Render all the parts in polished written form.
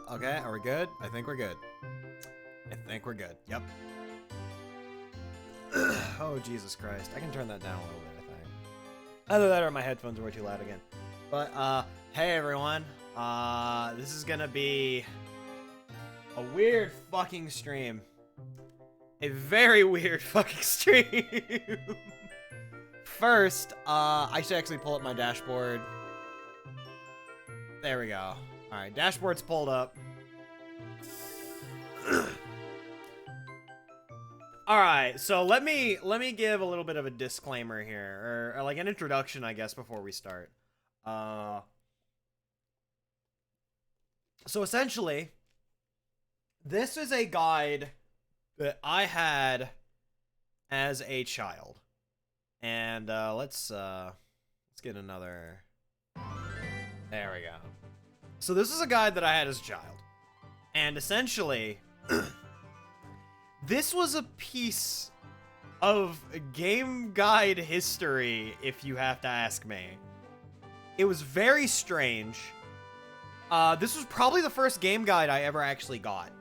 Okay, are we good? I think we're good. I think we're good. Yep. Oh, Jesus Christ. I can turn that down a little bit, I think. Either that or my headphones are way too loud again. But, hey everyone. This is gonna be a weird fucking stream. A very weird fucking stream. First, I should actually pull up my dashboard. There we go. Alright, dashboard's pulled up. Alright, so let me give a little bit of a disclaimer here, or like an introduction, I guess, before we start. So essentially, this is a guide that I had as a child. And let's get another. There we go. So this is a guide that I had as a child. And essentially, this was a piece of game guide history, if you have to ask me. It was very strange. This was probably the first game guide I ever actually got.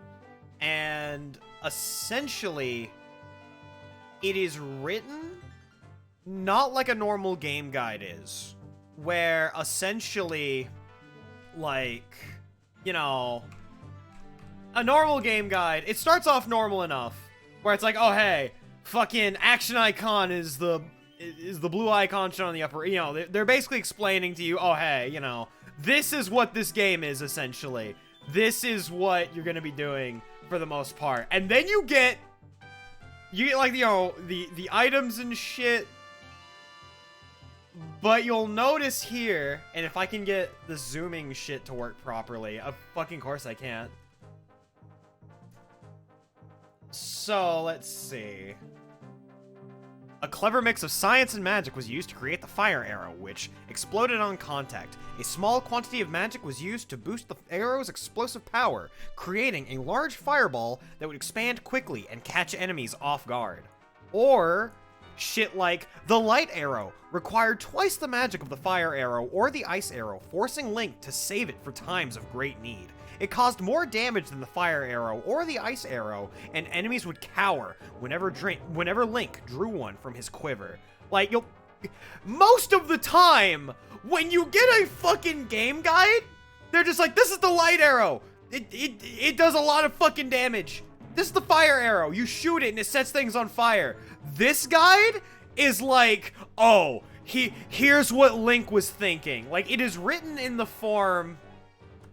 And essentially, it is written not like a normal game guide is, where essentially, like, you know, a normal game guide, it starts off normal enough, where it's like, oh hey, fucking action icon is the blue icon shown on the upper, you know, they're basically explaining to you, oh hey, you know, this is what this game is, essentially. This is what you're gonna be doing for the most part. And then you get like, you know, the items and shit. But you'll notice here, and if I can get the zooming shit to work properly, of fucking course I can't. So, let's see. A clever mix of science and magic was used to create the fire arrow, which exploded on contact. A small quantity of magic was used to boost the arrow's explosive power, creating a large fireball that would expand quickly and catch enemies off guard. Or shit like the light arrow required twice the magic of the fire arrow or the ice arrow, forcing Link to save it for times of great need. It caused more damage than the fire arrow or the ice arrow, and enemies would cower whenever Link drew one from his quiver. Like, most of the time, when you get a fucking game guide, they're just like, this is the light arrow. It does a lot of fucking damage. This is the fire arrow. You shoot it and it sets things on fire. This guide is like, oh, here's what Link was thinking. Like, it is written in the form,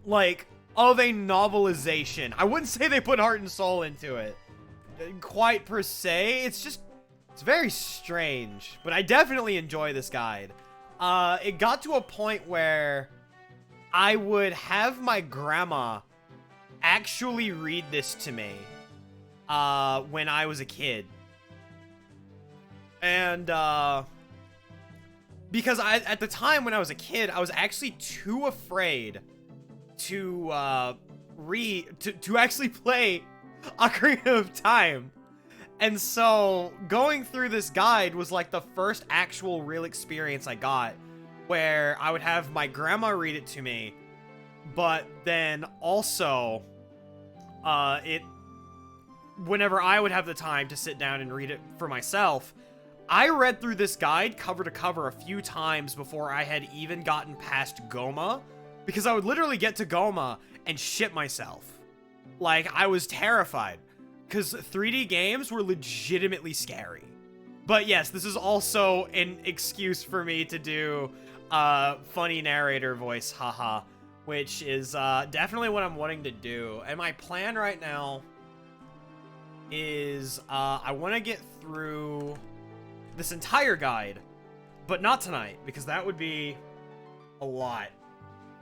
like, of a novelization. I wouldn't say they put heart and soul into it, quite per se. It's very strange, but I definitely enjoy this guide. It got to a point where I would have my grandma actually read this to me when I was a kid. And because at the time when I was a kid, I was actually too afraid to actually play Ocarina of Time. And so going through this guide was like the first actual real experience I got, where I would have my grandma read it to me, but then also whenever I would have the time to sit down and read it for myself, I read through this guide cover to cover a few times before I had even gotten past Goma, because I would literally get to Goma and shit myself. Like, I was terrified, because 3D games were legitimately scary. But yes, this is also an excuse for me to do funny narrator voice, haha, which is definitely what I'm wanting to do. And my plan right now is I want to get through this entire guide, but not tonight, because that would be a lot.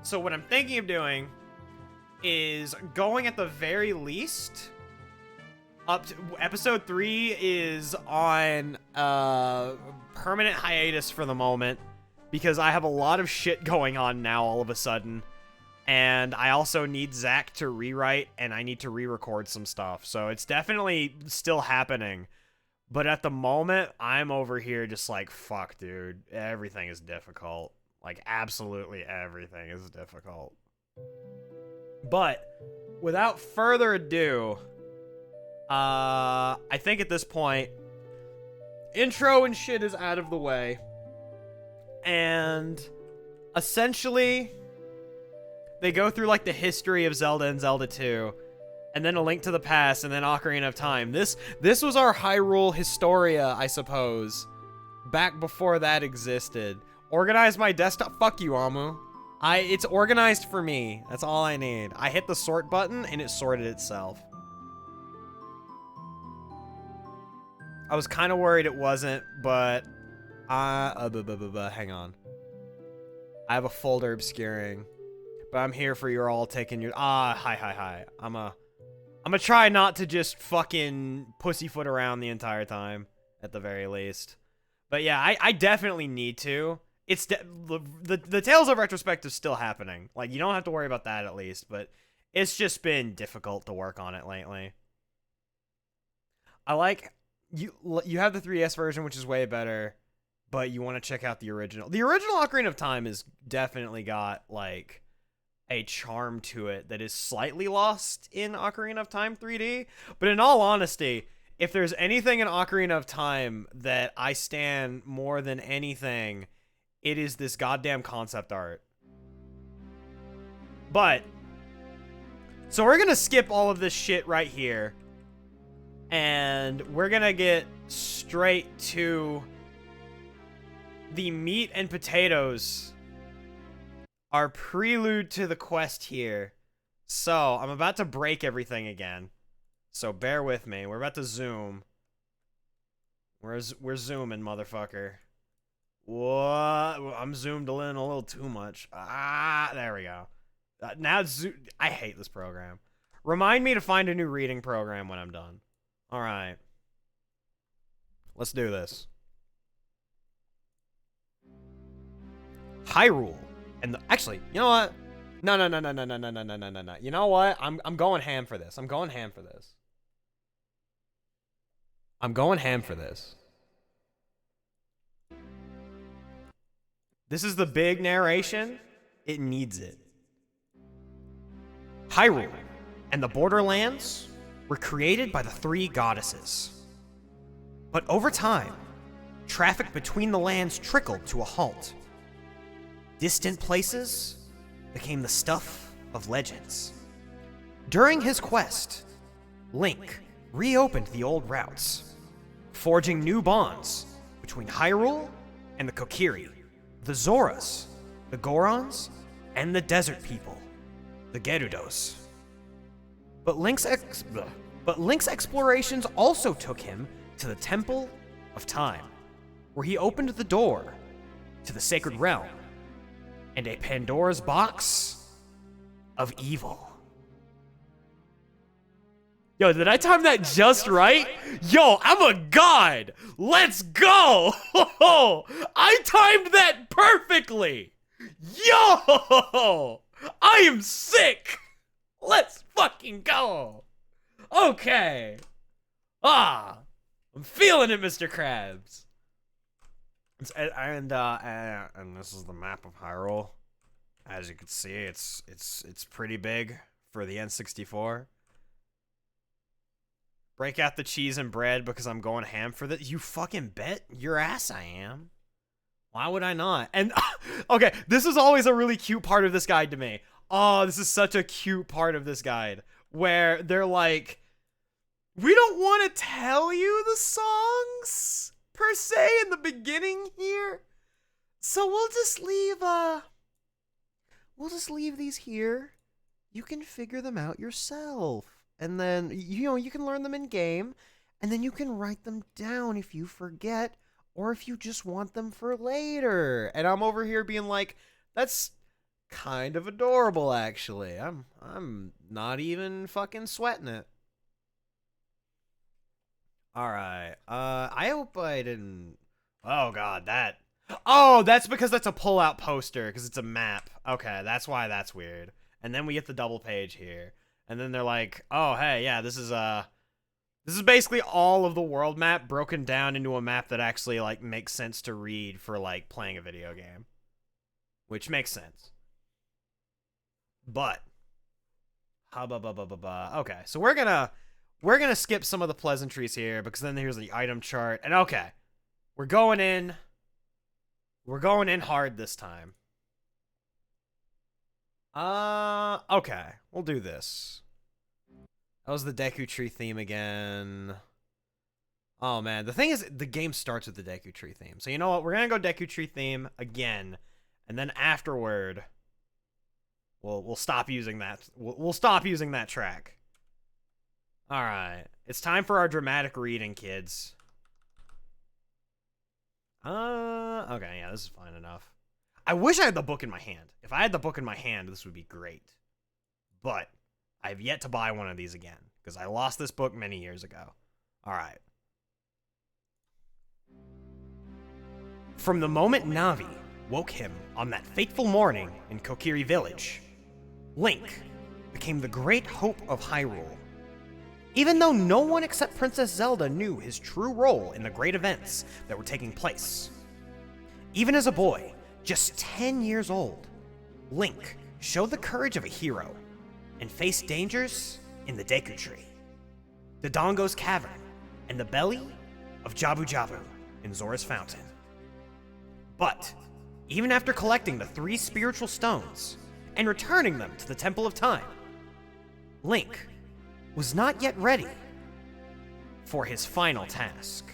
So what I'm thinking of doing is going at the very least up to episode 3 is on permanent hiatus for the moment, because I have a lot of shit going on now all of a sudden, and I also need Zach to rewrite, and I need to re-record some stuff, so it's definitely still happening. But at the moment, I'm over here just like, fuck, dude. Everything is difficult. Like, absolutely everything is difficult. But without further ado, I think at this point, intro and shit is out of the way. And essentially, they go through like the history of Zelda and Zelda 2, and then A Link to the Past, and then Ocarina of Time. This was our Hyrule Historia, I suppose, back before that existed. Organize my desktop. Fuck you, Amu. It's organized for me. That's all I need. I hit the sort button and it sorted itself. I was kind of worried it wasn't, but hang on. I have a folder obscuring, but I'm here for your all taking your hi. I'm gonna try not to just fucking pussyfoot around the entire time, at the very least. But yeah, I definitely need to. It's the Tales of Retrospective is still happening. Like, you don't have to worry about that at least, but it's just been difficult to work on it lately. I like you have the 3DS version, which is way better, but you want to check out the original. The original Ocarina of Time is definitely got like a charm to it that is slightly lost in Ocarina of Time 3D. But in all honesty, if there's anything in Ocarina of Time that I stand more than anything, it is this goddamn concept art. But, so we're gonna skip all of this shit right here, and we're gonna get straight to the meat and potatoes, our prelude to the quest here. So, I'm about to break everything again, so bear with me. We're about to zoom. We're zooming, motherfucker. What? I'm zoomed in a little too much. There we go. Now it's I hate this program. Remind me to find a new reading program when I'm done. All right. Let's do this. Hyrule. And actually, you know what? No. You know what? I'm going ham for this. I'm going ham for this. This is the big narration. It needs it. Hyrule and the Borderlands were created by the three goddesses. But over time, traffic between the lands trickled to a halt. Distant places became the stuff of legends. During his quest, Link reopened the old routes, forging new bonds between Hyrule and the Kokiri, the Zoras, the Gorons, and the desert people, the Gerudos. But Link's explorations also took him to the Temple of Time, where he opened the door to the Sacred Realm and a Pandora's box of evil. Yo, did I time that just right? Yo, I'm a god! Let's go! I timed that perfectly! Yo! I am sick! Let's fucking go! Okay. I'm feeling it, Mr. Krabs. And this is the map of Hyrule. As you can see, it's pretty big for the N64. Break out the cheese and bread because I'm going ham for this. You fucking bet your ass I am. Why would I not? And, okay, this is always a really cute part of this guide to me. Oh, this is such a cute part of this guide. Where they're like, we don't want to tell you the songs, per se, in the beginning here. So we'll just leave these here. You can figure them out yourself. And then, you can learn them in game, and then you can write them down if you forget, or if you just want them for later. And I'm over here being like, that's kind of adorable, actually. I'm not even fucking sweating it. Alright, I hope I didn't... Oh god, that... Oh, that's because that's a pull-out poster, because it's a map. Okay, that's why that's weird. And then we get the double page here. And then they're like, oh, hey, yeah, this is basically all of the world map broken down into a map that actually, like, makes sense to read for, like, playing a video game. Which makes sense. But Okay, so we're gonna skip some of the pleasantries here because then here's the item chart. And okay, we're going in hard this time. Okay, we'll do this. That was the Deku Tree theme again. Oh man, the thing is, the game starts with the Deku Tree theme. So you know what? We're gonna go Deku Tree theme again, and then afterward, we'll stop using that. We'll stop using that track. All right, it's time for our dramatic reading, kids. Okay, yeah, this is fine enough. I wish I had the book in my hand. If I had the book in my hand, this would be great. But I have yet to buy one of these again because I lost this book many years ago. All right. From the moment Navi woke him on that fateful morning in Kokiri Village, Link became the great hope of Hyrule. Even though no one except Princess Zelda knew his true role in the great events that were taking place. Even as a boy, just 10 years old, Link showed the courage of a hero and faced dangers in the Deku Tree, Dadongo's cavern, and the belly of Jabu-Jabu in Zora's fountain. But even after collecting the 3 spiritual stones and returning them to the Temple of Time, Link was not yet ready for his final task.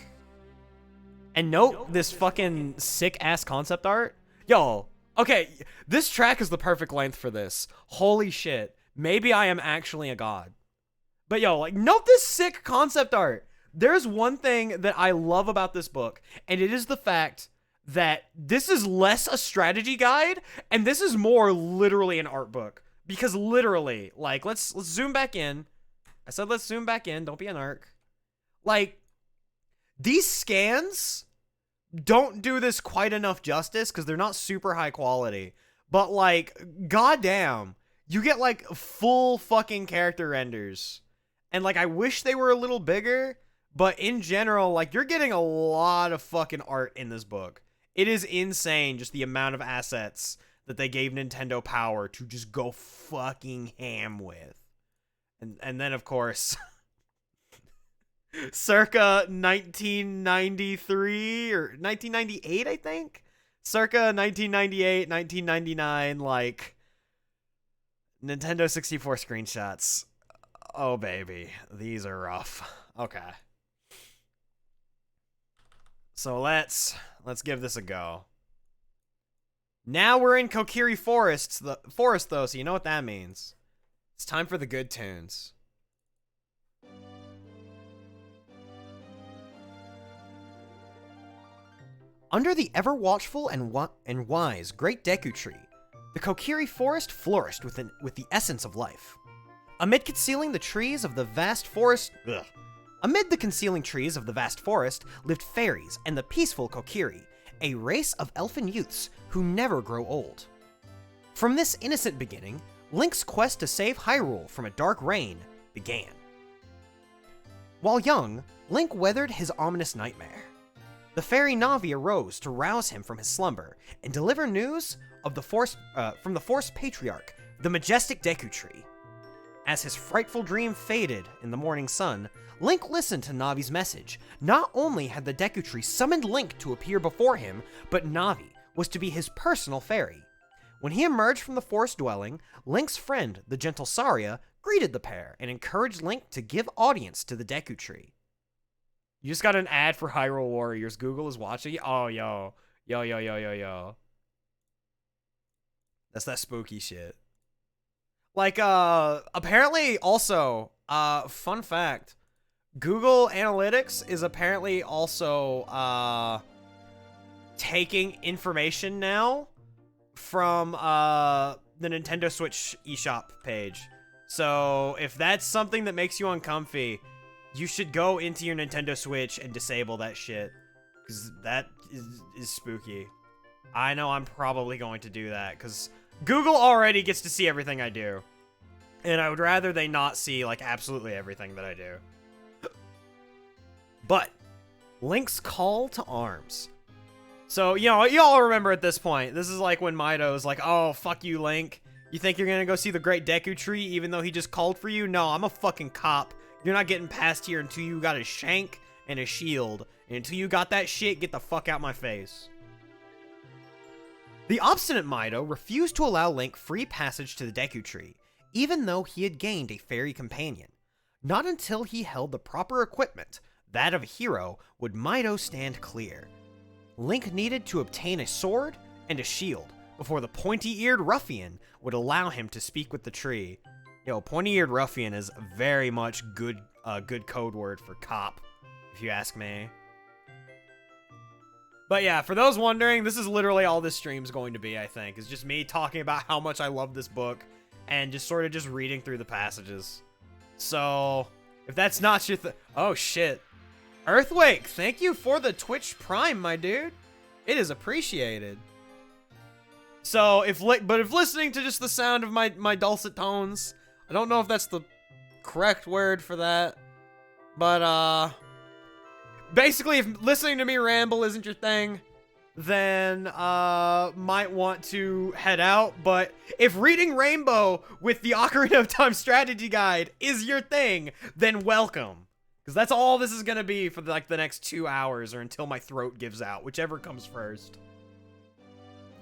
And note this fucking sick-ass concept art. Yo, okay, this track is the perfect length for this. Holy shit. Maybe I am actually a god. But yo, like, note this sick concept art. There's one thing that I love about this book, and it is the fact that this is less a strategy guide, and this is more literally an art book. Because literally, like, let's zoom back in. I said let's zoom back in, don't be an arc. Like, these scans don't do this quite enough justice because they're not super high quality. But, like, goddamn, you get, like, full fucking character renders. And, like, I wish they were a little bigger, but in general, like, you're getting a lot of fucking art in this book. It is insane just the amount of assets that they gave Nintendo Power to just go fucking ham with. And then, of course, circa 1993 or 1998, I think? Circa 1998, 1999, like, Nintendo 64 screenshots. Oh, baby. These are rough. Okay. So let's give this a go. Now we're in Kokiri Forest, though, so you know what that means. It's time for the good tunes. Under the ever-watchful and wise Great Deku Tree, the Kokiri Forest flourished with the essence of life. Amid the concealing trees of the vast forest lived fairies and the peaceful Kokiri, a race of elfin youths who never grow old. From this innocent beginning, Link's quest to save Hyrule from a dark reign began. While young, Link weathered his ominous nightmare. The fairy Navi arose to rouse him from his slumber and deliver news of from the Forest Patriarch, the majestic Deku Tree. As his frightful dream faded in the morning sun, Link listened to Navi's message. Not only had the Deku Tree summoned Link to appear before him, but Navi was to be his personal fairy. When he emerged from the forest dwelling, Link's friend, the gentle Saria, greeted the pair and encouraged Link to give audience to the Deku Tree. You just got an ad for Hyrule Warriors. Google is watching. Oh, yo. Yo. That's that spooky shit. Like, apparently also, fun fact, Google Analytics is apparently also, taking information now from, the Nintendo Switch eShop page. So, if that's something that makes you uncomfy, you should go into your Nintendo Switch and disable that shit. Because that is spooky. I know I'm probably going to do that, because Google already gets to see everything I do. And I would rather they not see, like, absolutely everything that I do. But, Link's call to arms. So, you know, y'all remember at this point, this is like when Meadow is like, oh, fuck you, Link. You think you're gonna go see the Great Deku Tree even though he just called for you? No, I'm a fucking cop. You're not getting past here until you got a shank and a shield. And until you got that shit, get the fuck out my face. The obstinate Meadow refused to allow Link free passage to the Deku Tree, even though he had gained a fairy companion. Not until he held the proper equipment, that of a hero, would Meadow stand clear. Link needed to obtain a sword and a shield before the pointy-eared ruffian would allow him to speak with the tree. Yo, pointy-eared ruffian is very much good code word for cop, if you ask me. But yeah, for those wondering, this is literally all this stream's going to be, I think. It's just me talking about how much I love this book and just sort of just reading through the passages. So, if that's not your oh shit. Earthwake, thank you for the Twitch Prime, my dude. It is appreciated. So, if listening to just the sound of my dulcet tones, I don't know if that's the correct word for that, but basically, if listening to me ramble isn't your thing, then might want to head out. But if reading Rainbow with the Ocarina of Time strategy guide is your thing, then welcome. Because that's all this is going to be for the next 2 hours or until my throat gives out, whichever comes first.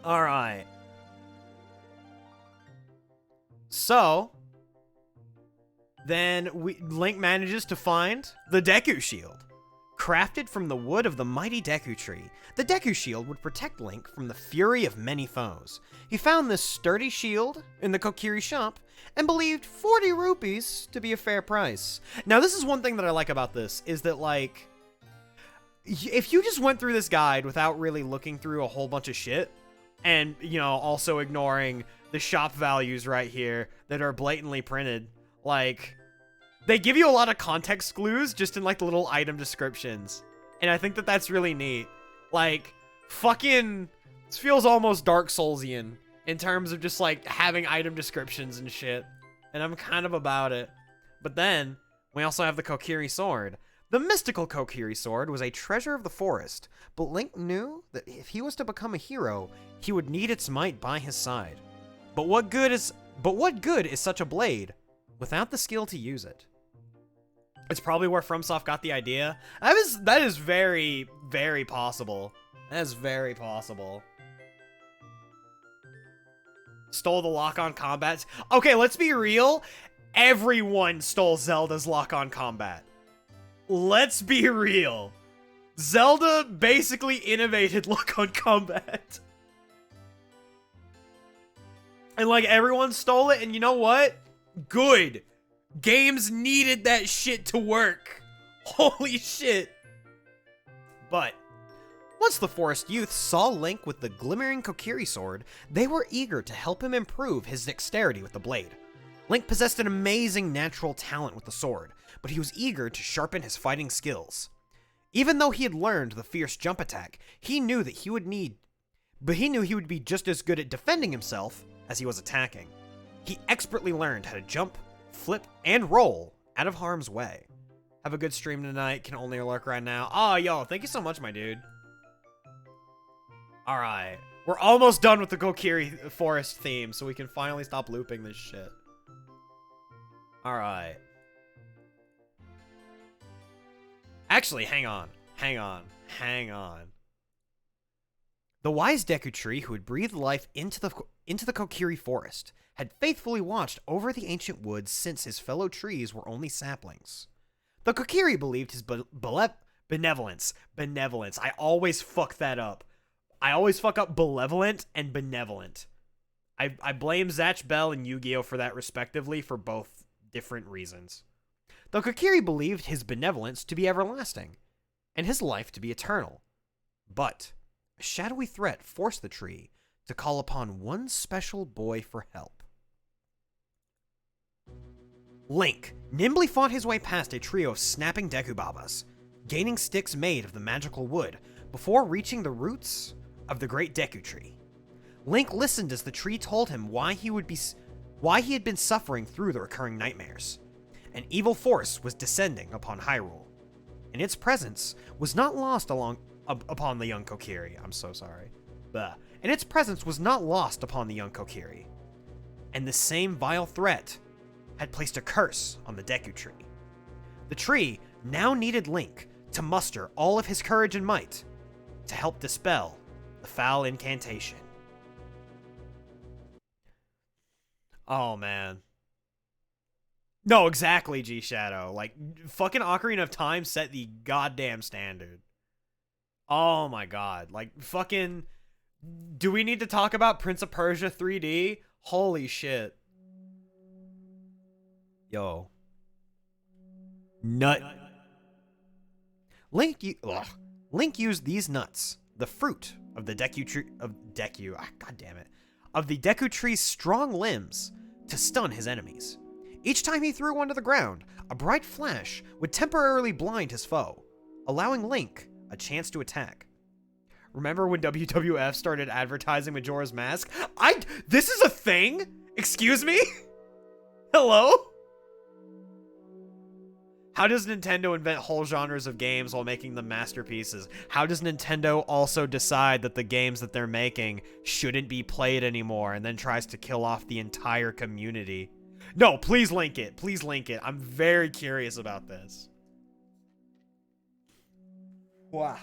Alright. So, then Link manages to find the Deku Shield. Crafted from the wood of the mighty Deku Tree, the Deku Shield would protect Link from the fury of many foes. He found this sturdy shield in the Kokiri shop and believed 40 rupees to be a fair price. Now, this is one thing that I like about this, is that, like, if you just went through this guide without really looking through a whole bunch of shit, and, you know, also ignoring the shop values right here that are blatantly printed, like, they give you a lot of context clues just in, like, the little item descriptions. And I think that that's really neat. Like, fucking, this feels almost Dark Soulsian in terms of just, like, having item descriptions and shit. And I'm kind of about it. But then, we also have the Kokiri Sword. The mystical Kokiri Sword was a treasure of the forest, but Link knew that if he was to become a hero, he would need its might by his side. But what good is such a blade without the skill to use it? It's probably where FromSoft got the idea. That is very, very possible. That is very possible. Stole the lock-on combat. Okay, let's be real. Everyone stole Zelda's lock-on combat. Let's be real. Zelda basically innovated lock-on combat. And, like, everyone stole it, and you know what? Good. Games needed that shit to work. Holy shit. But once the forest youth saw Link with the glimmering Kokiri Sword, they were eager to help him improve his dexterity with the blade. Link possessed an amazing natural talent with the sword, but he was eager to sharpen his fighting skills. Even though he had learned the fierce jump attack, he knew he would be just as good at defending himself as he was attacking. He expertly learned how to jump, flip, and roll out of harm's way. Have a good stream tonight. Can only lurk right now. Oh, yo, thank you so much, my dude. Alright. We're almost done with the Kokiri Forest theme, so we can finally stop looping this shit. Alright. Actually, hang on. The wise Deku Tree, who had breathed life into the Kokiri Forest, had faithfully watched over the ancient woods since his fellow trees were only saplings. The Kokiri believed his benevolence. I always fuck that up. I always fuck up benevolent and benevolent. I blame Zatch Bell and Yu-Gi-Oh! For that respectively for both different reasons. The Kokiri believed his benevolence to be everlasting, and his life to be eternal. But a shadowy threat forced the tree to call upon one special boy for help. Link nimbly fought his way past a trio of snapping Deku Babas, gaining sticks made of the magical wood before reaching the roots of the great Deku Tree. Link listened as the tree told him why he had been suffering through the recurring nightmares. An evil force was descending upon Hyrule, and its presence was not lost upon the young Kokiri. I'm so sorry. And its presence was not lost upon the young Kokiri. and the same vile threat had placed a curse on the Deku Tree. The tree now needed Link to muster all of his courage and might to help dispel the foul incantation. Oh, man. No, exactly, G-Shadow. Like, fucking Ocarina of Time set the goddamn standard. Oh my god. Like, fucking... Do we need to talk about Prince of Persia 3D? Holy shit. Yo. Nut. Link used these nuts, the fruit of the Deku Tree... God damn it. Of the Deku Tree's strong limbs, to stun his enemies. Each time he threw one to the ground, a bright flash would temporarily blind his foe, allowing Link a chance to attack. Remember when WWF started advertising Majora's Mask? This is a thing? Excuse me? Hello? How does Nintendo invent whole genres of games while making them masterpieces? How does Nintendo also decide that the games that they're making shouldn't be played anymore and then tries to kill off the entire community? No, please link it. Please link it. I'm very curious about this. Wow.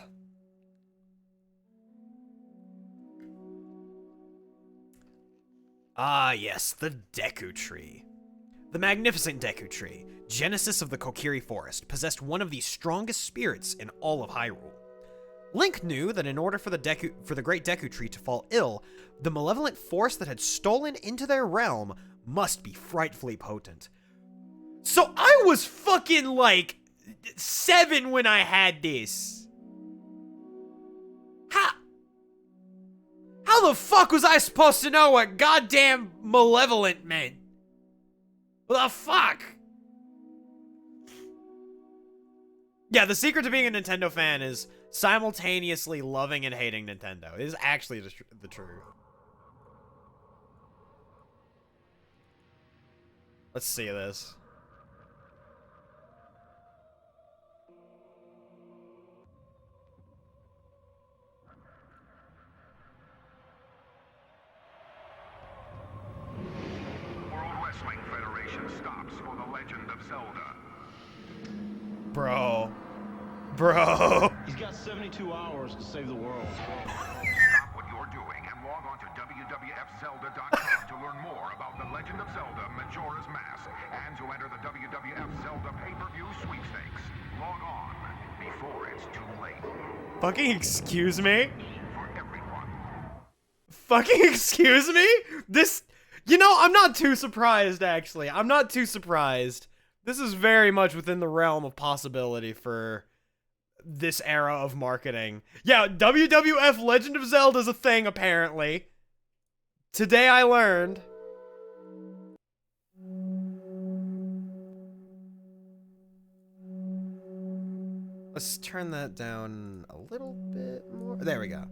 Ah, yes, the Deku Tree. The magnificent Deku Tree, genesis of the Kokiri Forest, possessed one of the strongest spirits in all of Hyrule. Link knew that in order for the great Deku Tree to fall ill, the malevolent force that had stolen into their realm must be frightfully potent. So I was fucking like 7 when I had this. How the fuck was I supposed to know what goddamn malevolent meant? What the fuck? Yeah, the secret to being a Nintendo fan is simultaneously loving and hating Nintendo. It is actually the truth. Let's see this. World Wrestling Federation stops for the Legend of Zelda. Bro. He's got 72 hours to save the world. Stop what you're doing and log on to WWFZelda.com to learn more about the Legend of Zelda Majora's Mask and to enter the WWF Zelda pay-per-view sweepstakes. Log on before it's too late. Fucking excuse me? For everyone. Fucking excuse me? This... You know, I'm not too surprised, actually. I'm not too surprised. This is very much within the realm of possibility for this era of marketing. Yeah, WWF Legend of Zelda is a thing, apparently. Today I learned. Let's turn that down a little bit more. There we go.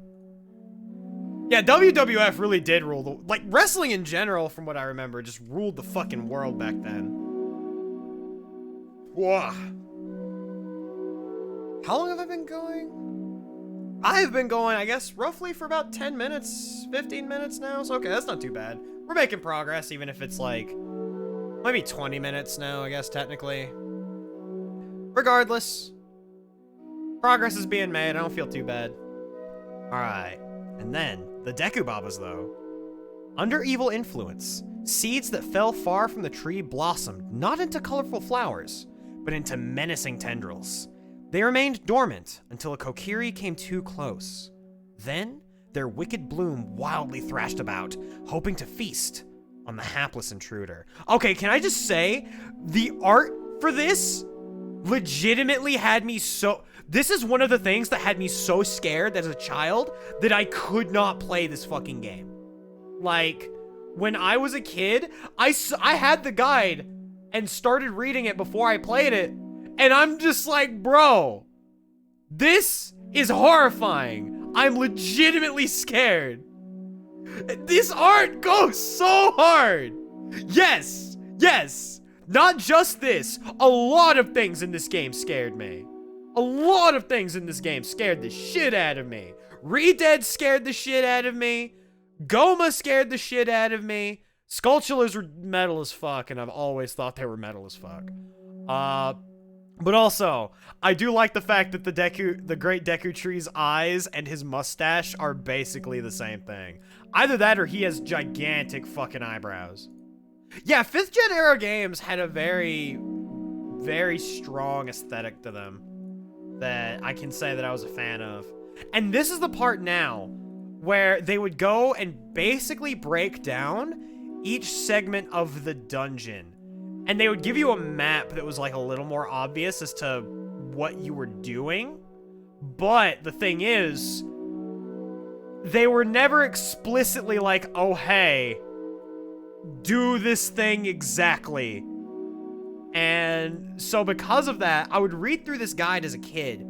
Yeah, WWF really did rule the... Like, wrestling in general, from what I remember, just ruled the fucking world back then. Whoa. How long have I been going? I've been going, I guess, roughly for about 10 minutes, 15 minutes now. So, okay, that's not too bad. We're making progress, even if it's like... Maybe 20 minutes now, I guess, technically. Regardless. Progress is being made. I don't feel too bad. Alright. And then, the Deku Babas, though. Under evil influence, seeds that fell far from the tree blossomed not into colorful flowers, but into menacing tendrils. They remained dormant until a Kokiri came too close. Then, their wicked bloom wildly thrashed about, hoping to feast on the hapless intruder. Okay, can I just say, the art for this legitimately had me so... This is one of the things that had me so scared as a child that I could not play this fucking game. Like, when I was a kid, I had the guide and started reading it before I played it. And I'm just like, bro, this is horrifying. I'm legitimately scared. This art goes so hard. Yes, yes. Not just this. A lot of things in this game scared me. A lot of things in this game scared the shit out of me. Redead scared the shit out of me. Goma scared the shit out of me. Skulltulas were metal as fuck, and I've always thought they were metal as fuck. But also, I do like the fact that the Great Deku Tree's eyes and his mustache are basically the same thing. Either that or he has gigantic fucking eyebrows. Yeah, 5th gen era games had a very, very strong aesthetic to them that I can say that I was a fan of. And this is the part now where they would go and basically break down each segment of the dungeon. And they would give you a map that was like a little more obvious as to what you were doing. But the thing is, they were never explicitly like, oh, hey, do this thing exactly. And so because of that, I would read through this guide as a kid,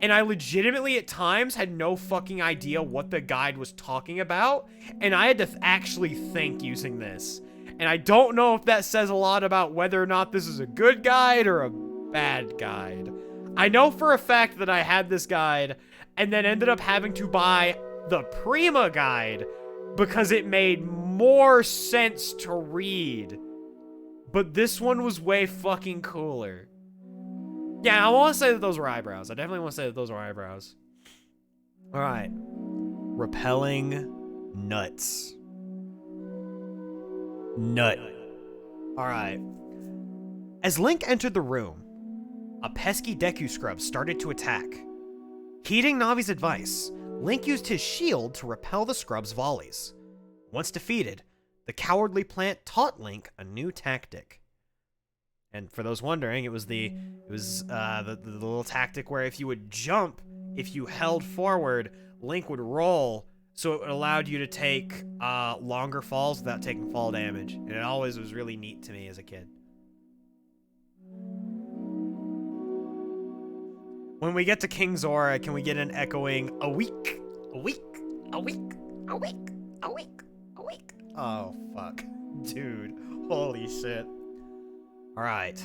and I legitimately at times had no fucking idea what the guide was talking about, and I had to actually think using this. And I don't know if that says a lot about whether or not this is a good guide or a bad guide. I know for a fact that I had this guide and then ended up having to buy the Prima guide because it made more sense to read. But this one was way fucking cooler. Yeah, I want to say that those were eyebrows. I definitely want to say that those were eyebrows. All right. Repelling nuts. Nut. Alright. As Link entered the room, a pesky Deku scrub started to attack. Heeding Navi's advice, Link used his shield to repel the scrub's volleys. Once defeated, the cowardly plant taught Link a new tactic. And for those wondering, it was the little tactic where if you would jump, if you held forward, Link would roll, so it allowed you to take longer falls without taking fall damage. And it always was really neat to me as a kid. When we get to King Zora, can we get an echoing a week, a week, a week, a week, a week, a week? Oh, fuck. Dude, holy shit. Alright.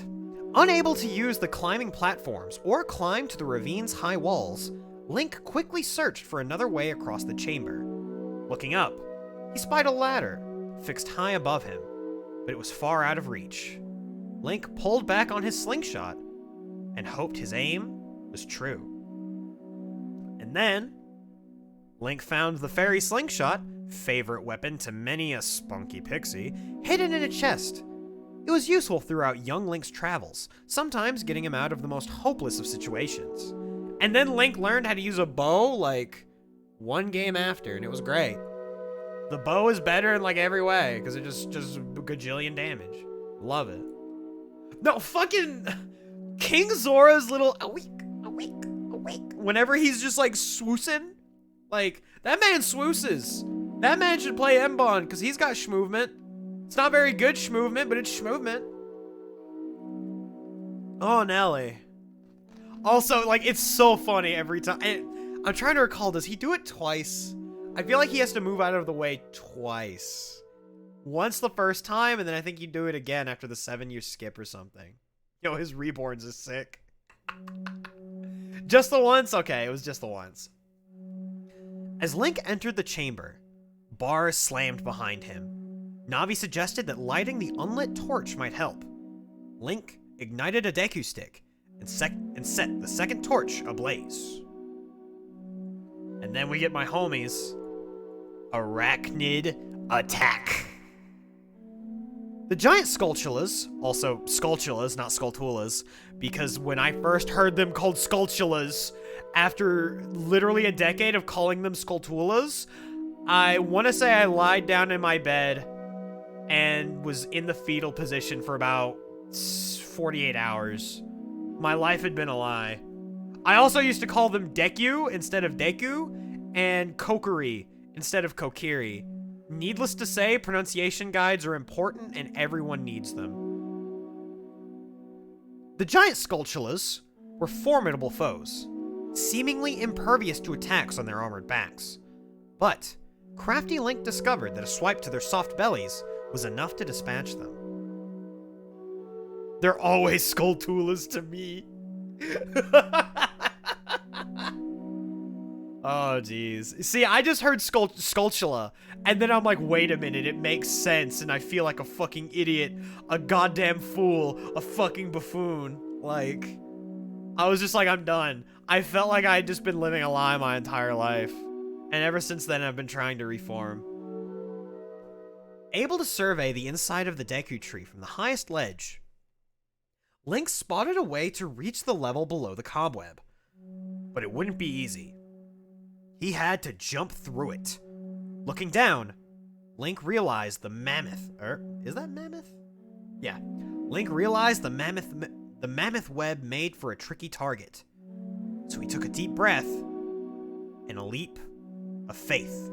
Unable to use the climbing platforms or climb to the ravine's high walls, Link quickly searched for another way across the chamber. Looking up, he spied a ladder, fixed high above him, but it was far out of reach. Link pulled back on his slingshot and hoped his aim was true. And then, Link found the fairy slingshot, favorite weapon to many a spunky pixie, hidden in a chest. It was useful throughout young Link's travels, sometimes getting him out of the most hopeless of situations. And then Link learned how to use a bow, like, one game after, and it was great. The bow is better in, like, every way, because it just a gajillion damage. Love it. No, fucking King Zora's little a week. Whenever he's just, like, swoosing, like, that man swooses. That man should play Mbon, because he's got shmovement. It's not very good shmovement, but it's shmovement. Oh, Nelly. Also, like, it's so funny every time. I'm trying to recall, does he do it twice? I feel like he has to move out of the way twice. Once the first time, and then I think you do it again after the 7-year skip or something. Yo, his reborns is sick. Just the once? Okay, it was just the once. As Link entered the chamber, bars slammed behind him. Navi suggested that lighting the unlit torch might help. Link ignited a Deku stick and set the second torch ablaze. And then we get my homies. Arachnid attack. The giant Skulltulas, also Skulltulas, not Skulltulas, because when I first heard them called Skulltulas, after literally a decade of calling them Skulltulas, I want to say I lied down in my bed and was in the fetal position for about 48 hours. My life had been a lie. I also used to call them Deku instead of Deku, and Kokiri instead of Kokiri. Needless to say, pronunciation guides are important and everyone needs them. The giant Skulltulas were formidable foes, seemingly impervious to attacks on their armored backs. But crafty Link discovered that a swipe to their soft bellies was enough to dispatch them. They're always Skulltulas to me. Oh Oh, jeez. See, I just heard Skulltula, and then I'm like, wait a minute, it makes sense, and I feel like a fucking idiot, a goddamn fool, a fucking buffoon. Like, I was just like, I'm done. I felt like I had just been living a lie my entire life. And ever since then, I've been trying to reform. Able to survey the inside of the Deku Tree from the highest ledge, Link spotted a way to reach the level below the cobweb. But it wouldn't be easy. He had to jump through it. Looking down, Link realized the mammoth... is that mammoth? Yeah. Link realized the mammoth web made for a tricky target. So he took a deep breath and a leap of faith.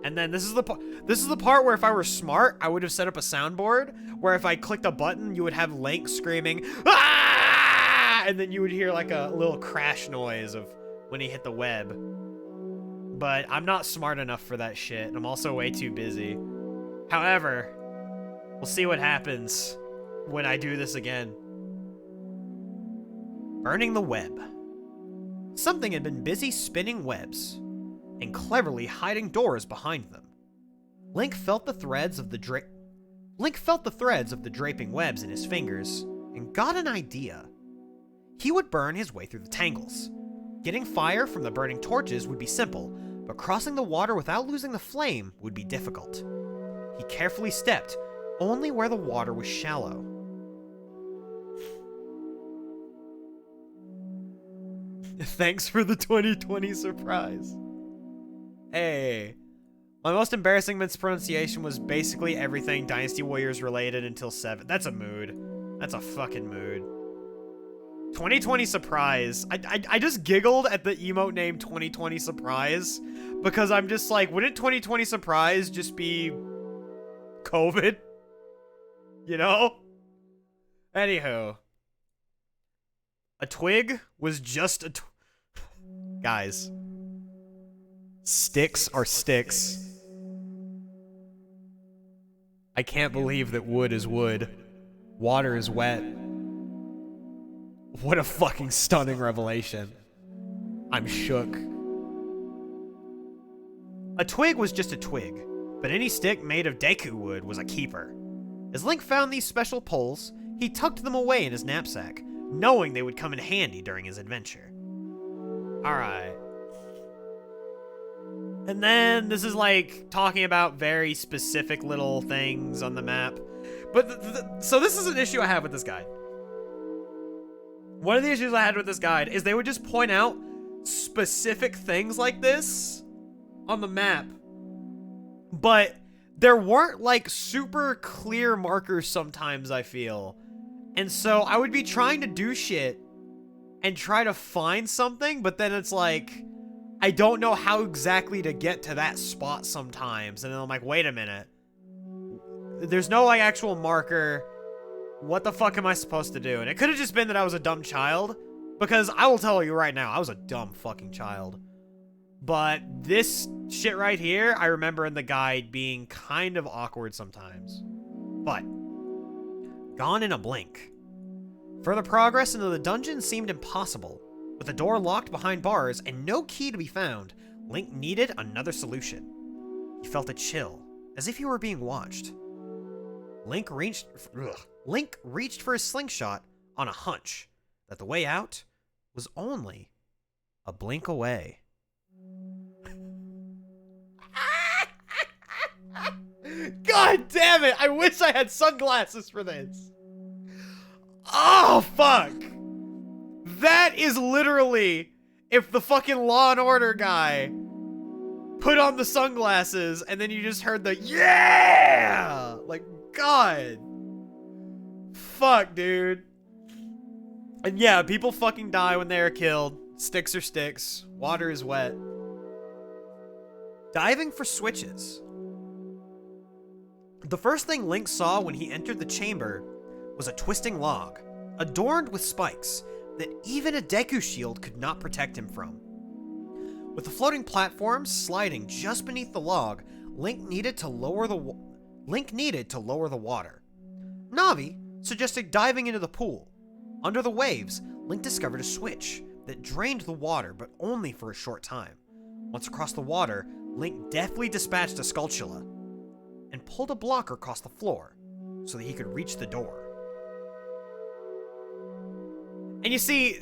And then this is the part where if I were smart, I would have set up a soundboard where if I clicked a button, you would have Link screaming, "Ah!" And then you would hear like a little crash noise of when he hit the web. But I'm not smart enough for that shit, and I'm also way too busy. However, we'll see what happens when I do this again. Burning the web. Something had been busy spinning webs and cleverly hiding doors behind them. Link felt the threads of the draping webs in his fingers and got an idea. He would burn his way through the tangles. Getting fire from the burning torches would be simple, but crossing the water without losing the flame would be difficult. He carefully stepped only where the water was shallow. Thanks for the 2020 surprise. Hey. My most embarrassing mispronunciation was basically everything Dynasty Warriors related until 7. That's a mood. That's a fucking mood. 2020 surprise. I just giggled at the emote name 2020 surprise because I'm just like, wouldn't 2020 surprise just be COVID? You know? Anywho. A twig was just a guys. Sticks are sticks. I can't believe that wood is wood. Water is wet. What a fucking stunning revelation. I'm shook. A twig was just a twig, but any stick made of Deku wood was a keeper. As Link found these special poles, he tucked them away in his knapsack, knowing they would come in handy during his adventure. Alright. And then this is like talking about very specific little things on the map. But so this is an issue I have with this guide. One of the issues I had with this guide is they would just point out specific things like this on the map. But there weren't like super clear markers sometimes, I feel. And so I would be trying to do shit and try to find something, but then it's like, I don't know how exactly to get to that spot sometimes. And then I'm like, wait a minute. There's no like actual marker. What the fuck am I supposed to do? And it could have just been that I was a dumb child, because I will tell you right now, I was a dumb fucking child. But this shit right here, I remember in the guide being kind of awkward sometimes. But gone in a blink. Further progress into the dungeon seemed impossible. With the door locked behind bars and no key to be found, Link needed another solution. He felt a chill, as if he were being watched. Link reached for his slingshot on a hunch that the way out was only a blink away. God damn it! I wish I had sunglasses for this. Oh, fuck. That is literally if the fucking Law and Order guy put on the sunglasses and then you just heard the yeah! Like, God. Fuck, dude. And yeah, people fucking die when they are killed. Sticks are sticks. Water is wet. Diving for switches. The first thing Link saw when he entered the chamber was a twisting log, adorned with spikes that even a Deku Shield could not protect him from. With the floating platforms sliding just beneath the log, Link needed to lower the water. Navi suggested diving into the pool. Under the waves, Link discovered a switch that drained the water, but only for a short time. Once across the water, Link deftly dispatched a Skulltula and pulled a blocker across the floor so that he could reach the door. And you see,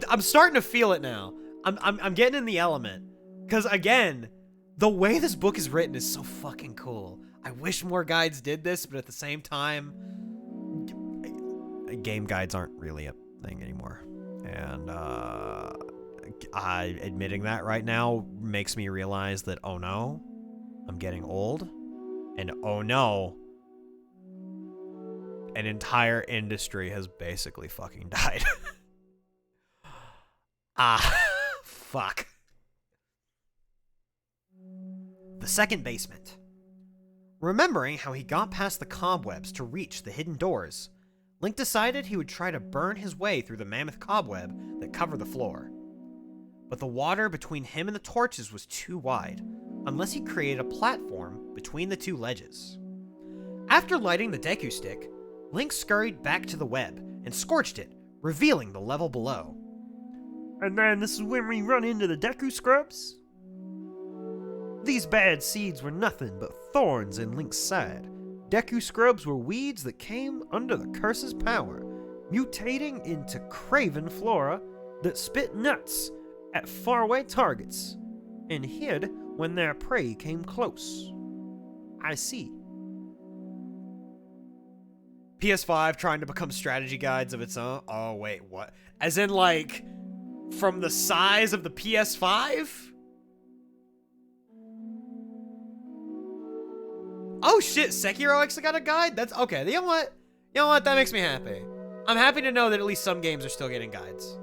I'm starting to feel it now. I'm getting in the element. Because again, the way this book is written is so fucking cool. I wish more guides did this, but at the same time, game guides aren't really a thing anymore. And admitting that right now makes me realize that, oh no, I'm getting old. And oh no, an entire industry has basically fucking died. Fuck. The second basement. Remembering how he got past the cobwebs to reach the hidden doors, Link decided he would try to burn his way through the mammoth cobweb that covered the floor. But the water between him and the torches was too wide, unless he created a platform between the two ledges. After lighting the Deku stick, Link scurried back to the web and scorched it, revealing the level below. And then this is when we run into the Deku scrubs. These bad seeds were nothing but thorns in Link's side. Deku scrubs were weeds that came under the curse's power, mutating into craven flora that spit nuts at faraway targets and hid when their prey came close. I see. PS5 trying to become strategy guides of its own? Oh, wait, what? As in, like, from the size of the PS5? Oh shit, Sekiro actually got a guide? That's okay. You know what? You know what? That makes me happy. I'm happy to know that at least some games are still getting guides.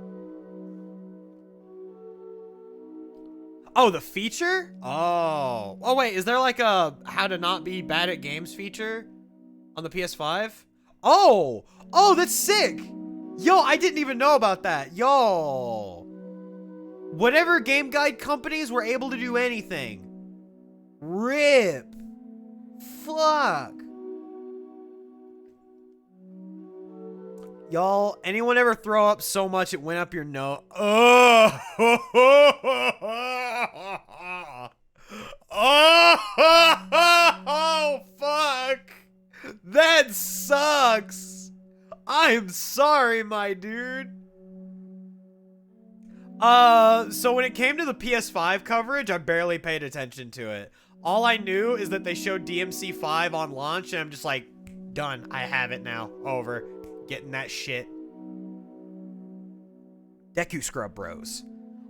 Oh, the feature? Oh. Oh wait, is there like a how to not be bad at games feature on the PS5? Oh! Oh, that's sick! Yo, I didn't even know about that. Yo. Whatever game guide companies were able to do anything. RIP. Fuck. Y'all, anyone ever throw up so much it went up your nose? Oh. Oh, fuck. That sucks. I'm sorry, my dude. So when it came to the PS5 coverage, I barely paid attention to it. All I knew is that they showed DMC5 on launch, and I'm just like, done. I have it now. Over. Getting that shit. Deku Scrub Bros.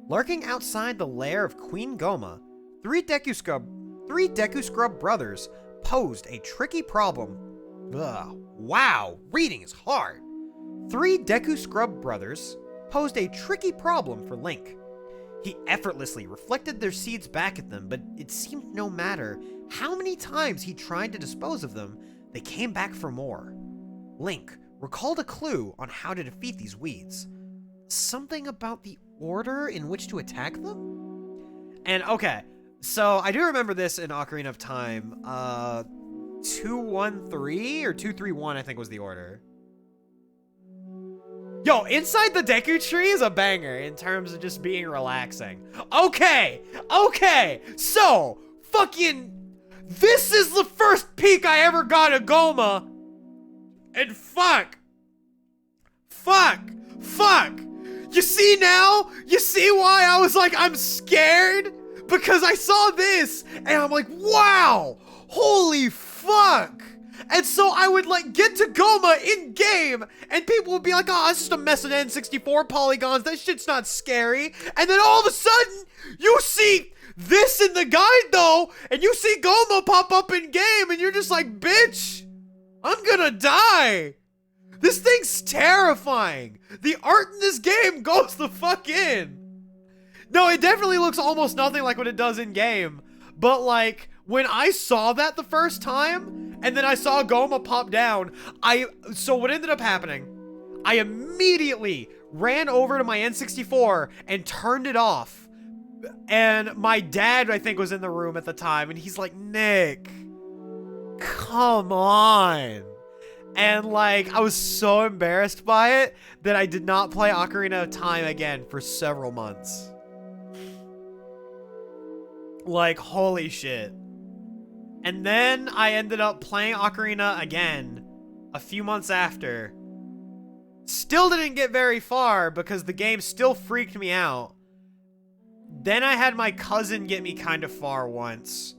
Lurking outside the lair of Queen Goma, three Deku Scrub brothers posed a tricky problem. Ugh. Wow, reading is hard. Three Deku Scrub brothers posed a tricky problem for Link. He effortlessly reflected their seeds back at them, but it seemed no matter how many times he tried to dispose of them, they came back for more. Link recalled a clue on how to defeat these weeds. Something about the order in which to attack them? And okay, so I do remember this in Ocarina of Time. 2-1-3 or 2-3-1 I think was the order. Yo, inside the Deku Tree is a banger in terms of just being relaxing. Okay, so, fucking, this is the first peek I ever got of Goma. And fuck. You see now? You see why I was like, I'm scared? Because I saw this, and I'm like, wow, holy fuck. And so I would like get to Goma in game, and people would be like, oh, it's just a mess of N64 polygons. That shit's not scary. And then all of a sudden, you see this in the guide though, and you see Goma pop up in game, and you're just like, bitch, I'm gonna die. This thing's terrifying. The art in this game goes the fuck in. No, it definitely looks almost nothing like what it does in game. But like, when I saw that the first time, and then I saw Goma pop down, so what ended up happening, I immediately ran over to my N64 and turned it off. And my dad, I think, was in the room at the time, and he's like, Nick, come on. And, like, I was so embarrassed by it that I did not play Ocarina of Time again for several months. Like, holy shit. And then I ended up playing Ocarina again a few months after. Still didn't get very far because the game still freaked me out. Then I had my cousin get me kind of far once.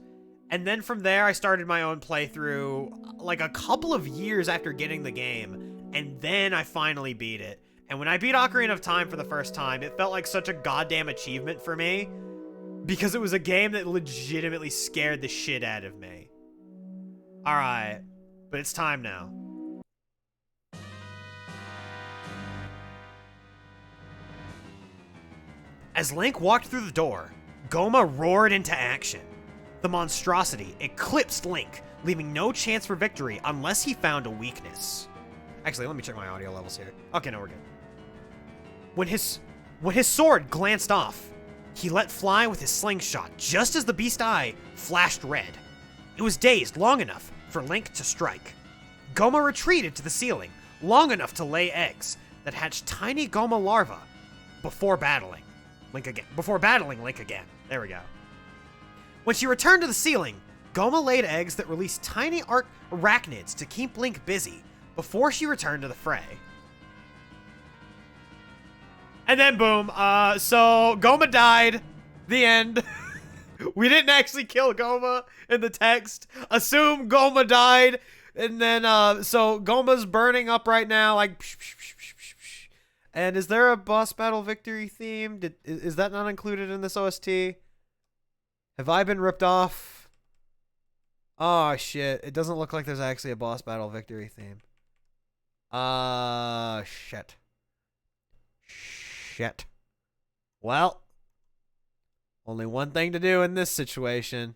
And then from there, I started my own playthrough like a couple of years after getting the game. And then I finally beat it. And when I beat Ocarina of Time for the first time, it felt like such a goddamn achievement for me. Because it was a game that legitimately scared the shit out of me. Alright, but it's time now. As Link walked through the door, Goma roared into action. The monstrosity eclipsed Link, leaving no chance for victory unless he found a weakness. Actually, let me check my audio levels here. Okay, no, we're good. When his sword glanced off, he let fly with his slingshot just as the beast eye flashed red. It was dazed long enough for Link to strike. Goma retreated to the ceiling, long enough to lay eggs that hatched tiny Goma larvae before battling Link again. There we go. When she returned to the ceiling, Goma laid eggs that released tiny arachnids to keep Link busy before she returned to the fray. And then boom, so Goma died. The end. We didn't actually kill Goma in the text. Assume Goma died. And then, so Goma's burning up right now, like, and is there a boss battle victory theme? Is that not included in this OST? Have I been ripped off? Oh, shit. It doesn't look like there's actually a boss battle victory theme. Shit. Shit. Well, only one thing to do in this situation.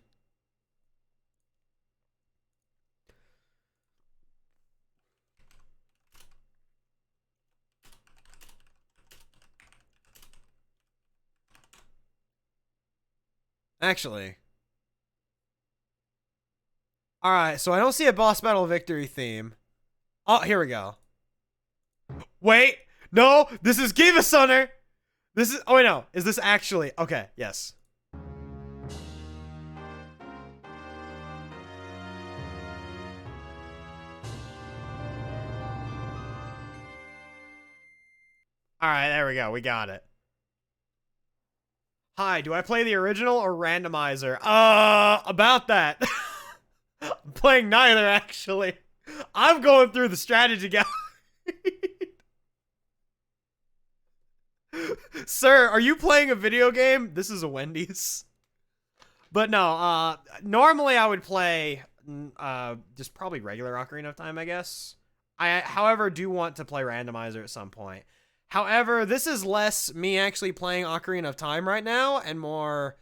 Actually. Alright, so I don't see a boss battle victory theme. Oh, here we go. Wait! No! This is Giva Sunner! This is... Oh, wait, no. Is this actually... Okay, yes. Alright, there we go. We got it. Hi, do I play the original or randomizer? About that. I'm playing neither, actually. I'm going through the strategy guide. Sir, are you playing a video game? This is a Wendy's. But no, normally I would play just probably regular Ocarina of Time, I guess. I, however, do want to play randomizer at some point. However, this is less me actually playing Ocarina of Time right now, and more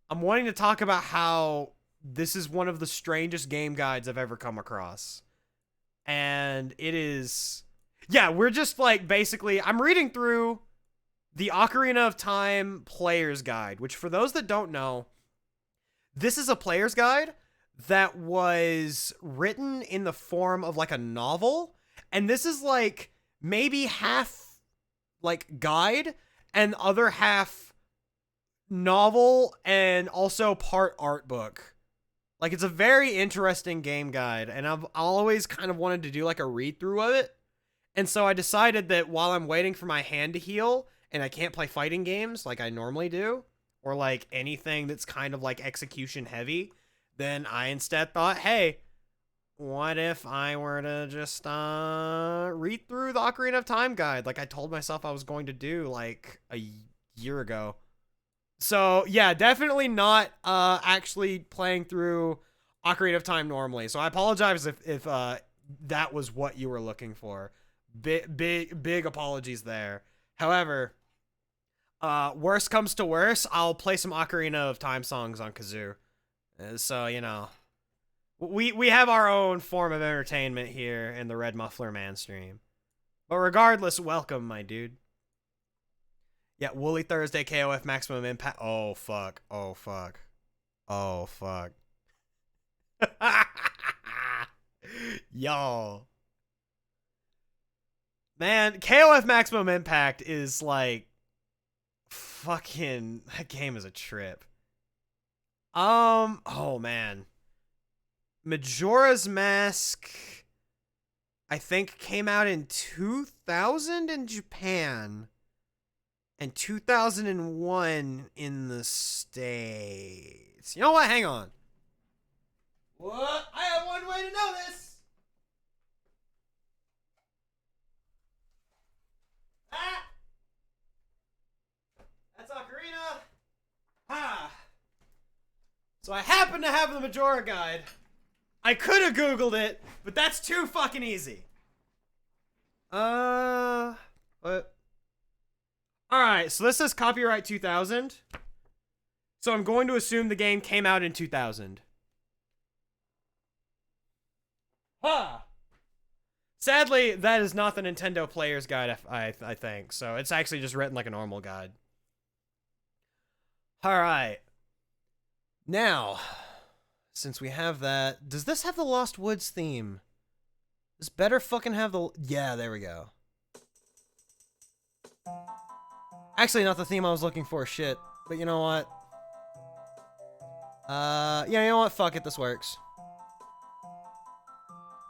I'm wanting to talk about how this is one of the strangest game guides I've ever come across. And it is... Yeah, we're just like, basically, I'm reading through the Ocarina of Time Player's Guide, which for those that don't know, this is a player's guide that was written in the form of like a novel, and this is like maybe half like guide and other half novel and also part art book. Like, it's a very interesting game guide, and I've always kind of wanted to do like a read through of it. And so I decided that while I'm waiting for my hand to heal and I can't play fighting games like I normally do, or like anything that's kind of like execution heavy, then I instead thought, hey, what if I were to just read through the Ocarina of Time guide like I told myself I was going to do like a year ago. So yeah, definitely not actually playing through Ocarina of Time normally. So I apologize if that was what you were looking for. Big apologies there. However, worst comes to worst, I'll play some Ocarina of Time songs on kazoo. So, you know, we have our own form of entertainment here in the Red Muffler Man stream. But regardless, welcome, my dude. Yeah, Woolly Thursday, KOF Maximum Impact. Oh, fuck. Oh, fuck. Oh, fuck. Y'all. Man, KOF Maximum Impact is like fucking, that game is a trip. Oh man. Majora's Mask I think came out in 2000 in Japan and 2001 in the States. You know what? Hang on. What? I have one way to know this. Ah! That's Ocarina. Ah. So I happen to have the Majora guide. I could have Googled it, but that's too fucking easy. What? Alright, so this says copyright 2000. So I'm going to assume the game came out in 2000. Ha! Sadly, that is not the Nintendo Player's Guide, I think. So it's actually just written like a normal guide. Alright. Now, since we have that, does this have the Lost Woods theme? This better fucking have the... Yeah, there we go. Actually, not the theme I was looking for, shit. But you know what? Yeah, you know what? Fuck it, this works.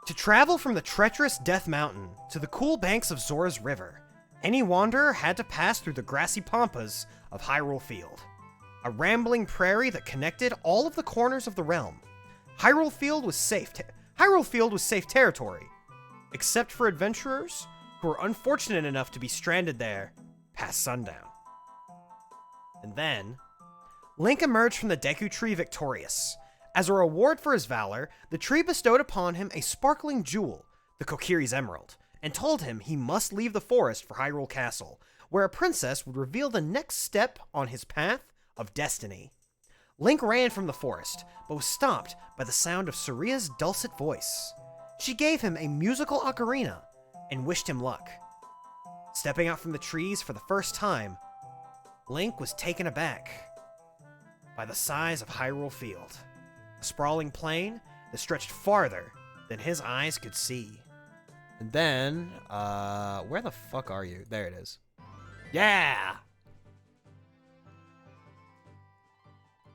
To travel from the treacherous Death Mountain to the cool banks of Zora's River, any wanderer had to pass through the grassy pampas of Hyrule Field, a rambling prairie that connected all of the corners of the realm. Hyrule Field was safe territory, except for adventurers who were unfortunate enough to be stranded there past sundown. And then, Link emerged from the Deku Tree victorious. As a reward for his valor, the tree bestowed upon him a sparkling jewel, the Kokiri's Emerald, and told him he must leave the forest for Hyrule Castle, where a princess would reveal the next step on his path of destiny. Link ran from the forest, but was stopped by the sound of Saria's dulcet voice. She gave him a musical ocarina and wished him luck. Stepping out from the trees for the first time, Link was taken aback by the size of Hyrule Field, a sprawling plain that stretched farther than his eyes could see. And then, where the fuck are you? There it is. Yeah!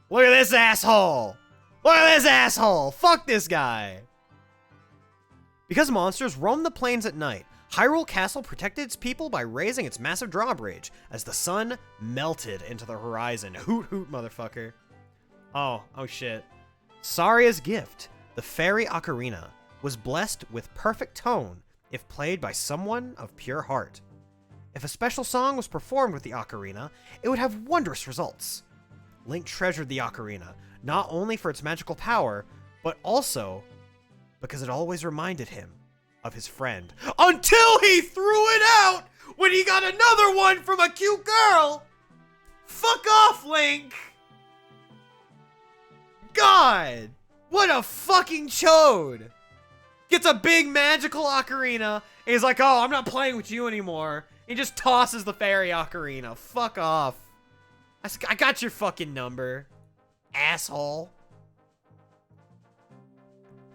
Look at this asshole! Look at this asshole! Fuck this guy! Because monsters roamed the plains at night, Hyrule Castle protected its people by raising its massive drawbridge as the sun melted into the horizon. Hoot hoot, motherfucker. Oh shit. Saria's gift, the fairy ocarina, was blessed with perfect tone if played by someone of pure heart. If a special song was performed with the ocarina, it would have wondrous results. Link treasured the ocarina, not only for its magical power, but also because it always reminded him of his friend. Until he threw it out when he got another one from a cute girl! Fuck off, Link! God! What a fucking chode! Gets a big magical ocarina, and he's like, oh, I'm not playing with you anymore. He just tosses the fairy ocarina. Fuck off. I got your fucking number, asshole.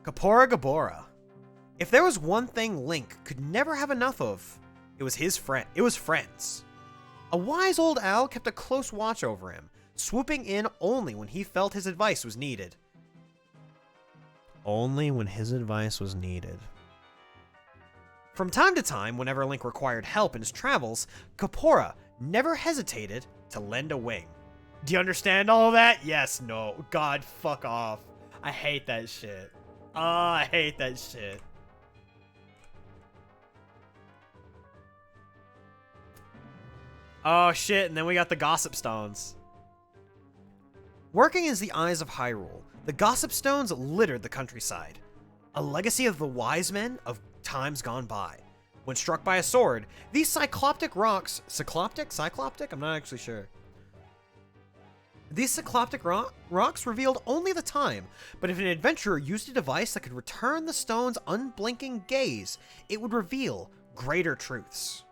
Kapora Gabora. If there was one thing Link could never have enough of, it was friends. A wise old owl kept a close watch over him, swooping in only when he felt his advice was needed. Only when his advice was needed. From time to time, whenever Link required help in his travels, Kapora never hesitated to lend a wing. Do you understand all of that? Yes, no. God, fuck off. I hate that shit. Oh, I hate that shit. Oh shit, and then we got the Gossip Stones. Working as the eyes of Hyrule, the Gossip Stones littered the countryside, a legacy of the wise men of times gone by. When struck by a sword, these cycloptic rocks... Cycloptic? I'm not actually sure. These cycloptic rocks revealed only the time, but if an adventurer used a device that could return the stone's unblinking gaze, it would reveal greater truths.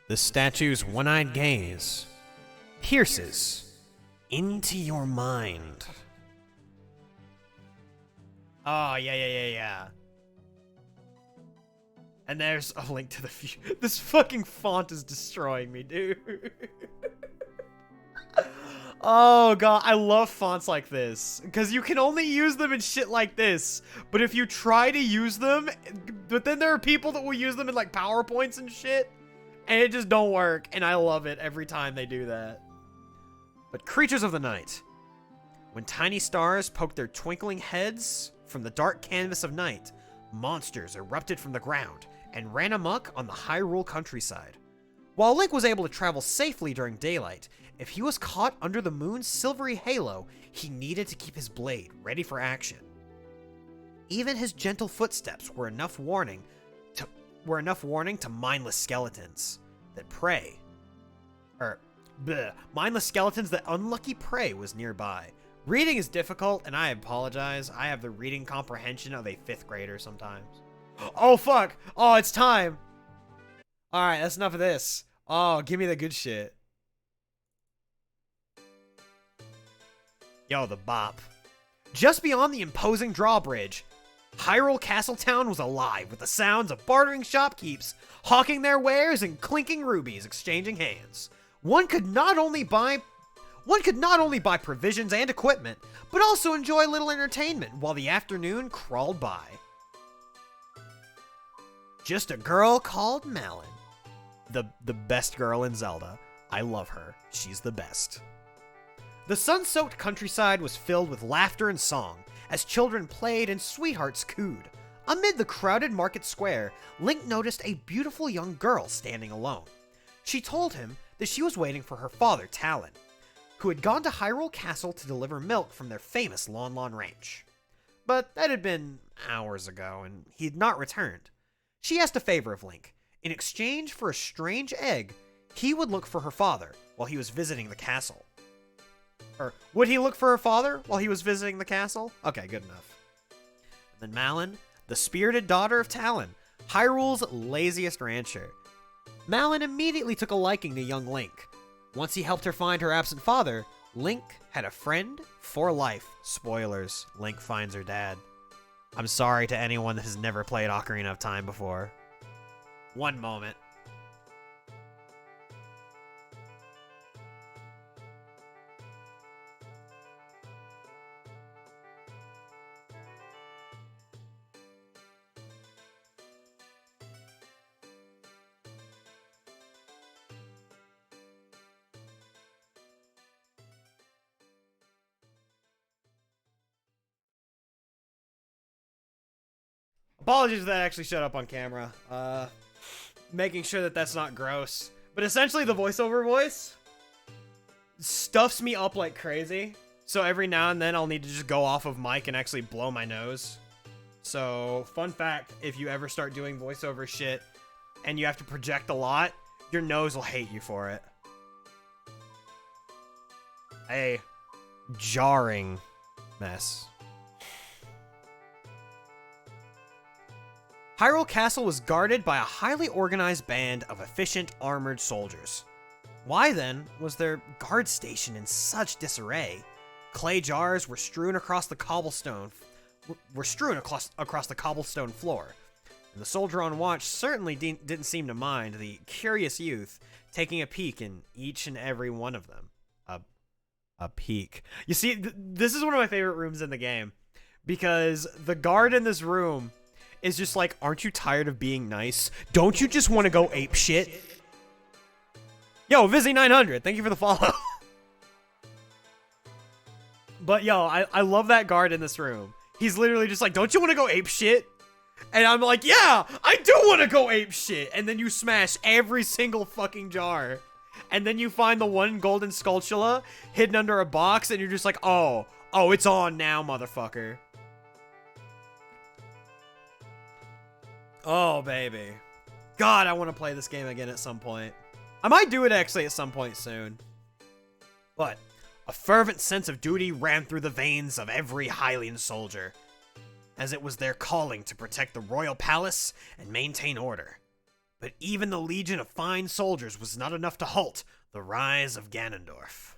The statue's one-eyed gaze pierces into your mind. Oh, yeah. And there's a link to the future. This fucking font is destroying me, dude. Oh god, I love fonts like this, because you can only use them in shit like this. But if you try to use them, but then there are people that will use them in like PowerPoints and shit, and it just don't work, and I love it every time they do that. But creatures of the night. When tiny stars poked their twinkling heads from the dark canvas of night, monsters erupted from the ground and ran amok on the Hyrule countryside. While Link was able to travel safely during daylight, if he was caught under the moon's silvery halo, he needed to keep his blade ready for action. Even his gentle footsteps were enough warning to mindless skeletons that prey. Mindless skeletons that unlucky prey was nearby. Reading is difficult, and I apologize. I have the reading comprehension of a 5th grader sometimes. Oh, fuck! Oh, it's time! Alright, that's enough of this. Oh, give me the good shit. Yo, the bop. Just beyond the imposing drawbridge, Hyrule Castle town was alive with the sounds of bartering shopkeepers, hawking their wares and clinking rubies, exchanging hands. One could not only buy provisions and equipment, but also enjoy a little entertainment while the afternoon crawled by. Just a girl called Malon. The best girl in Zelda. I love her. She's the best. The sun-soaked countryside was filled with laughter and song as children played and sweethearts cooed. Amid the crowded market square, Link noticed a beautiful young girl standing alone. She told him that she was waiting for her father, Talon, who had gone to Hyrule Castle to deliver milk from their famous Lalon Ranch. But that had been hours ago, and he had not returned. She asked a favor of Link. In exchange for a strange egg, he would look for her father while he was visiting the castle. Or, would he look for her father while he was visiting the castle? Okay, good enough. And then Malon, the spirited daughter of Talon, Hyrule's laziest rancher. Malon immediately took a liking to young Link. Once he helped her find her absent father, Link had a friend for life. Spoilers, Link finds her dad. I'm sorry to anyone that has never played Ocarina of Time before. One moment. Apologies that actually showed up on camera. Making sure that that's not gross. But essentially the voiceover voice stuffs me up like crazy. So every now and then I'll need to just go off of mic and actually blow my nose. So fun fact, if you ever start doing voiceover shit and you have to project a lot, your nose will hate you for it. A jarring mess. Hyrule Castle was guarded by a highly organized band of efficient armored soldiers. Why then was their guard station in such disarray? Clay jars were strewn across the cobblestone floor, and the soldier on watch certainly didn't seem to mind the curious youth taking a peek in each and every one of them. A peek. You see, this is one of my favorite rooms in the game, because the guard in this room is just like, aren't you tired of being nice? Don't you just want to go ape shit? Yo, Vizzy900, thank you for the follow. But yo, I love that guard in this room. He's literally just like, don't you want to go ape shit? And I'm like, yeah, I do want to go ape shit. And then you smash every single fucking jar. And then you find the one golden Skulltula hidden under a box, and you're just like, oh, it's on now, motherfucker. Oh, baby. God, I want to play this game again at some point. I might do it actually at some point soon. But a fervent sense of duty ran through the veins of every Hylian soldier, as it was their calling to protect the royal palace and maintain order. But even the legion of fine soldiers was not enough to halt the rise of Ganondorf.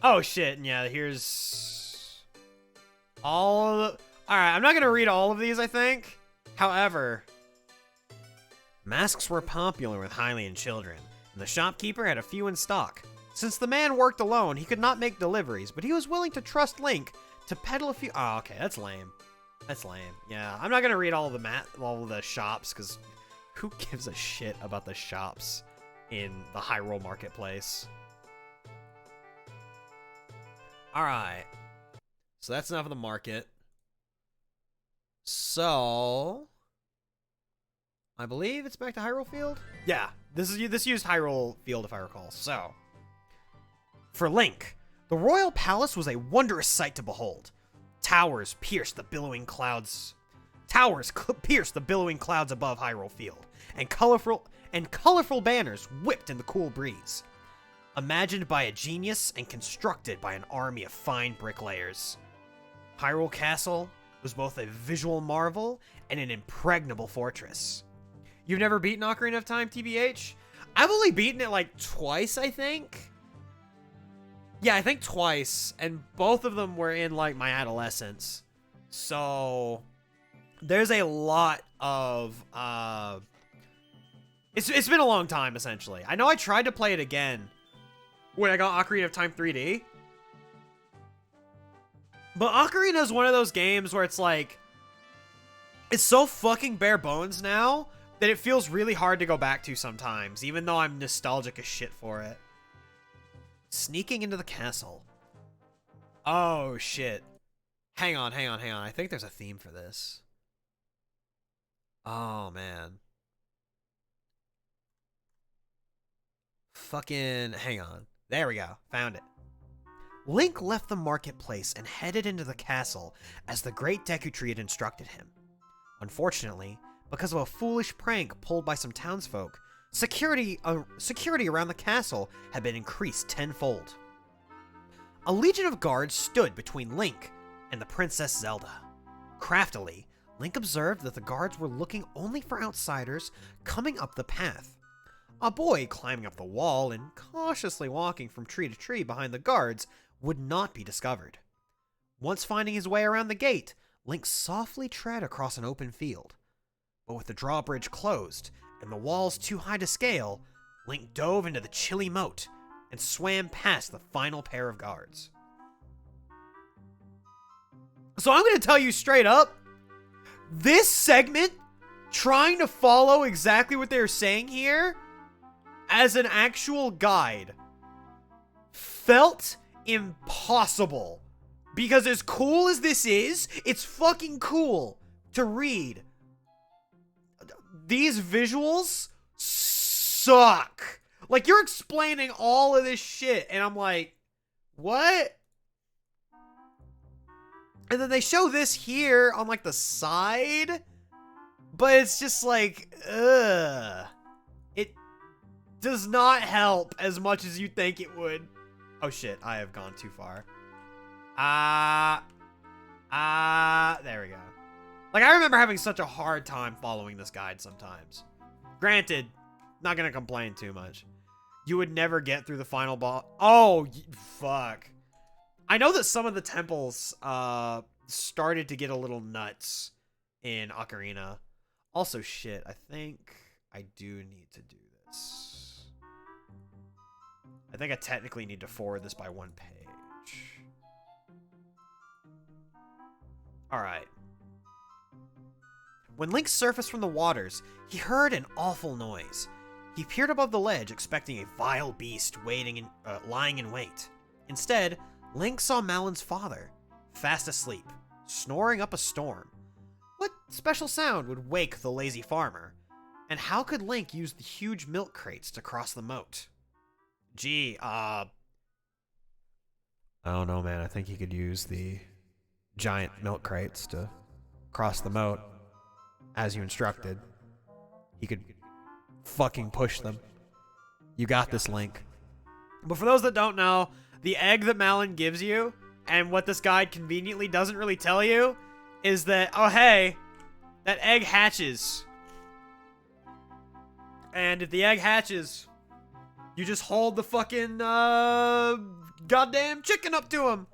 Oh shit, and yeah, here's all of the... Alright, I'm not gonna read all of these, I think. However, masks were popular with Hylian children, and the shopkeeper had a few in stock. Since the man worked alone, he could not make deliveries, but he was willing to trust Link to peddle a few. Oh, okay, that's lame. That's lame. Yeah, I'm not gonna read all of the shops, because who gives a shit about the shops in the Hyrule Marketplace? Alright. So that's enough of the market. So I believe it's back to Hyrule Field? Yeah, this used Hyrule Field if I recall. So for Link, the royal palace was a wondrous sight to behold. Towers pierced the billowing clouds above Hyrule Field, and colorful banners whipped in the cool breeze. Imagined by a genius and constructed by an army of fine bricklayers, Hyrule Castle was both a visual marvel and an impregnable fortress. You've never beaten Ocarina of Time, TBH? I've only beaten it like twice, I think. Yeah, I think twice, and both of them were in like my adolescence. So there's a lot of it's been a long time, essentially. I know I tried to play it again when I got Ocarina of Time 3D. But Ocarina is one of those games where it's like, it's so fucking bare bones now that it feels really hard to go back to sometimes, even though I'm nostalgic as shit for it. Sneaking into the castle. Oh, shit. Hang on. I think there's a theme for this. Oh, man. Fucking, hang on. There we go. Found it. Link left the marketplace and headed into the castle as the great Deku Tree had instructed him. Unfortunately, because of a foolish prank pulled by some townsfolk, security around the castle had been increased tenfold. A legion of guards stood between Link and the Princess Zelda. Craftily, Link observed that the guards were looking only for outsiders coming up the path. A boy climbing up the wall and cautiously walking from tree to tree behind the guards would not be discovered. Once finding his way around the gate, Link softly tread across an open field. But with the drawbridge closed and the walls too high to scale, Link dove into the chilly moat and swam past the final pair of guards. So I'm going to tell you straight up, this segment, trying to follow exactly what they're saying here as an actual guide, felt impossible. Because as cool as this is, it's fucking cool to read. These visuals suck. Like, you're explaining all of this shit, and I'm like, what? And then they show this here on, like, the side, but it's just like, ugh. It does not help as much as you think it would. Oh shit, I have gone too far. There we go. Like, I remember having such a hard time following this guide sometimes. Granted, not gonna complain too much. You would never get through the final boss. Oh, fuck. I know that some of the temples started to get a little nuts in Ocarina. Also, shit, I think I do need to do this. I think I technically need to forward this by one page. Alright. When Link surfaced from the waters, he heard an awful noise. He peered above the ledge, expecting a vile beast lying in wait. Instead, Link saw Malon's father, fast asleep, snoring up a storm. What special sound would wake the lazy farmer? And how could Link use the huge milk crates to cross the moat? Gee, I don't know, man. I think he could use the giant milk crates to cross the moat, as you instructed. He could fucking push them. You got this, Link. But for those that don't know, the egg that Malon gives you, and what this guide conveniently doesn't really tell you, is that, oh hey, that egg hatches. And if the egg hatches, you just hold the fucking, goddamn chicken up to him.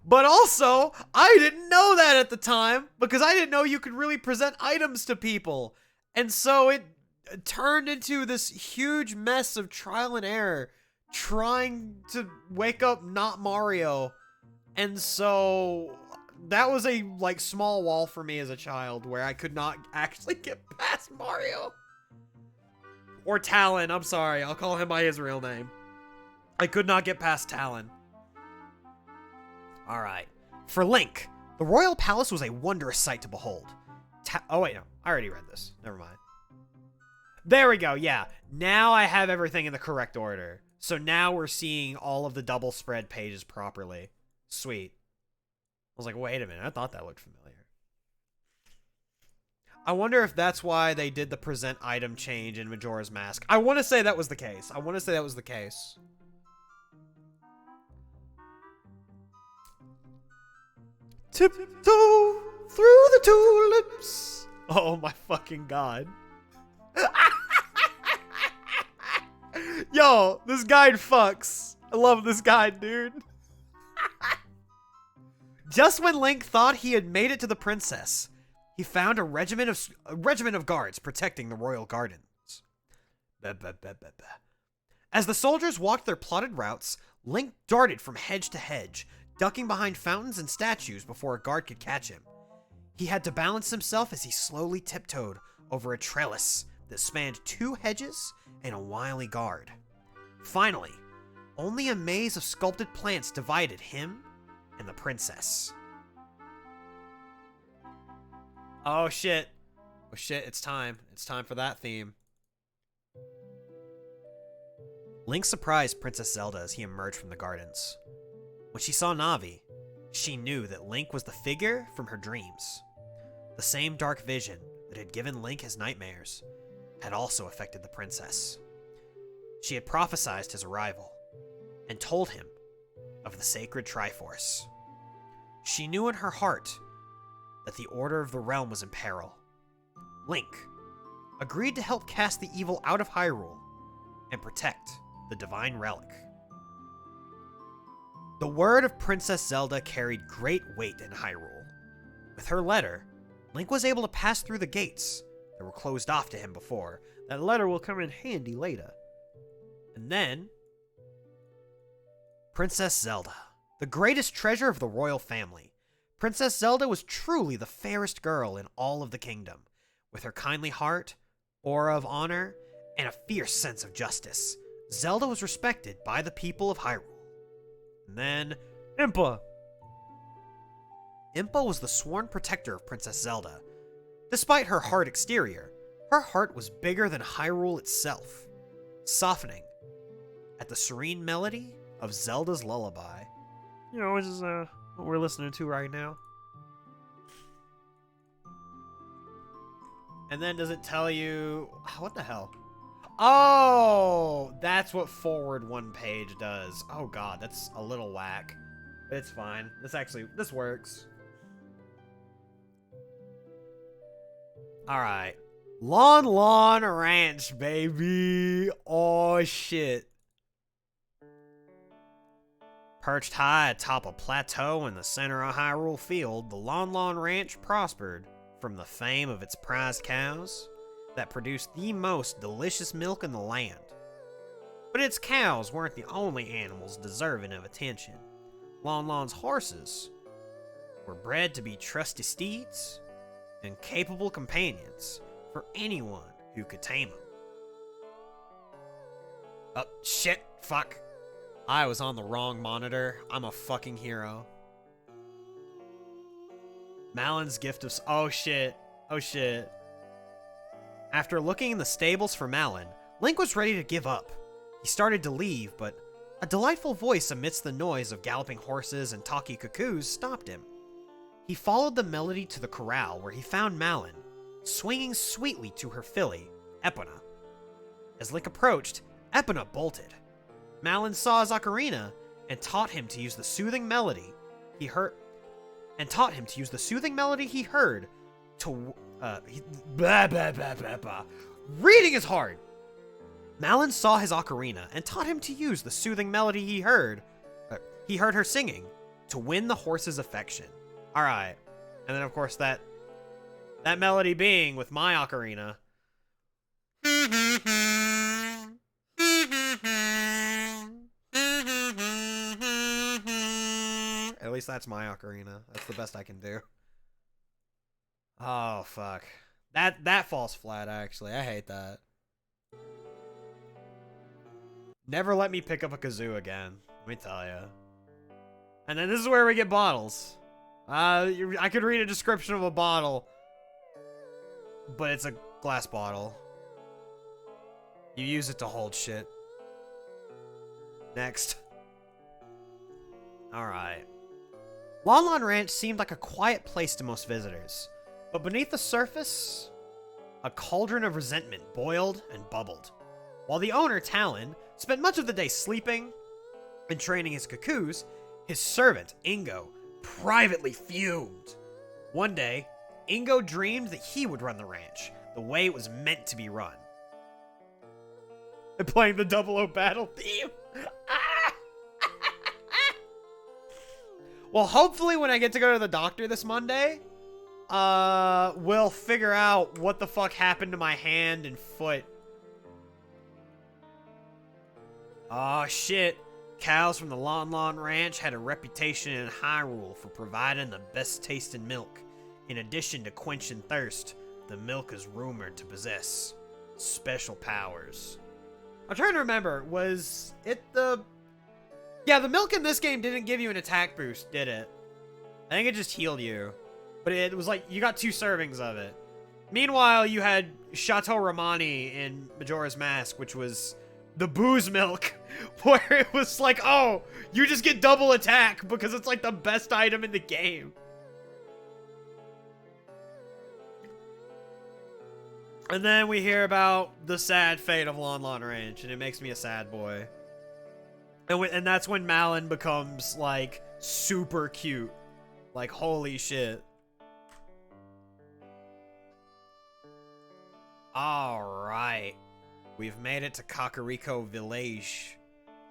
But also, I didn't know that at the time because I didn't know you could really present items to people. And so it turned into this huge mess of trial and error trying to wake up not Mario. And so that was a like small wall for me as a child where I could not actually get past Mario. Or Talon, I'm sorry. I'll call him by his real name. I could not get past Talon. Alright. For Link, the royal palace was a wondrous sight to behold. Oh wait, no. I already read this. Never mind. There we go, yeah. Now I have everything in the correct order. So now we're seeing all of the double spread pages properly. Sweet. I was like, wait a minute. I thought that looked familiar. I wonder if that's why they did the present item change in Majora's Mask. I want to say that was the case. Tiptoe through the tulips. Oh my fucking god. Yo, this guide fucks. I love this guide, dude. Just when Link thought he had made it to the princess, he found a regiment of guards protecting the royal gardens. As the soldiers walked their plotted routes, Link darted from hedge to hedge, ducking behind fountains and statues before a guard could catch him. He had to balance himself as he slowly tiptoed over a trellis that spanned 2 hedges and a wily guard. Finally, only a maze of sculpted plants divided him and the princess. Oh shit. Oh shit, it's time. It's time for that theme. Link surprised Princess Zelda as he emerged from the gardens. When she saw Navi, she knew that Link was the figure from her dreams. The same dark vision that had given Link his nightmares had also affected the princess. She had prophesied his arrival and told him of the sacred Triforce. She knew in her heart that the order of the realm was in peril. Link agreed to help cast the evil out of Hyrule and protect the divine relic. The word of Princess Zelda carried great weight in Hyrule. With her letter, Link was able to pass through the gates that were closed off to him before. That letter will come in handy later. And then, Princess Zelda, the greatest treasure of the royal family. Princess Zelda was truly the fairest girl in all of the kingdom. With her kindly heart, aura of honor, and a fierce sense of justice, Zelda was respected by the people of Hyrule. And then, Impa! Impa was the sworn protector of Princess Zelda. Despite her hard exterior, her heart was bigger than Hyrule itself, softening at the serene melody of Zelda's lullaby. You know, which is what we're listening to right now. And then does it tell you... What the hell? Oh! That's what forward one page does. Oh god, that's a little whack. But it's fine. This works. Alright. Lalon Ranch, baby! Oh shit. Perched high atop a plateau in the center of Hyrule Field, the Lalon Ranch prospered from the fame of its prized cows that produced the most delicious milk in the land. But its cows weren't the only animals deserving of attention. Lalon's horses were bred to be trusty steeds and capable companions for anyone who could tame them. Oh, shit, fuck. I was on the wrong monitor. I'm a fucking hero. Malon's gift of... Oh shit. Oh shit. After looking in the stables for Malon, Link was ready to give up. He started to leave, but a delightful voice amidst the noise of galloping horses and talky cuckoos stopped him. He followed the melody to the corral where he found Malon, swinging sweetly to her filly, Epona. As Link approached, Epona bolted. Malon saw his ocarina and taught him to use the soothing melody he heard to Reading is hard. Malon saw his ocarina and taught him to use the soothing melody he heard her singing to win the horse's affection. Alright. And then, of course, that melody being with my ocarina. At least that's my ocarina. That's the best I can do. Oh, fuck. That falls flat, actually. I hate that. Never let me pick up a kazoo again. Let me tell you. And then this is where we get bottles. I could read a description of a bottle, but it's a glass bottle. You use it to hold shit. Next. Alright. Lalon Ranch seemed like a quiet place to most visitors, but beneath the surface, a cauldron of resentment boiled and bubbled. While the owner, Talon, spent much of the day sleeping and training his cuckoos, his servant, Ingo, privately fumed. One day, Ingo dreamed that he would run the ranch, the way it was meant to be run. They're playing the 00 battle theme. Well, hopefully when I get to go to the doctor this Monday, we'll figure out what the fuck happened to my hand and foot. Oh shit. Cows from the Lalon Ranch had a reputation in Hyrule for providing the best tasting milk. In addition to quenching thirst, the milk is rumored to possess special powers. I'm trying to remember, was it the... Yeah, the milk in this game didn't give you an attack boost, did it? I think it just healed you. But it was like, you got 2 servings of it. Meanwhile, you had Chateau Romani in Majora's Mask, which was the booze milk, where it was like, oh, you just get double attack because it's like the best item in the game. And then we hear about the sad fate of Lalon Ranch, and it makes me a sad boy. And that's when Malon becomes, like, super cute. Like, holy shit. Alright. We've made it to Kakariko Village.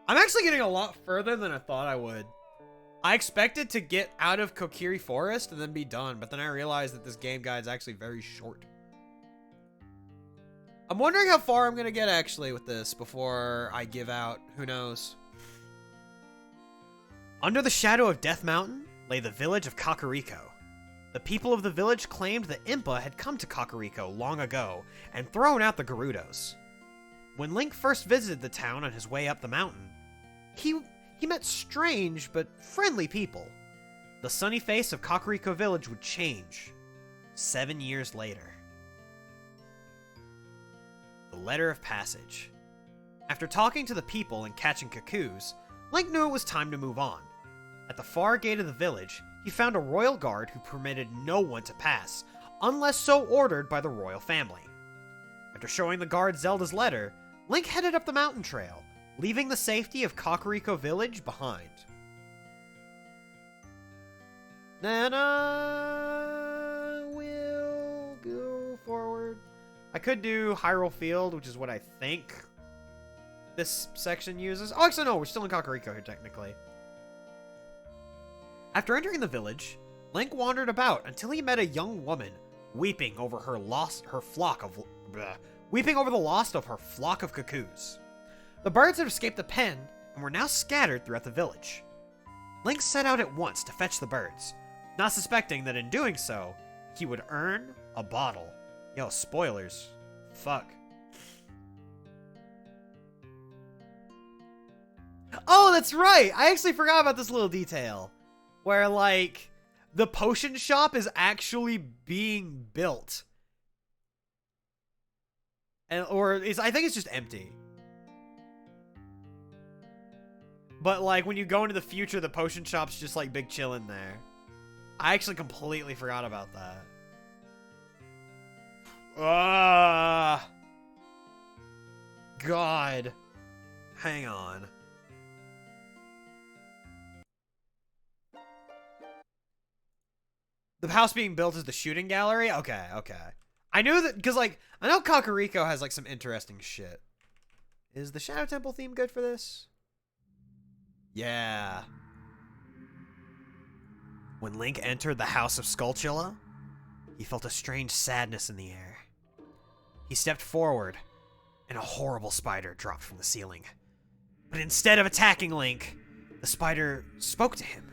I'm actually getting a lot further than I thought I would. I expected to get out of Kokiri Forest and then be done, but then I realized that this game guide's actually very short. I'm wondering how far I'm gonna get, actually, with this before I give out. Who knows? Under the shadow of Death Mountain lay the village of Kakariko. The people of the village claimed that Impa had come to Kakariko long ago and thrown out the Gerudos. When Link first visited the town on his way up the mountain, he met strange but friendly people. The sunny face of Kakariko Village would change 7 years later. The Letter of Passage. After talking to the people and catching cuckoos, Link knew it was time to move on. At the far gate of the village, he found a royal guard who permitted no one to pass, unless so ordered by the royal family. After showing the guard Zelda's letter, Link headed up the mountain trail, leaving the safety of Kakariko Village behind. Then I will go forward. I could do Hyrule Field, which is what I think this section uses. Oh, actually, no, we're still in Kakariko here, technically. After entering the village, Link wandered about until he met a young woman weeping over the loss of her flock of cuckoos. The birds had escaped the pen and were now scattered throughout the village. Link set out at once to fetch the birds, not suspecting that in doing so, he would earn a bottle. Yo, spoilers. Fuck. Oh, that's right! I actually forgot about this little detail. Where, like, the potion shop is actually being built. I think it's just empty. But, like, when you go into the future, the potion shop's just, like, big chillin' there. I actually completely forgot about that. God. Hang on. The house being built is the shooting gallery? Okay, okay. I knew that, because, like, I know Kakariko has, like, some interesting shit. Is the Shadow Temple theme good for this? Yeah. When Link entered the House of Skulltula, he felt a strange sadness in the air. He stepped forward, and a horrible spider dropped from the ceiling. But instead of attacking Link, the spider spoke to him,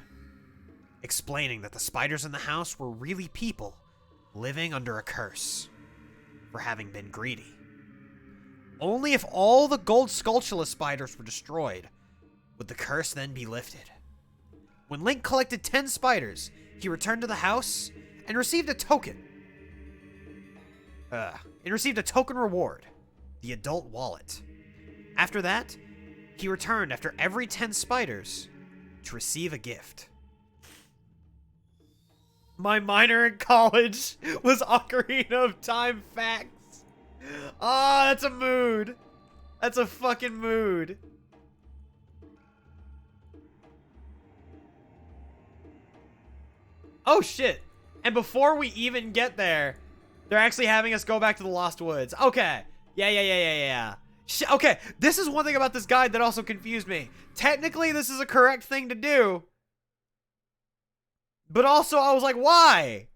explaining that the spiders in the house were really people living under a curse for having been greedy. Only if all the gold Skulltula spiders were destroyed would the curse then be lifted. When Link collected 10 spiders, he returned to the house and received a token. Reward, the adult wallet. After that, he returned after every 10 spiders to receive a gift. My minor in college was Ocarina of Time facts. Ah, that's a mood. That's a fucking mood. Oh shit. And before we even get there, they're actually having us go back to the Lost Woods. Okay. Yeah. Okay, this is one thing about this guide that also confused me. Technically, this is a correct thing to do. But also, I was like, why?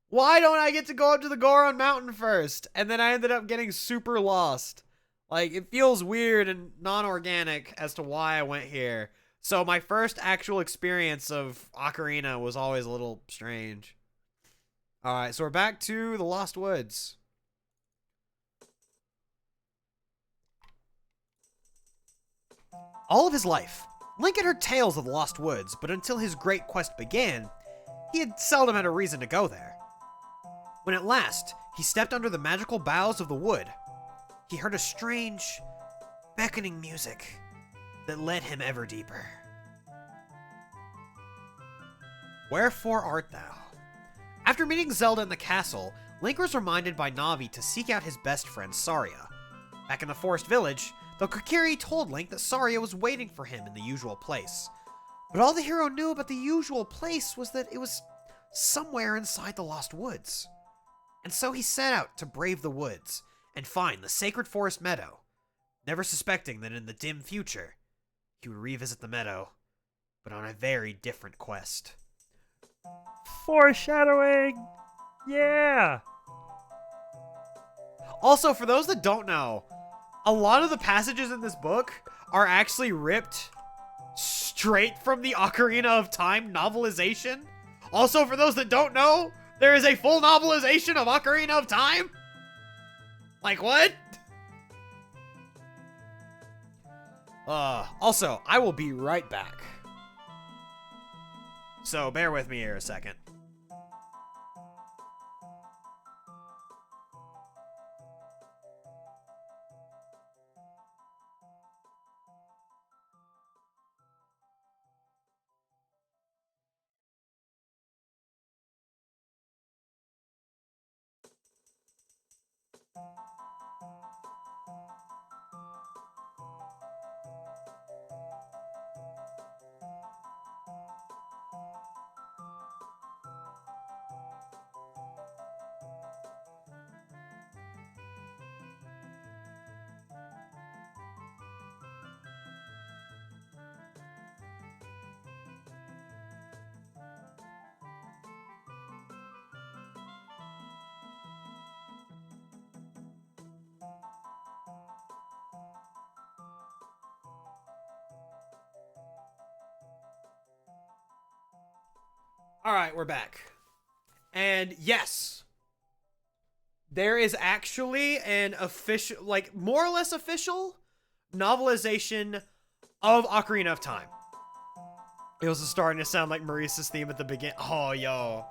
Why don't I get to go up to the Goron Mountain first? And then I ended up getting super lost. Like, it feels weird and non-organic as to why I went here. So my first actual experience of Ocarina was always a little strange. Alright, so we're back to the Lost Woods. All of his life, Link had heard tales of the Lost Woods, but until his great quest began, he had seldom had a reason to go there. When at last, he stepped under the magical boughs of the wood, he heard a strange, beckoning music that led him ever deeper. Wherefore art thou? After meeting Zelda in the castle, Link was reminded by Navi to seek out his best friend Saria. Back in the forest village, the Kokiri told Link that Saria was waiting for him in the usual place. But all the hero knew about the usual place was that it was somewhere inside the Lost Woods. And so he set out to brave the woods and find the sacred forest meadow, never suspecting that in the dim future, he would revisit the meadow, but on a very different quest. Foreshadowing! Yeah! Also, for those that don't know, a lot of the passages in this book are actually ripped straight from the Ocarina of Time novelization. Also, for those that don't know, there is a full novelization of Ocarina of Time. Like, what? Also, I will be right back. So, bear with me here a second. Alright, we're back. And yes, there is actually an official, like, more or less official novelization of Ocarina of Time. It was starting to sound like Marisa's theme at the beginning. Oh, yo.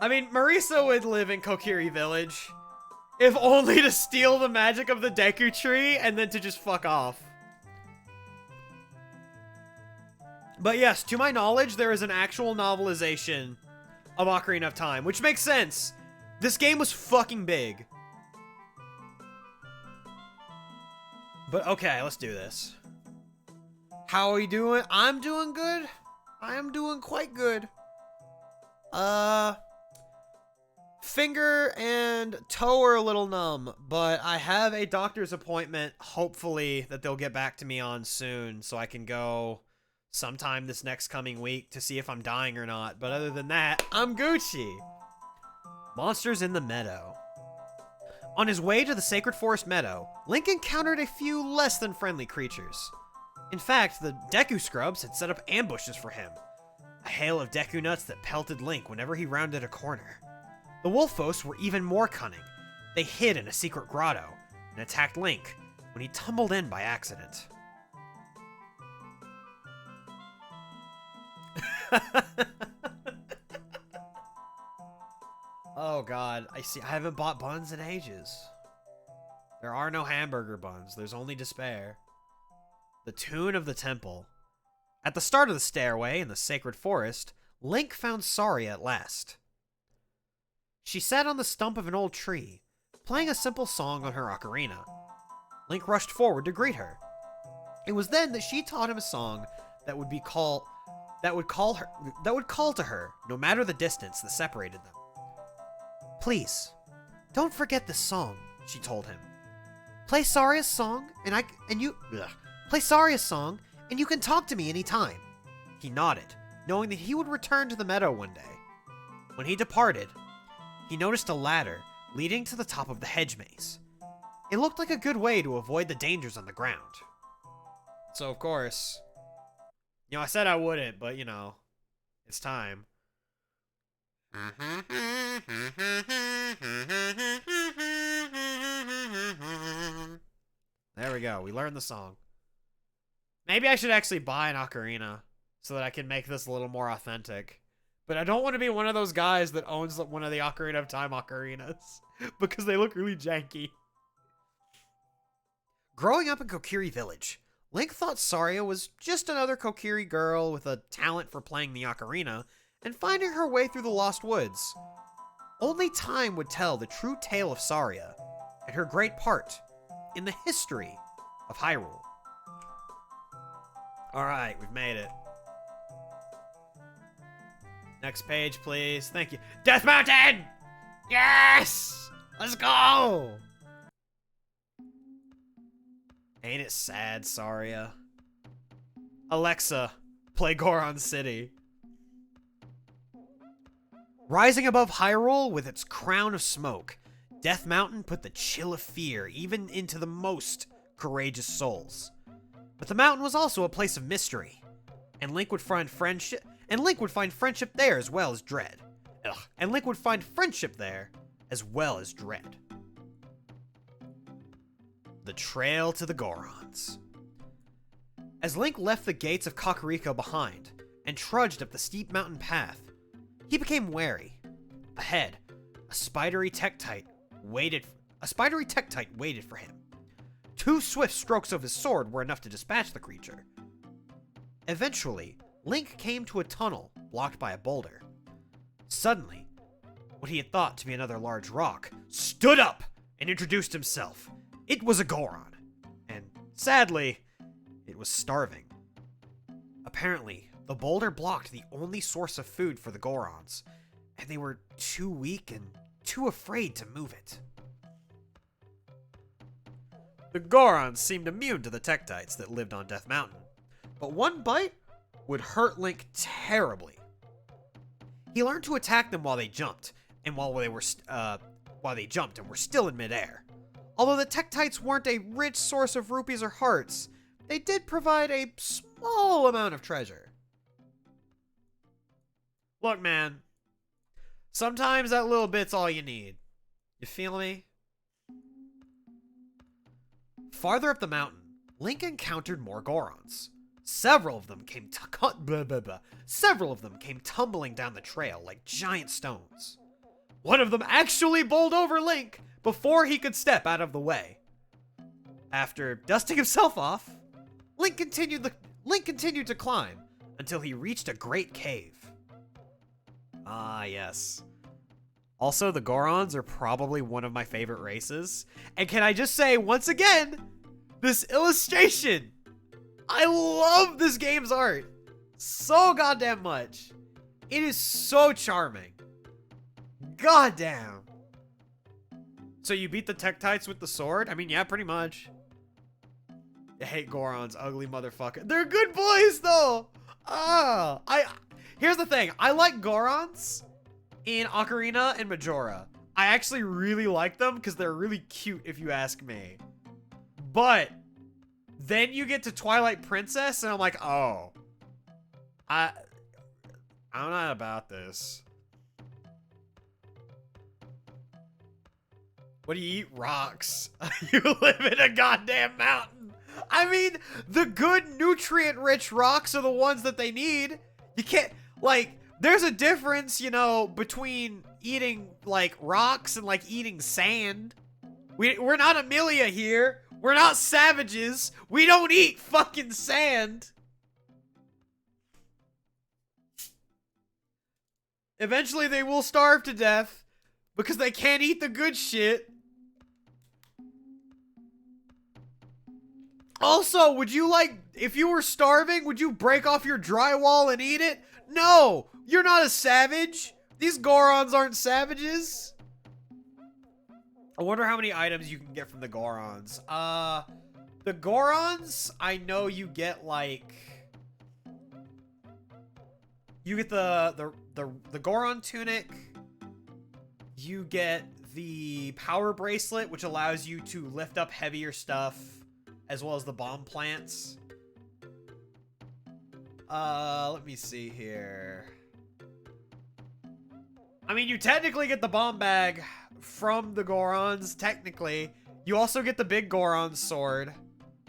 I mean, Marisa would live in Kokiri Village, if only to steal the magic of the Deku Tree and then to just fuck off. But yes, to my knowledge, there is an actual novelization of Ocarina of Time, which makes sense. This game was fucking big. But okay, let's do this. How are we doing? I'm doing good. I am doing quite good. Finger and toe are a little numb, but I have a doctor's appointment, hopefully, that they'll get back to me on soon, so I can go sometime this next coming week to see if I'm dying or not, but other than that, I'm Gucci. Monsters in the Meadow. On his way to the Sacred Forest Meadow, Link encountered a few less than friendly creatures. In fact, the Deku Scrubs had set up ambushes for him, a hail of Deku nuts that pelted Link whenever he rounded a corner. The Wolfos were even more cunning. They hid in a secret grotto and attacked Link when he tumbled in by accident. Oh god, I haven't bought buns in ages. There are no hamburger buns, there's only despair. The Tune of the Temple. At the start of the stairway in the Sacred Forest, Link found Saria at last. She sat on the stump of an old tree, playing a simple song on her ocarina. Link rushed forward to greet her. It was then that she taught him a song that would call to her, no matter the distance that separated them. Please, don't forget this song, she told him. Play Saria's song, play Saria's song, and you can talk to me anytime. He nodded, knowing that he would return to the meadow one day. When he departed, he noticed a ladder leading to the top of the hedge maze. It looked like a good way to avoid the dangers on the ground. So, of course, I said I wouldn't, but, it's time. There we go. We learned the song. Maybe I should actually buy an ocarina so that I can make this a little more authentic. But I don't want to be one of those guys that owns one of the Ocarina of Time ocarinas because they look really janky. Growing up in Kokiri Village, Link thought Saria was just another Kokiri girl with a talent for playing the ocarina and finding her way through the Lost Woods. Only time would tell the true tale of Saria and her great part in the history of Hyrule. Alright, we've made it. Next page, please. Thank you. Death Mountain! Yes! Let's go! Ain't it sad, Saria? Alexa, play Goron City. Rising above Hyrule with its crown of smoke, Death Mountain put the chill of fear even into the most courageous souls. But the mountain was also a place of mystery, and Link would find friendship there as well as dread. The Trail to the Gorons. As Link left the gates of Kakariko behind and trudged up the steep mountain path, he became wary. Ahead, a spidery Tektite waited for him. 2 swift strokes of his sword were enough to dispatch the creature. Eventually, Link came to a tunnel blocked by a boulder. Suddenly, what he had thought to be another large rock stood up and introduced himself. It was a Goron, and sadly, it was starving. Apparently, the boulder blocked the only source of food for the Gorons, and they were too weak and too afraid to move it. The Gorons seemed immune to the Tektites that lived on Death Mountain, but one bite would hurt Link terribly. He learned to attack them while they jumped, and were still in midair. Although the Tektites weren't a rich source of rupees or hearts, they did provide a small amount of treasure. Look, man, sometimes that little bit's all you need. You feel me? Farther up the mountain, Link encountered more Gorons. Several of them came tumbling down the trail like giant stones. One of them actually bowled over Link before he could step out of the way. After dusting himself off, Link continued to climb until he reached a great cave. Ah, yes. Also, the Gorons are probably one of my favorite races. And can I just say, once again, this illustration! I love this game's art so goddamn much. It is so charming. Goddamn. So you beat the Tektites with the sword? I mean, yeah, pretty much. I hate Gorons, ugly motherfucker. They're good boys, though. Here's the thing. I like Gorons in Ocarina and Majora. I actually really like them because they're really cute if you ask me. But then you get to Twilight Princess and I'm like, oh. I'm not about this. What do you eat? Rocks. You live in a goddamn mountain. I mean, the good nutrient-rich rocks are the ones that they need. You can't, like, there's a difference, you know, between eating, like, rocks and, like, eating sand. We're not Amelia here. We're not savages. We don't eat fucking sand. Eventually, they will starve to death because they can't eat the good shit. Also, would you like, if you were starving, would you break off your drywall and eat it? No, you're not a savage. These Gorons aren't savages. I wonder how many items you can get from the Gorons. The Gorons, I know you get like, you get the Goron tunic. You get the power bracelet, which allows you to lift up heavier stuff, as well as the bomb plants. Let me see here. I mean, you technically get the bomb bag from the Gorons, technically. You also get the big Goron sword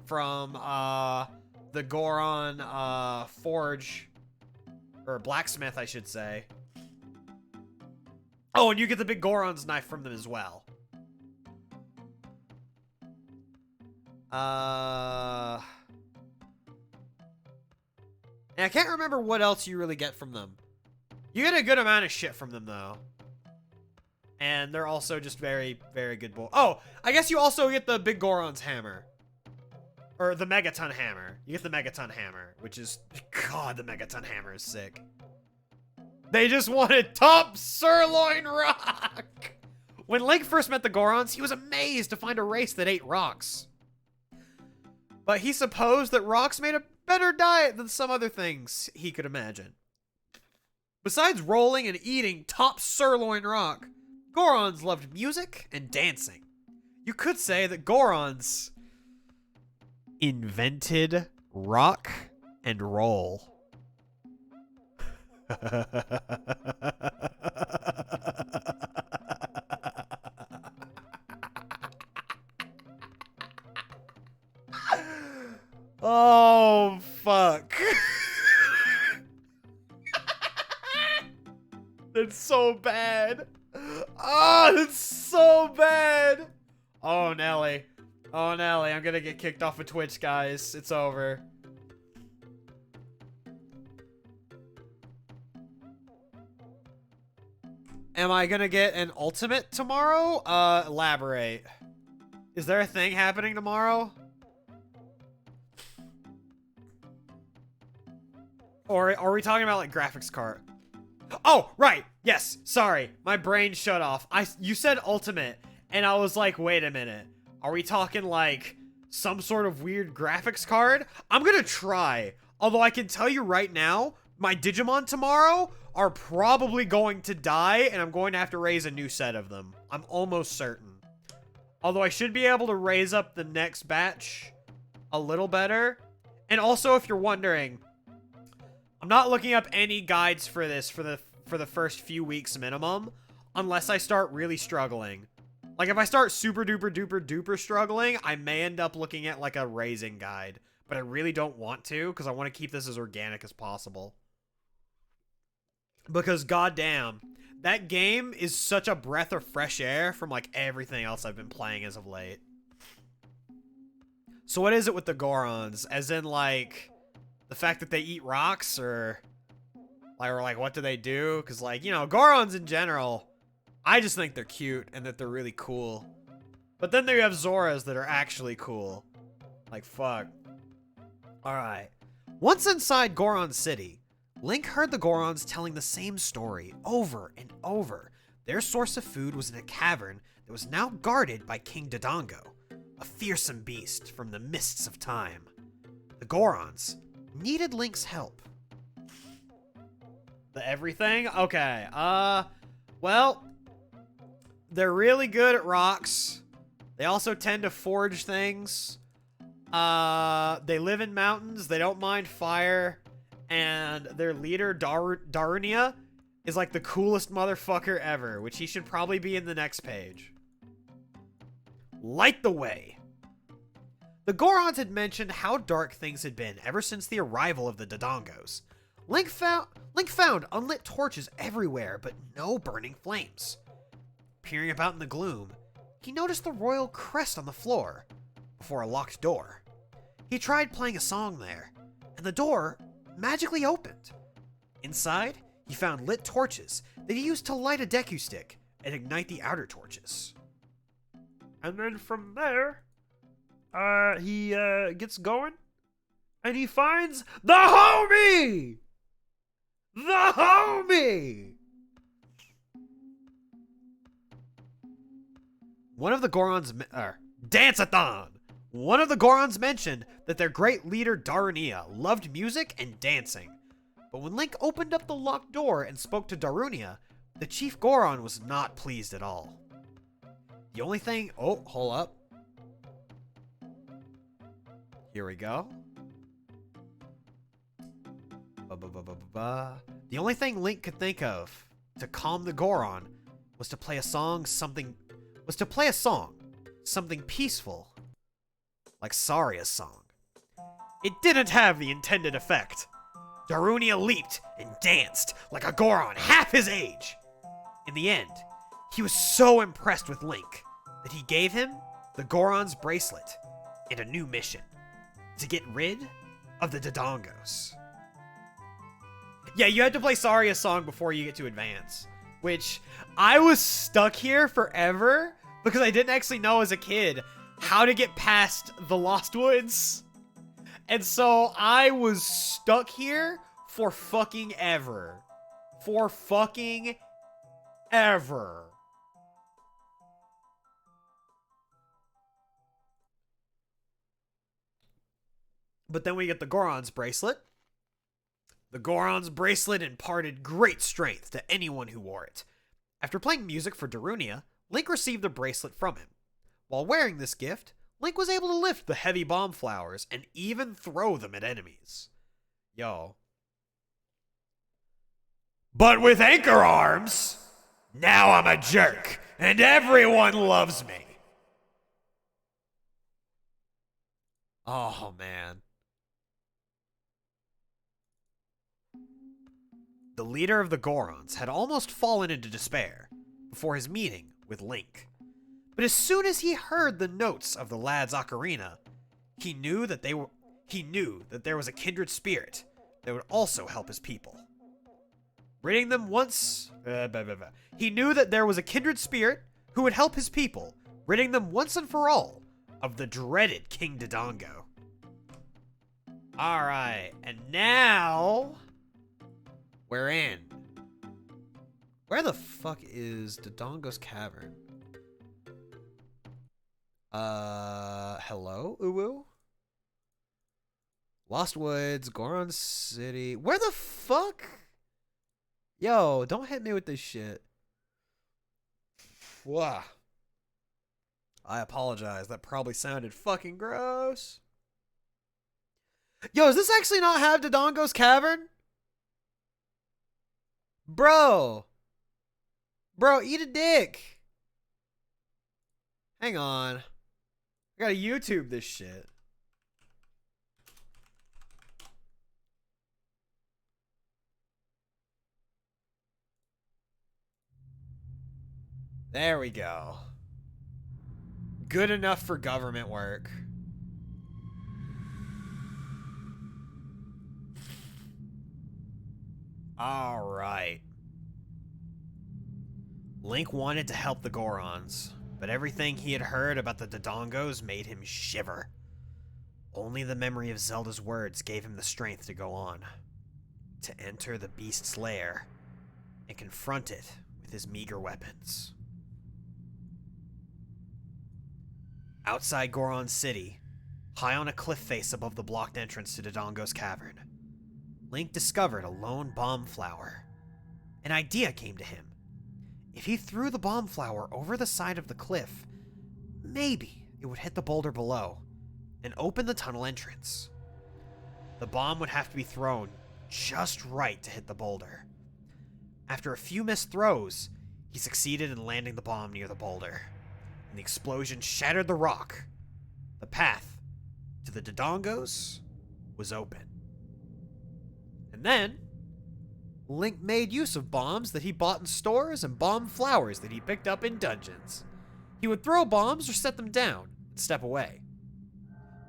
from, the Goron, forge. Or blacksmith, I should say. Oh, and you get the big Goron's knife from them as well. And I can't remember what else you really get from them. You get a good amount of shit from them, though. And they're also just very, very good Oh, I guess you also get the big Goron's hammer. Or the Megaton Hammer. You get the Megaton Hammer, which is... God, the Megaton Hammer is sick. They just wanted top sirloin rock! When Link first met the Gorons, he was amazed to find a race that ate rocks. But he supposed that rocks made a better diet than some other things he could imagine. Besides rolling and eating top sirloin rock, Gorons loved music and dancing. You could say that Gorons invented rock and roll. Oh, fuck. That's so bad. Oh, that's so bad. Oh, Nelly. Oh, Nelly, I'm gonna get kicked off of Twitch, guys. It's over. Am I gonna get an ultimate tomorrow? Elaborate. Is there a thing happening tomorrow? Or are we talking about, like, graphics card? Oh, right. Yes. Sorry. My brain shut off. You said ultimate, and I was like, wait a minute. Are we talking, like, some sort of weird graphics card? I'm gonna try. Although I can tell you right now, my Digimon tomorrow are probably going to die, and I'm going to have to raise a new set of them. I'm almost certain. Although I should be able to raise up the next batch a little better. And also, if you're wondering, I'm not looking up any guides for this for the first few weeks minimum, unless I start really struggling. Like, if I start super duper duper duper struggling, I may end up looking at, like, a raising guide. But I really don't want to, because I want to keep this as organic as possible. Because, goddamn, that game is such a breath of fresh air from, like, everything else I've been playing as of late. So what is it with the Gorons? As in, like, the fact that they eat rocks, or like, what do they do? Because, like, you know, Gorons in general, I just think they're cute and that they're really cool. But then there you have Zoras that are actually cool. Like, fuck. Alright. Once inside Goron City, Link heard the Gorons telling the same story over and over. Their source of food was in a cavern that was now guarded by King Dadongo, a fearsome beast from the mists of time. The Gorons needed Link's help, The everything? Okay. Well, they're really good at rocks. They also tend to forge things. They live in mountains. They don't mind fire. And their leader, Darunia, is like the coolest motherfucker ever, which he should probably be in the next page. Light the way. The Gorons had mentioned how dark things had been ever since the arrival of the Dadongos. Link found unlit torches everywhere, but no burning flames. Peering about in the gloom, he noticed the royal crest on the floor, before a locked door. He tried playing a song there, and the door magically opened. Inside, he found lit torches that he used to light a Deku stick and ignite the outer torches. And then from there, he gets going, and he finds the homie! The homie! One of the Gorons, Dance-a-thon! One of the Gorons mentioned that their great leader Darunia loved music and dancing. But when Link opened up the locked door and spoke to Darunia, the Chief Goron was not pleased at all. The only thing... Oh, hold up. Here we go. The only thing Link could think of to calm the Goron was to play a song, something peaceful, like Saria's song. It didn't have the intended effect. Darunia leaped and danced like a Goron half his age. In the end, he was so impressed with Link that he gave him the Gorons Bracelet and a new mission: to get rid of the Dadongos. Yeah, you had to play Saria's song before you get to advance, which I was stuck here forever because I didn't actually know as a kid how to get past the Lost Woods. And so I was stuck here for fucking ever. For fucking ever. But then we get the Goron's Bracelet. The Goron's Bracelet imparted great strength to anyone who wore it. After playing music for Darunia, Link received the bracelet from him. While wearing this gift, Link was able to lift the heavy bomb flowers and even throw them at enemies. Yo. But with anchor arms, now I'm a jerk, and everyone loves me. Oh, man. The leader of the Gorons had almost fallen into despair before his meeting with Link. But as soon as he heard the notes of the lad's ocarina, he knew that there was a kindred spirit that would also help his people. He knew that there was a kindred spirit who would help his people, ridding them once and for all of the dreaded King Dadongo. Alright, and now we're in. Where the fuck is Dadongo's Cavern? Hello, Uwu? Lost Woods, Goron City. Where the fuck? Yo, don't hit me with this shit. Wah. I apologize. That probably sounded fucking gross. Yo, does this actually not have Dadongo's Cavern? Bro. Bro, eat a dick. Hang on. I gotta YouTube this shit. There we go. Good enough for government work. Alright. Link wanted to help the Gorons, but everything he had heard about the Dadongos made him shiver. Only the memory of Zelda's words gave him the strength to go on. To enter the beast's lair and confront it with his meager weapons. Outside Goron City, high on a cliff face above the blocked entrance to Dadongo's Cavern, Link discovered a lone bomb flower an idea came to him. If he threw the bomb flower over the side of the cliff, maybe it would hit the boulder below and open the tunnel entrance. The bomb would have to be thrown just right to hit the boulder. After a few missed throws, he succeeded in landing the bomb near the boulder, and the explosion shattered the rock. The path to the Dadongos was open. And then, Link made use of bombs that he bought in stores and bomb flowers that he picked up in dungeons. He would throw bombs or set them down and step away.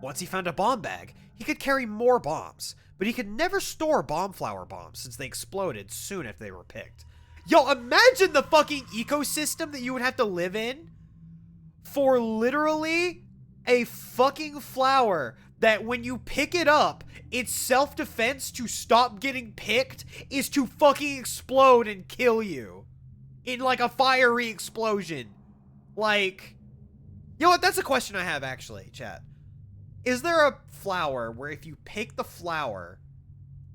Once he found a bomb bag, he could carry more bombs, but he could never store bomb flower bombs since they exploded soon after they were picked. Yo, imagine the fucking ecosystem that you would have to live in for literally a fucking flower that when you pick it up, its self-defense to stop getting picked is to fucking explode and kill you in like a fiery explosion. Like, you know what? That's a question I have actually, chat. Is there a flower where if you pick the flower,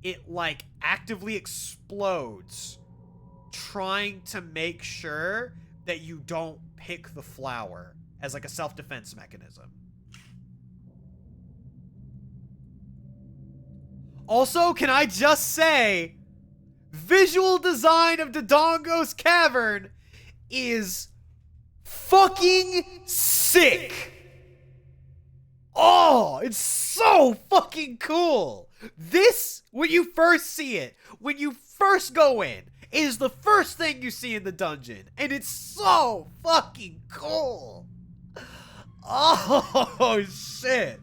it like actively explodes, trying to make sure that you don't pick the flower as like a self-defense mechanism? Also, can I just say, visual design of Dadongo's cavern is fucking sick. Oh, it's so fucking cool. This, when you first see it, when you first go in, is the first thing you see in the dungeon. And it's so fucking cool. Oh, shit.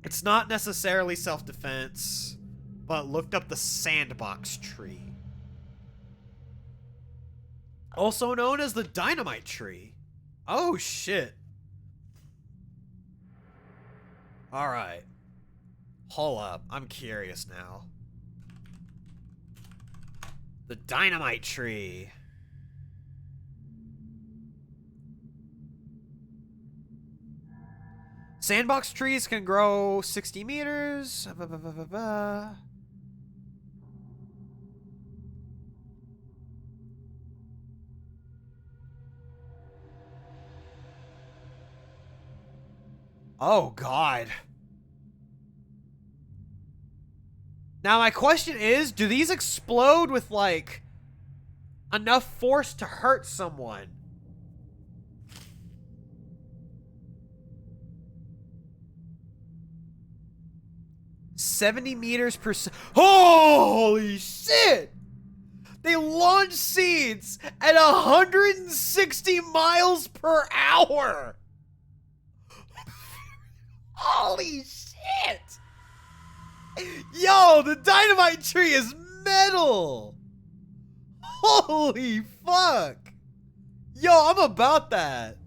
It's not necessarily self-defense, but looked up the Sandbox Tree. Also known as the Dynamite Tree. Oh, shit. Alright. Hold up. I'm curious now. The Dynamite Tree. Sandbox trees can grow 60 meters. Oh, God. Now, my question is, do these explode with, like, enough force to hurt someone? $70 meters per. Holy shit! They launch seeds at 160 miles per hour! Holy shit! Yo, the Dynamite Tree is metal! Holy fuck! Yo, I'm about that.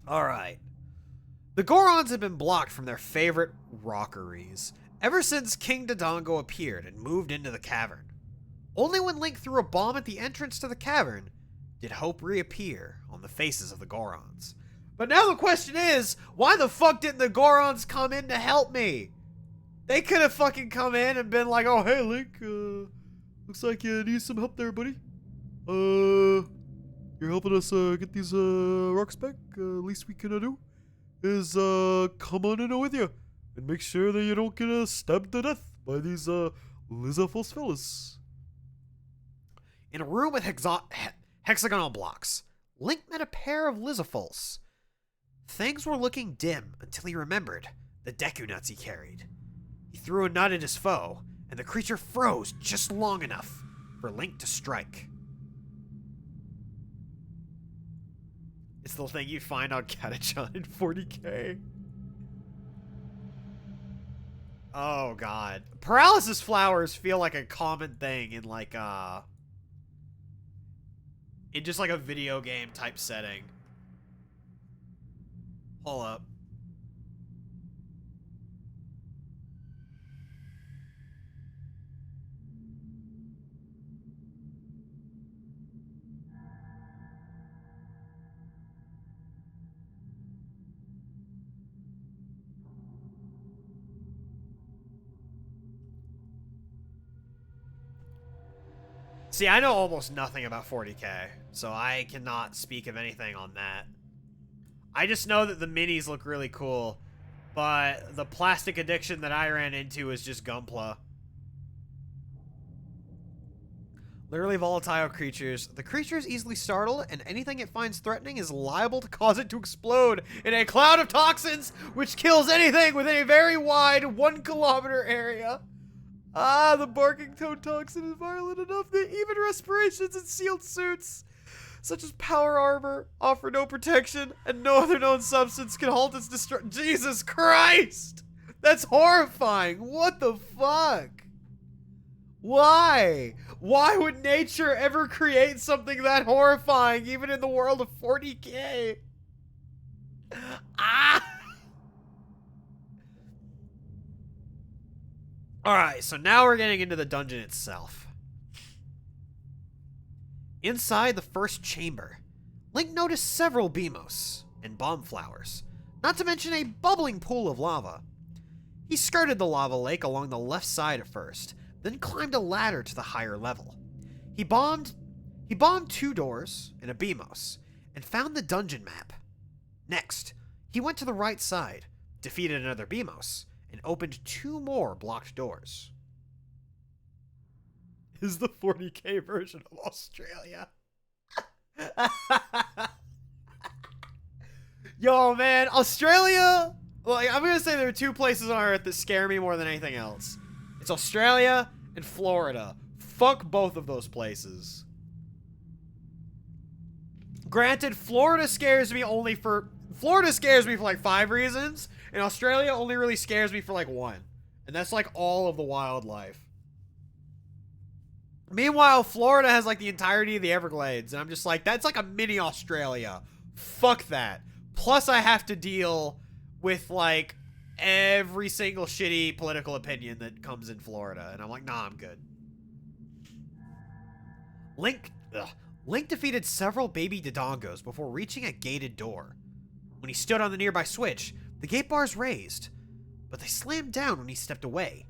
Alright. The Gorons have been blocked from their favorite rockeries ever since King Dadongo appeared and moved into the cavern. Only when Link threw a bomb at the entrance to the cavern did hope reappear on the faces of the Gorons. But now the question is, why the fuck didn't the Gorons come in to help me? They could have fucking come in and been like, oh, hey, Link, looks like you need some help there, buddy. You're helping us get these rocks back. Least we can do is come on in with you and make sure that you don't get stabbed to death by these lizard-false fellas. In a room with hexagonal blocks, Link met a pair of Lizafulse. Things were looking dim until he remembered the Deku nuts he carried. He threw a nut at his foe, and the creature froze just long enough for Link to strike. It's the thing you'd find on Katachan in 40k. Oh god. Paralysis flowers feel like a common thing in like in just like a video game type setting. Hold up. See, I know almost nothing about 40K, so I cannot speak of anything on that. I just know that the minis look really cool, but the plastic addiction that I ran into is just Gunpla. Literally volatile creatures. The creature is easily startled, and anything it finds threatening is liable to cause it to explode in a cloud of toxins, which kills anything within a very wide 1 kilometer area. Ah, the barking toad toxin is violent enough that even respirations in sealed suits, such as power armor, offer no protection, and no other known substance can halt its destruction. Jesus Christ! That's horrifying! What the fuck? Why? Why would nature ever create something that horrifying, even in the world of 40K? Ah! Alright, so now we're getting into the dungeon itself. Inside the first chamber, Link noticed several Beamos and bomb flowers, not to mention a bubbling pool of lava. He skirted the lava lake along the left side at first, then climbed a ladder to the higher level. He bombed 2 doors and a Beamos, and found the dungeon map. Next, he went to the right side, defeated another Beamos, and opened 2 more blocked doors. Is the 40K version of Australia. Yo, man, Australia, like, I'm gonna say there are 2 places on Earth that scare me more than anything else. It's Australia and Florida. Fuck both of those places. Granted, Florida scares me for like 5 reasons, and Australia only really scares me for like 1. And that's like all of the wildlife. Meanwhile, Florida has like the entirety of the Everglades, and I'm just like, that's like a mini Australia. Fuck that. Plus, I have to deal with like every single shitty political opinion that comes in Florida, and I'm like, nah, I'm good. Link defeated several baby Dadongos before reaching a gated door. When he stood on the nearby switch, the gate bars raised, but they slammed down when he stepped away.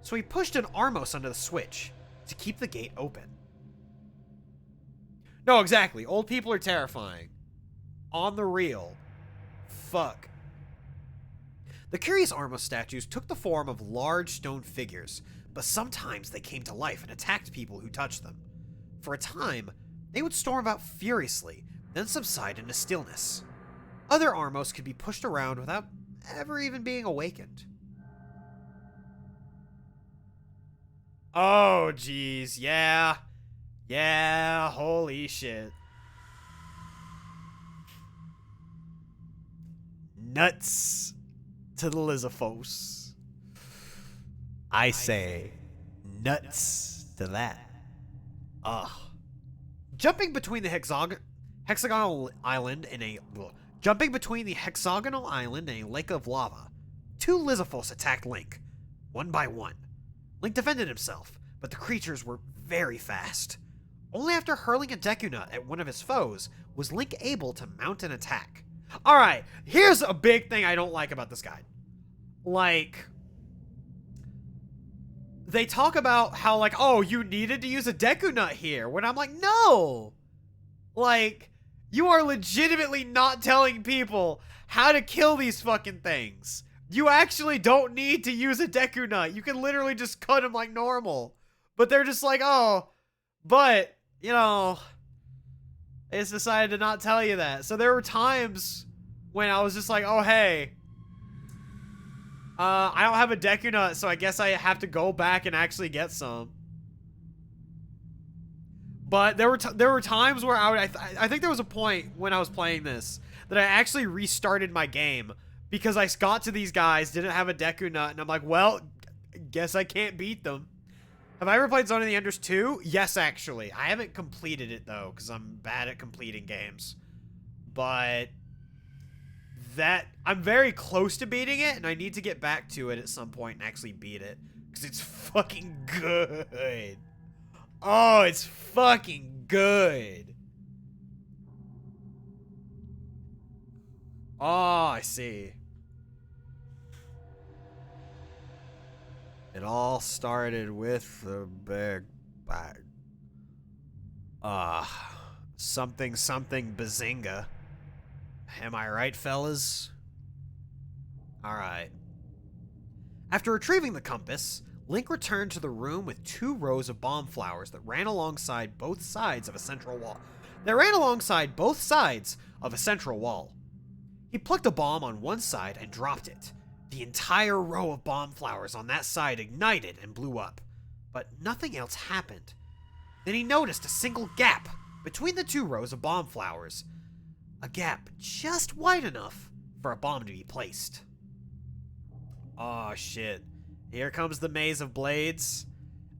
So he pushed an Armos under the switch to keep the gate open. No, exactly. Old people are terrifying. On the real. Fuck. The curious Armos statues took the form of large stone figures, but sometimes they came to life and attacked people who touched them. For a time, they would storm about furiously, then subside into stillness. Other Armos could be pushed around without ever even being awakened. Oh, geez, yeah. Yeah, holy shit. Nuts to the Lizafos. I say nuts to that. Ugh. Jumping between the hexagonal island and a lake of lava, 2 Lizafos attacked Link, one by one. Link defended himself, but the creatures were very fast. Only after hurling a Deku Nut at one of his foes was Link able to mount an attack. Alright, here's a big thing I don't like about this guide. Like, they talk about how, like, oh, you needed to use a Deku Nut here, when I'm like, no! Like, you are legitimately not telling people how to kill these fucking things. You actually don't need to use a Deku Nut. You can literally just cut them like normal. But they're just like, oh, but, you know, they just decided to not tell you that. So there were times when I was just like, oh, hey, I don't have a Deku Nut, so I guess I have to go back and actually get some. But there were times where I think there was a point when I was playing this that I actually restarted my game because I got to these guys, didn't have a Deku Nut, and I'm like, well, guess I can't beat them. Have I ever played Zone of the Enders 2? Yes, actually. I haven't completed it, though, because I'm bad at completing games. But I'm very close to beating it, and I need to get back to it at some point and actually beat it, because it's fucking good. Oh, it's fucking good. Oh, I see. It all started with the big bang. Something something bazinga. Am I right, fellas? Alright. After retrieving the compass, Link returned to the room with 2 rows of bomb flowers that ran alongside both sides of a central wall. He plucked a bomb on one side and dropped it. The entire row of bomb flowers on that side ignited and blew up, but nothing else happened. Then he noticed a single gap between the 2 rows of bomb flowers. A gap just wide enough for a bomb to be placed. Oh shit. Here comes the maze of blades.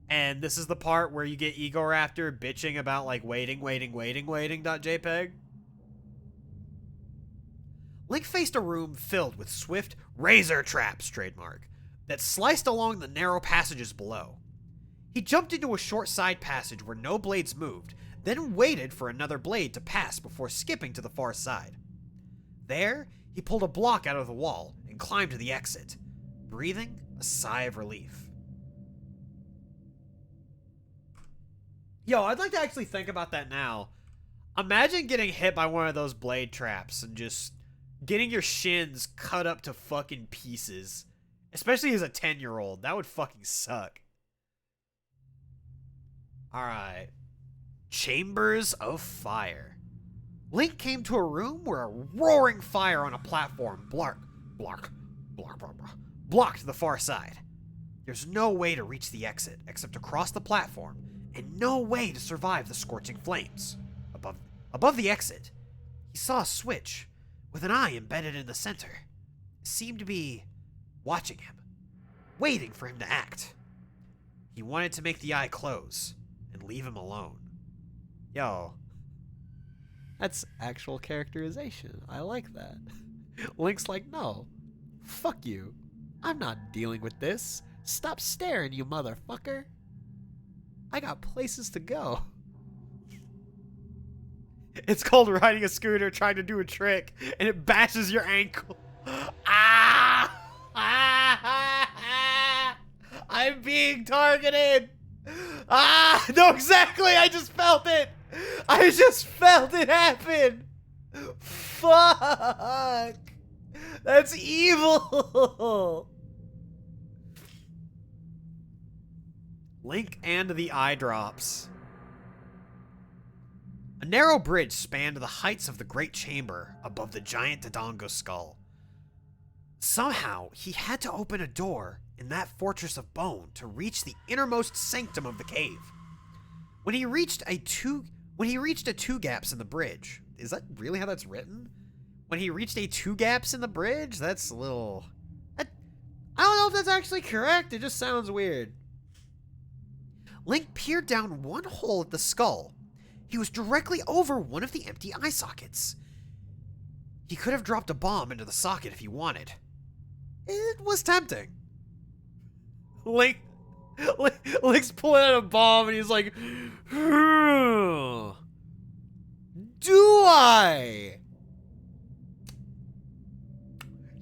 And this is the part where you get Egoraptor bitching about like waiting.jpg. Link faced a room filled with swift razor traps, trademark, that sliced along the narrow passages below. He jumped into a short side passage where no blades moved, then waited for another blade to pass before skipping to the far side. There, he pulled a block out of the wall and climbed to the exit, breathing a sigh of relief. Yo, I'd like to actually think about that now. Imagine getting hit by one of those blade traps and just getting your shins cut up to fucking pieces. Especially as a 10-year-old. That would fucking suck. Alright. Chambers of Fire. Link came to a room where a roaring fire on a platform blocked the far side. There's no way to reach the exit except to cross the platform, and no way to survive the scorching flames. Above the exit, he saw a switch with an eye embedded in the center. It seemed to be watching him, waiting for him to act. He wanted to make the eye close and leave him alone. Yo, that's actual characterization. I like that. Link's like, no, fuck you. I'm not dealing with this. Stop staring, you motherfucker. I got places to go. It's called riding a scooter trying to do a trick, and it bashes your ankle. I'm being targeted. No, exactly. I just felt it. I just felt it happen. Fuck. That's evil. Link and the eye drops. A narrow bridge spanned the heights of the great chamber above the giant Dadongo skull. Somehow, he had to open a door in that fortress of bone to reach the innermost sanctum of the cave. When he reached a two gaps in the bridge, is that really how that's written? When he reached a 2 gaps in the bridge, that's a little... I don't know if that's actually correct. It just sounds weird. Link peered down one hole at the skull. He was directly over one of the empty eye sockets. He could have dropped a bomb into the socket if he wanted. It was tempting. Link's pulling out a bomb and he's like, do I?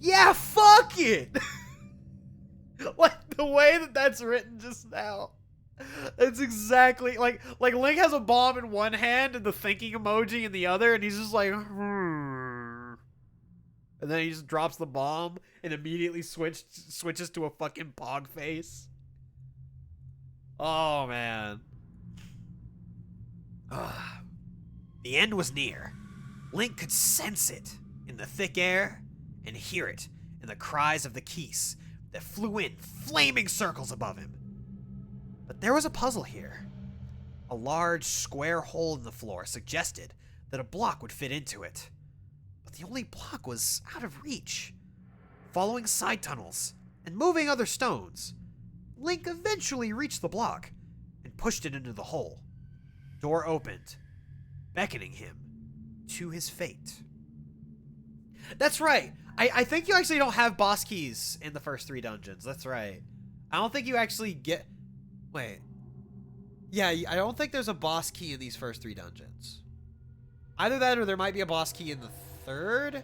Yeah, fuck it. Like the way that that's written just now. It's exactly like Link has a bomb in one hand and the thinking emoji in the other, and he's just like, and then he just drops the bomb and immediately switches to a fucking pog face. Oh man. The end was near. Link could sense it in the thick air and hear it in the cries of the geese that flew in flaming circles above him. But there was a puzzle here. A large square hole in the floor suggested that a block would fit into it. But the only block was out of reach. Following side tunnels and moving other stones, Link eventually reached the block and pushed it into the hole. Door opened, beckoning him to his fate. That's right. I think you actually don't have boss keys in the first 3 dungeons. That's right. I don't think you actually get... Wait. Yeah, I don't think there's a boss key in these first 3 dungeons. Either that or there might be a boss key in the 3rd. I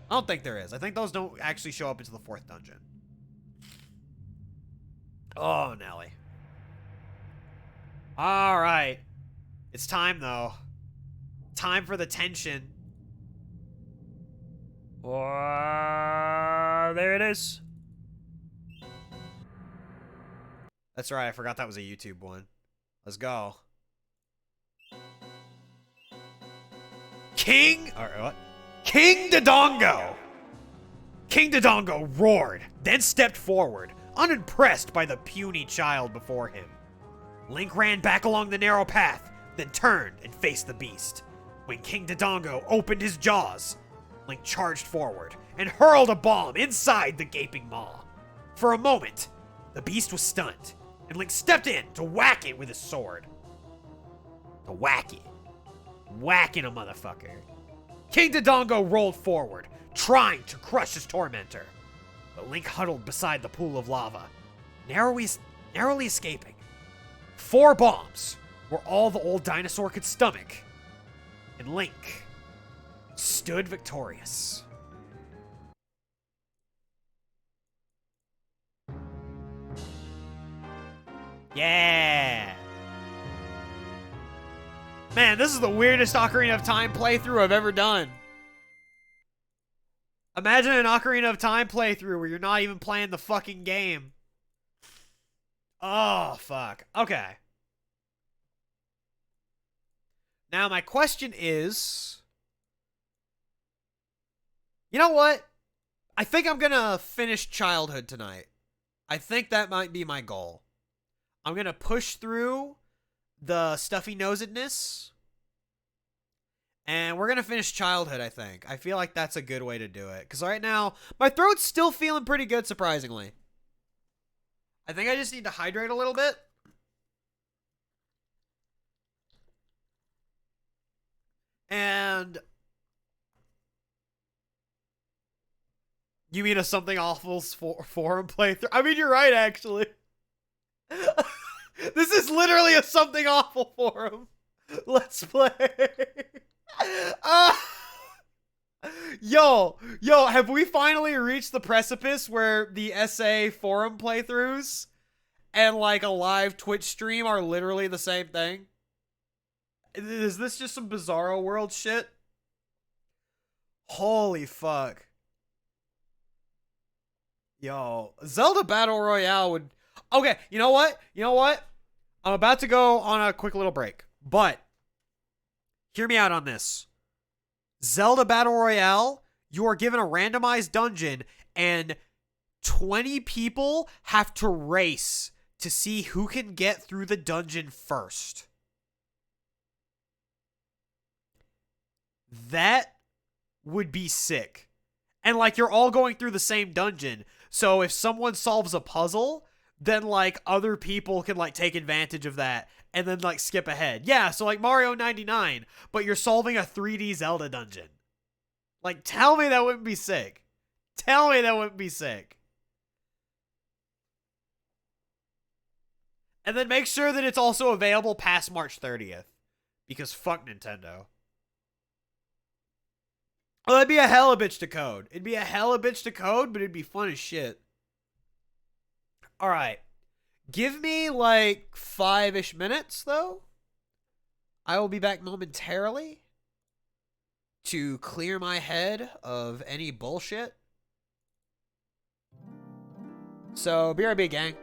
don't think there is. I think those don't actually show up until the 4th dungeon. Oh, Nelly. Alright. It's time, though. Time for the tension. There it is. That's right, I forgot that was a YouTube one. Let's go. King Dadongo! King Dadongo roared, then stepped forward, unimpressed by the puny child before him. Link ran back along the narrow path, then turned and faced the beast. When King Dadongo opened his jaws, Link charged forward and hurled a bomb inside the gaping maw. For a moment, the beast was stunned, and Link stepped in to whack it with his sword. To whack it. Whacking a motherfucker. King Dadongo rolled forward, trying to crush his tormentor. But Link huddled beside the pool of lava, narrowly escaping. 4 bombs were all the old dinosaur could stomach, and Link stood victorious. Yeah! Man, this is the weirdest Ocarina of Time playthrough I've ever done. Imagine an Ocarina of Time playthrough where you're not even playing the fucking game. Oh, fuck. Okay. Now, my question is... You know what? I think I'm gonna finish Childhood tonight. I think that might be my goal. I'm gonna push through the stuffy nosedness, and we're gonna finish Childhood. I think. I feel like that's a good way to do it, because right now my throat's still feeling pretty good, surprisingly. I think I just need to hydrate a little bit. And you mean a Something Awful's forum playthrough? I mean, you're right, actually. This is literally a Something Awful forum. Let's play. Yo, have we finally reached the precipice where the SA forum playthroughs and like a live Twitch stream are literally the same thing? Is this just some Bizarro World shit? Holy fuck. Yo, Zelda Battle Royale would... Okay, you know what? I'm about to go on a quick little break, but hear me out on this. Zelda Battle Royale, you are given a randomized dungeon, and 20 people have to race to see who can get through the dungeon first. That would be sick. And like, you're all going through the same dungeon, so if someone solves a puzzle, then like other people can like take advantage of that and then like skip ahead. Yeah, so like Mario 99, but you're solving a 3D Zelda dungeon. Like, tell me that wouldn't be sick. Tell me that wouldn't be sick. And then make sure that it's also available past March 30th. Because fuck Nintendo. Oh, that'd be a hella bitch to code. It'd be a hella bitch to code, but it'd be fun as shit. Alright. Give me like 5-ish minutes, though. I will be back momentarily to clear my head of any bullshit. So, BRB, gang.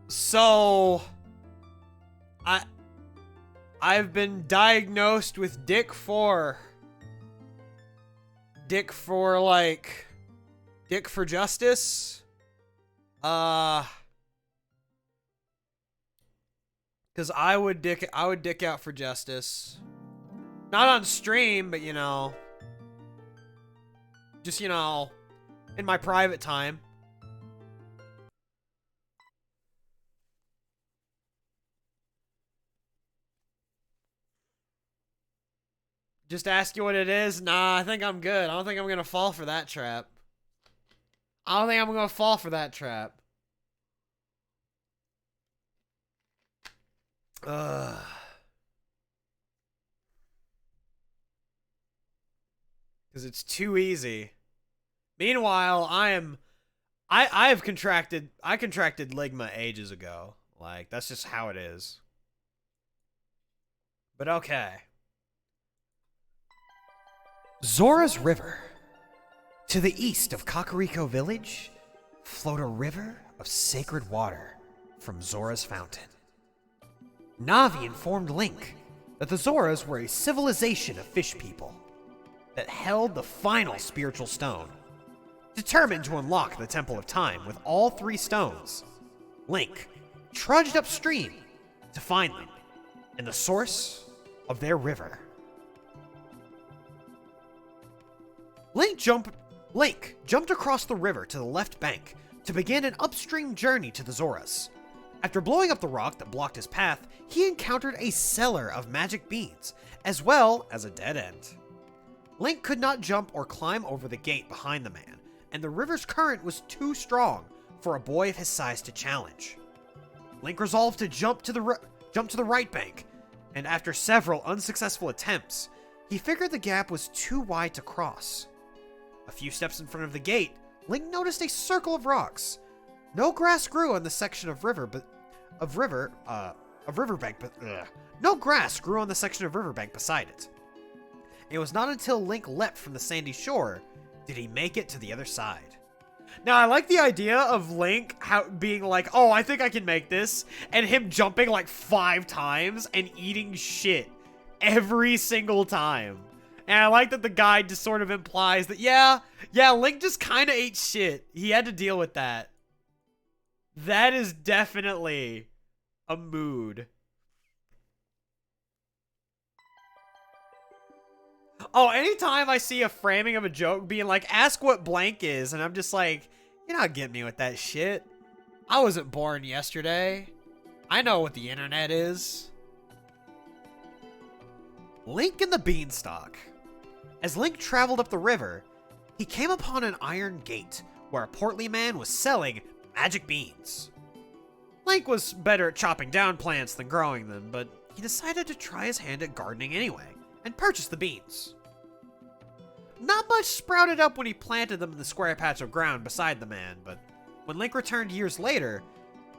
So, I've been diagnosed with Dick for justice. Cause I would dick out for justice. Not on stream, but just in my private time. Just ask you what it is? Nah, I think I'm good. I don't think I'm gonna fall for that trap. I don't think I'm gonna fall for that trap. Ugh. Because it's too easy. Meanwhile, I contracted ligma ages ago. Like, that's just how it is. But okay. Zora's River. To the east of Kakariko Village, flowed a river of sacred water from Zora's fountain. Navi informed Link that the Zoras were a civilization of fish people that held the final spiritual stone. Determined to unlock the Temple of Time with all 3 stones, Link trudged upstream to find them and the source of their river. Link jumped across the river to the left bank to begin an upstream journey to the Zoras. After blowing up the rock that blocked his path, he encountered a cellar of magic beans, as well as a dead end. Link could not jump or climb over the gate behind the man, and the river's current was too strong for a boy of his size to challenge. Link resolved to jump to the right bank, and after several unsuccessful attempts, he figured the gap was too wide to cross. A few steps in front of the gate, Link noticed a circle of rocks. No grass grew on the section of riverbank, no grass grew on the section of riverbank beside it. It was not until Link leapt from the sandy shore did he make it to the other side. Now, I like the idea of Link being like, oh, I think I can make this, and him jumping like 5 times and eating shit every single time. And I like that the guide just sort of implies that, yeah, Link just kind of ate shit. He had to deal with that. That is definitely a mood. Oh, anytime I see a framing of a joke being like, ask what blank is, and I'm just like, you're not getting me with that shit. I wasn't born yesterday. I know what the internet is. Link and the Beanstalk. As Link traveled up the river, he came upon an iron gate where a portly man was selling magic beans. Link was better at chopping down plants than growing them, but he decided to try his hand at gardening anyway, and purchased the beans. Not much sprouted up when he planted them in the square patch of ground beside the man, but when Link returned years later,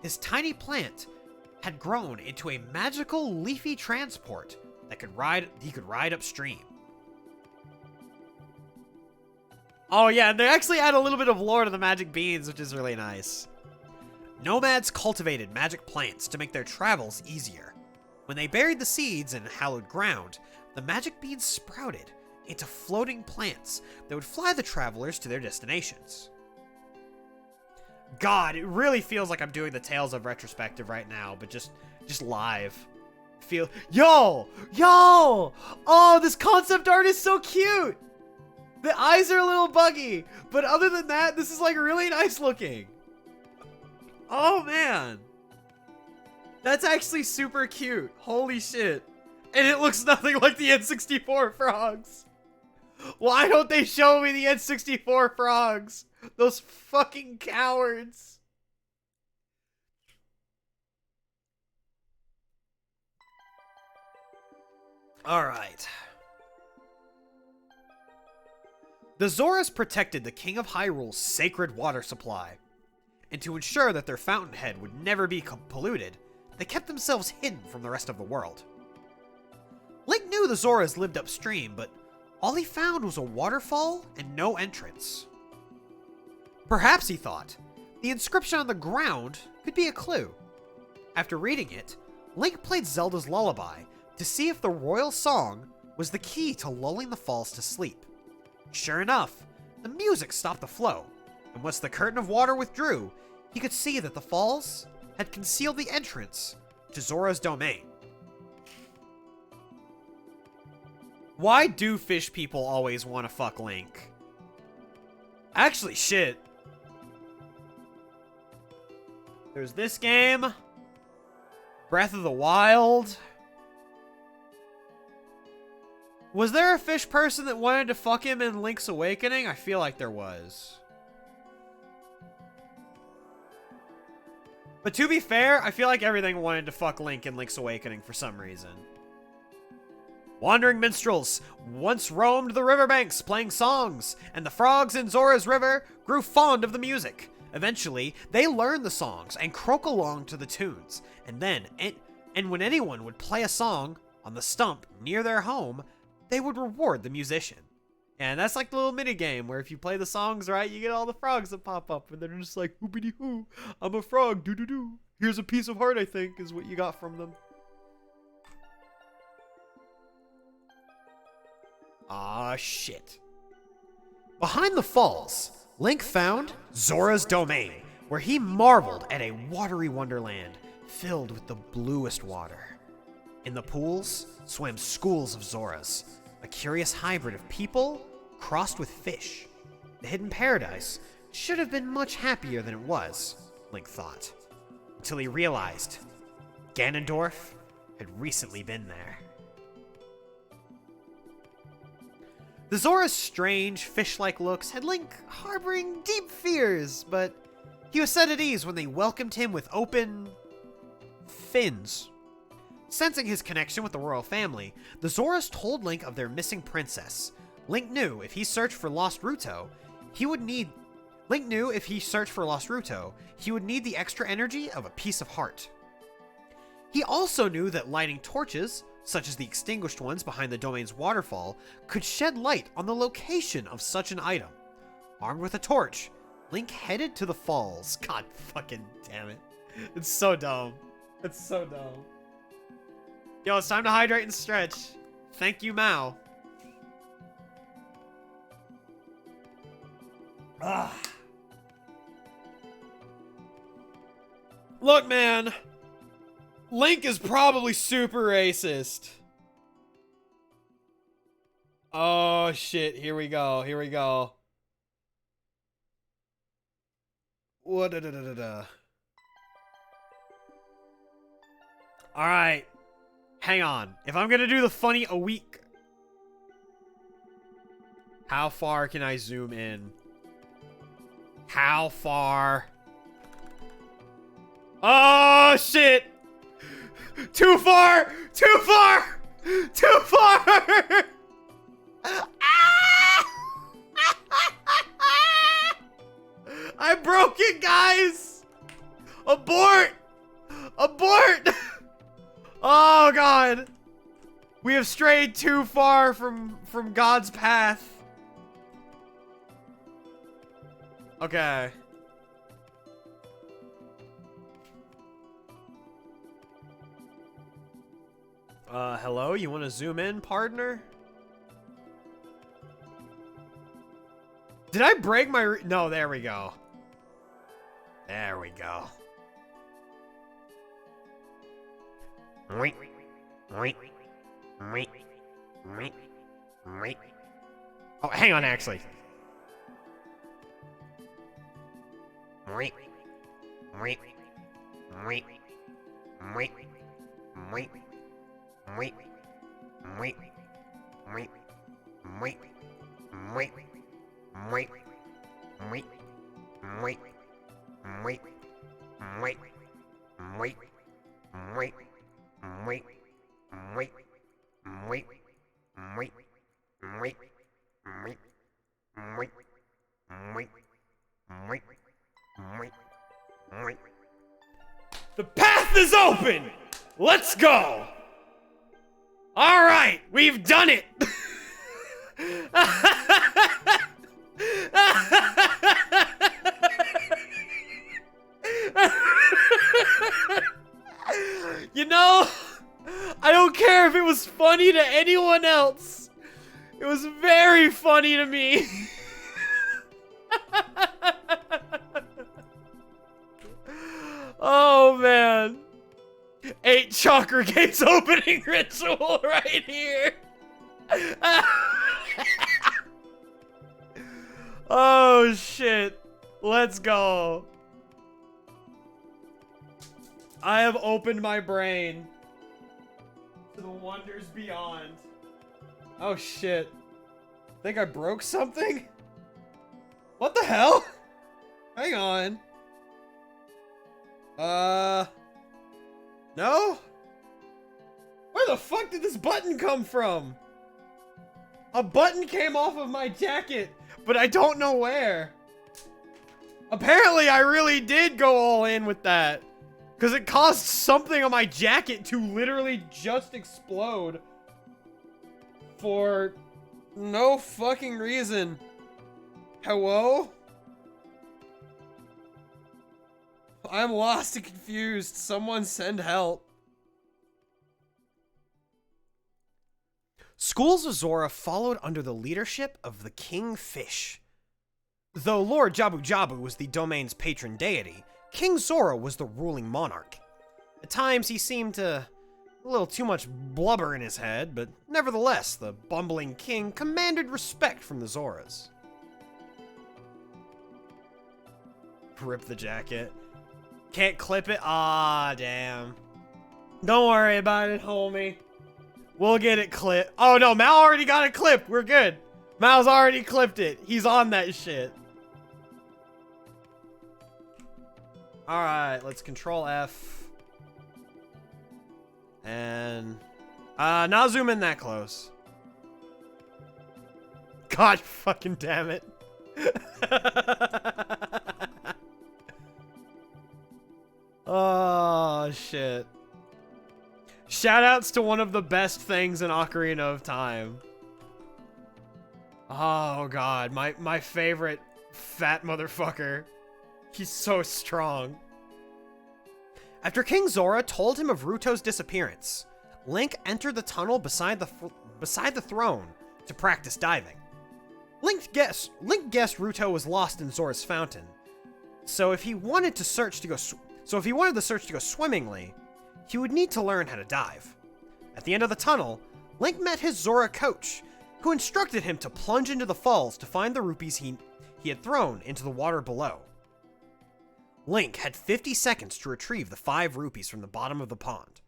his tiny plant had grown into a magical leafy transport that he could ride upstream. Oh yeah, and they actually add a little bit of lore to the magic beans, which is really nice. Nomads cultivated magic plants to make their travels easier. When they buried the seeds in hallowed ground, the magic beans sprouted into floating plants that would fly the travelers to their destinations. God, it really feels like I'm doing the Tales of retrospective right now, but just live. Yo! Oh, this concept art is so cute! The eyes are a little buggy, but other than that, this is like really nice looking. Oh man. That's actually super cute. Holy shit. And it looks nothing like the N64 frogs. Why don't they show me the N64 frogs? Those fucking cowards. Alright. The Zoras protected the King of Hyrule's sacred water supply, and to ensure that their fountainhead would never be polluted, they kept themselves hidden from the rest of the world. Link knew the Zoras lived upstream, but all he found was a waterfall and no entrance. Perhaps, he thought, the inscription on the ground could be a clue. After reading it, Link played Zelda's lullaby to see if the royal song was the key to lulling the falls to sleep. Sure enough, the music stopped the flow, and once the curtain of water withdrew, he could see that the falls had concealed the entrance to Zora's domain. Why do fish people always want to fuck Link? Actually, shit. There's this game. Breath of the Wild. Was there a fish person that wanted to fuck him in Link's Awakening? I feel like there was. But to be fair, I feel like everything wanted to fuck Link in Link's Awakening for some reason. Wandering minstrels once roamed the riverbanks playing songs, and the frogs in Zora's river grew fond of the music. Eventually, they learned the songs and croak along to the tunes, and when anyone would play a song on the stump near their home, they would reward the musician. And that's like the little mini game where if you play the songs right, you get all the frogs that pop up, and they're just like, hoopity hoo, I'm a frog, doo doo doo. Here's a piece of heart, I think, is what you got from them. Ah, shit. Behind the falls, Link found Zora's domain, where he marveled at a watery wonderland filled with the bluest water. In the pools swam schools of Zoras, a curious hybrid of people crossed with fish. The hidden paradise should have been much happier than it was, Link thought, until he realized Ganondorf had recently been there. The Zora's strange, fish-like looks had Link harboring deep fears, but he was set at ease when they welcomed him with open fins. Sensing his connection with the royal family, the Zoras told Link of their missing princess. Link knew if he searched for lost Ruto, he would need the extra energy of a piece of heart. He also knew that lighting torches, such as the extinguished ones behind the domain's waterfall, could shed light on the location of such an item. Armed with a torch, Link headed to the falls. God fucking damn it. It's so dumb. It's so dumb. Yo, it's time to hydrate and stretch. Thank you, Mao. Ah. Look, man. Link is probably super racist. Oh, shit. Here we go. Here we go. What? Alright. Hang on. If I'm gonna do the funny a week, how far can I zoom in? How far? Oh, shit! Too far! Too far! Too far! Ah! I broke it, guys! Abort! Abort! Oh, God. We have strayed too far from God's path. Okay. Hello? You want to zoom in, partner? Did I break my... No, there we go. There we go. Oh, hang on, actually. The path is open! Let's go! Alright, we've done it! You know, I don't care if it was funny to anyone else. It was very funny to me. Oh, man. 8 chakra gates opening ritual right here. Oh, shit. Let's go. I have opened my brain to the wonders beyond. Oh, shit. I think I broke something? What the hell? Hang on. No? Where the fuck did this button come from? A button came off of my jacket, but I don't know where. Apparently, I really did go all in with that. Because it caused something on my jacket to literally just explode. For no fucking reason. Hello? I'm lost and confused. Someone send help. Schools of Zora followed under the leadership of the King Fish. Though Lord Jabu-Jabu was the domain's patron deity, King Zora was the ruling monarch. At times he seemed to a little too much blubber in his head, but nevertheless, the bumbling king commanded respect from the Zoras. Rip the jacket. Can't clip it? Ah, damn. Don't worry about it, homie. We'll get it clipped. Oh, no, Mal already got it clipped. We're good. Mal's already clipped it. He's on that shit. Alright, let's control F. And... not zoom in that close. God fucking damn it. Oh, shit. Shoutouts to one of the best things in Ocarina of Time. Oh, God. My favorite fat motherfucker. He's so strong. After King Zora told him of Ruto's disappearance, Link entered the tunnel beside the throne to practice diving. Link guessed Ruto was lost in Zora's fountain. So if he wanted the search to go swimmingly, he would need to learn how to dive. At the end of the tunnel, Link met his Zora coach, who instructed him to plunge into the falls to find the rupees he had thrown into the water below. Link had 50 seconds to retrieve the 5 rupees from the bottom of the pond.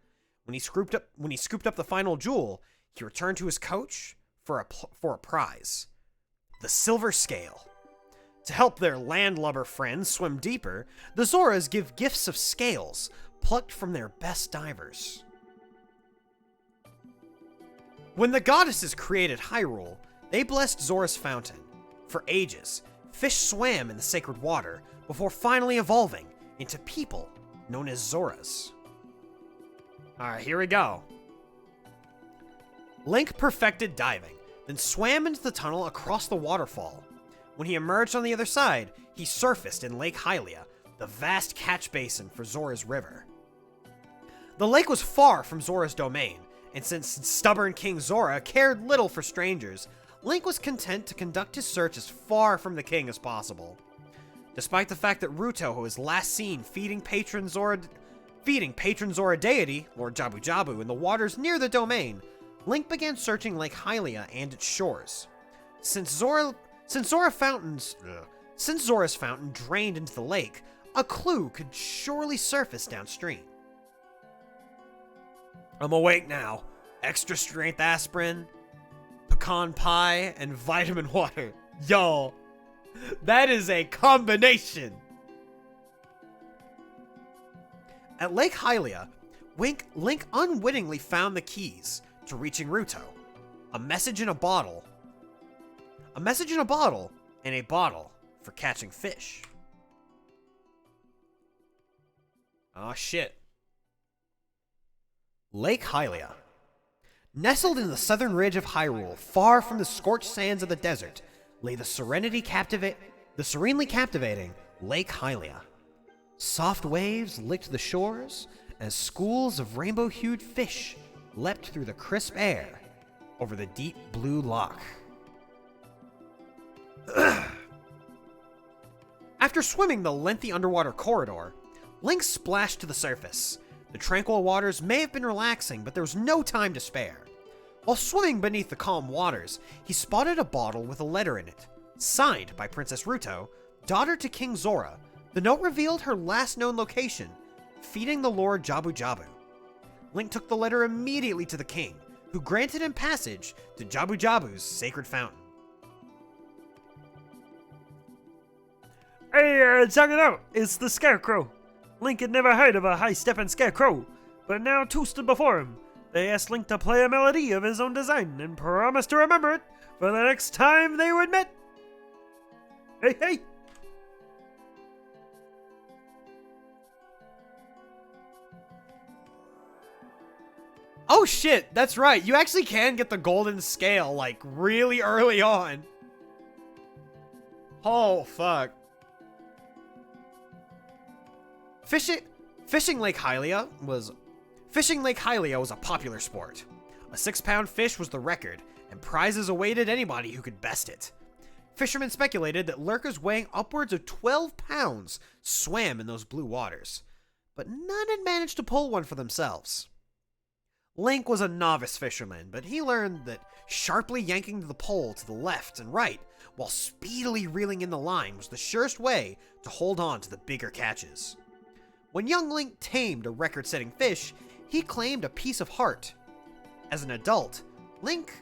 When he scooped up the final jewel, he returned to his coach for a prize: the silver scale. To help their landlubber friends swim deeper, the Zoras give gifts of scales plucked from their best divers. When the goddesses created Hyrule, they blessed Zora's fountain. For ages, fish swam in the sacred water before finally evolving into people known as Zoras. Alright, here we go. Link perfected diving, then swam into the tunnel across the waterfall. When he emerged on the other side, he surfaced in Lake Hylia, the vast catch basin for Zora's river. The lake was far from Zora's domain, and since stubborn King Zora cared little for strangers, Link was content to conduct his search as far from the king as possible. Despite the fact that Ruto, who was last seen feeding patron Zora deity, Lord Jabu-Jabu, in the waters near the domain, Link began searching Lake Hylia and its shores. Since Zora's fountain drained into the lake, a clue could surely surface downstream. I'm awake now. Extra strength aspirin, pecan pie, and vitamin water. Yo, that is a combination. At Lake Hylia, Link unwittingly found the keys to reaching Ruto. A message in a bottle, and a bottle for catching fish. Oh shit. Lake Hylia. Nestled in the southern ridge of Hyrule, far from the scorched sands of the desert, lay the serenely captivating Lake Hylia. Soft waves licked the shores, as schools of rainbow-hued fish leapt through the crisp air over the deep blue loch. After swimming the lengthy underwater corridor, Link splashed to the surface. The tranquil waters may have been relaxing, but there was no time to spare. While swimming beneath the calm waters, he spotted a bottle with a letter in it, signed by Princess Ruto, daughter to King Zora. The note revealed her last known location, feeding the Lord Jabu-Jabu. Link took the letter immediately to the king, who granted him passage to Jabu-Jabu's sacred fountain. Hey, check it out! It's the Scarecrow! Link had never heard of a high-stepping Scarecrow, but now two stood before him. They asked Link to play a melody of his own design and promised to remember it for the next time they would meet. Hey, hey! Oh shit, that's right. You actually can get the golden scale, like, really early on. Oh, fuck. Fishing Lake Hylia was a popular sport. A 6-pound fish was the record, and prizes awaited anybody who could best it. Fishermen speculated that lurkers weighing upwards of 12 pounds swam in those blue waters, but none had managed to pull one for themselves. Link was a novice fisherman, but he learned that sharply yanking the pole to the left and right while speedily reeling in the line was the surest way to hold on to the bigger catches. When young Link tamed a record-setting fish, he claimed a piece of heart. As an adult, Link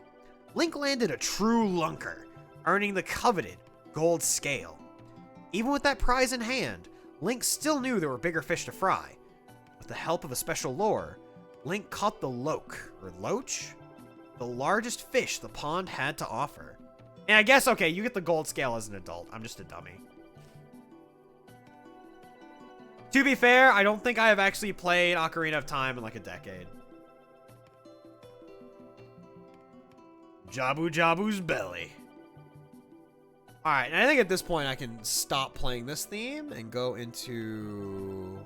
landed a true lunker, earning the coveted gold scale. Even with that prize in hand, Link still knew there were bigger fish to fry. With the help of a special lure, Link caught the loch, or loach? The largest fish the pond had to offer. And I guess, okay, you get the gold scale as an adult. I'm just a dummy. To be fair, I don't think I have actually played Ocarina of Time in like a decade. Jabu-Jabu's belly. Alright, and I think at this point I can stop playing this theme and go into...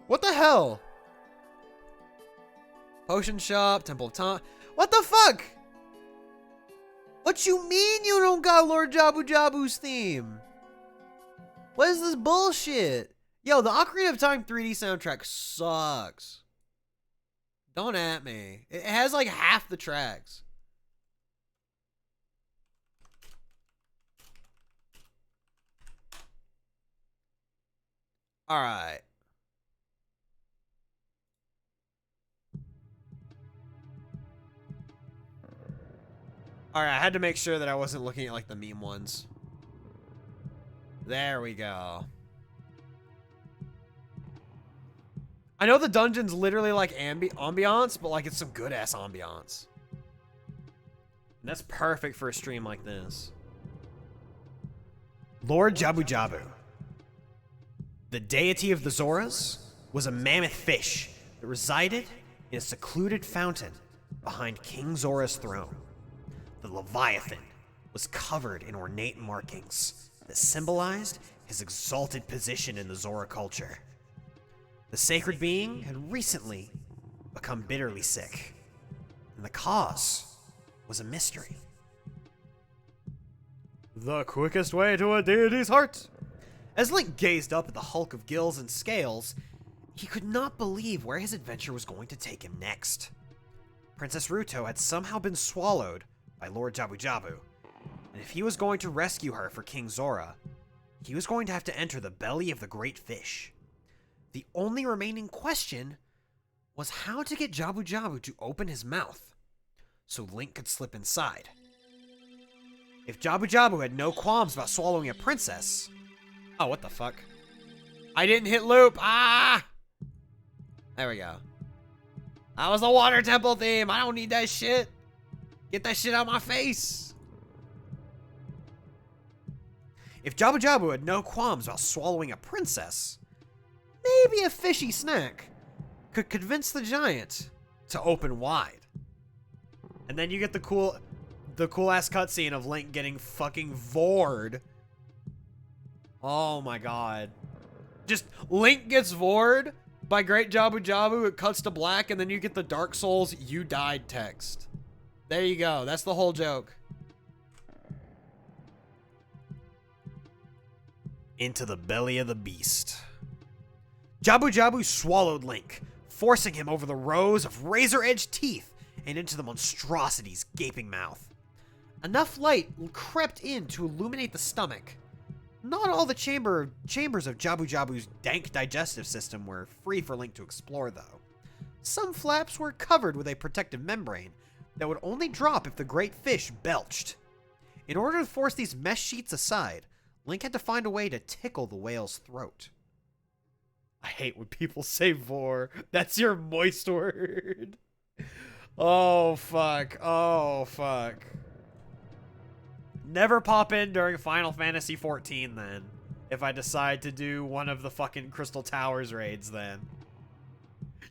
What the hell? Potion shop, Temple of Time. What the fuck? What you mean you don't got Lord Jabu-Jabu's theme? What is this bullshit? Yo, the Ocarina of Time 3D soundtrack sucks. Don't at me. It has like half the tracks. Alright. Alright, I had to make sure that I wasn't looking at like the meme ones. There we go. I know the dungeon's literally like ambiance, but like it's some good ass ambiance. And that's perfect for a stream like this. Lord Jabu-Jabu, the deity of the Zoras, was a mammoth fish that resided in a secluded fountain behind King Zora's throne. The Leviathan was covered in ornate markings that symbolized his exalted position in the Zora culture. The sacred being had recently become bitterly sick, and the cause was a mystery. The quickest way to a deity's heart. As Link gazed up at the hulk of gills and scales, he could not believe where his adventure was going to take him next. Princess Ruto had somehow been swallowed by Lord Jabu-Jabu, and if he was going to rescue her for King Zora, he was going to have to enter the belly of the great fish. The only remaining question was how to get Jabu-Jabu to open his mouth so Link could slip inside. If Jabu-Jabu had no qualms about swallowing a princess... Oh, what the fuck? I didn't hit loop! Ah! There we go. That was the water temple theme! I don't need that shit! Get that shit out of my face! If Jabu-Jabu had no qualms about swallowing a princess, maybe a fishy snack could convince the giant to open wide. And then you get the cool ass cutscene of Link getting fucking vored. Oh my god. Just Link gets vored by Great Jabu-Jabu, it cuts to black, and then you get the Dark Souls "you died" text. There you go. That's the whole joke. Into the belly of the beast. Jabu-Jabu swallowed Link, forcing him over the rows of razor-edged teeth and into the monstrosity's gaping mouth. Enough light crept in to illuminate the stomach. Not all the chambers of Jabu-Jabu's dank digestive system were free for Link to explore, though. Some flaps were covered with a protective membrane that would only drop if the great fish belched. In order to force these mesh sheets aside, Link had to find a way to tickle the whale's throat. I hate when people say vor. That's your moist word. Oh, fuck. Oh, fuck. Never pop in during Final Fantasy XIV, then. If I decide to do one of the fucking Crystal Towers raids, then.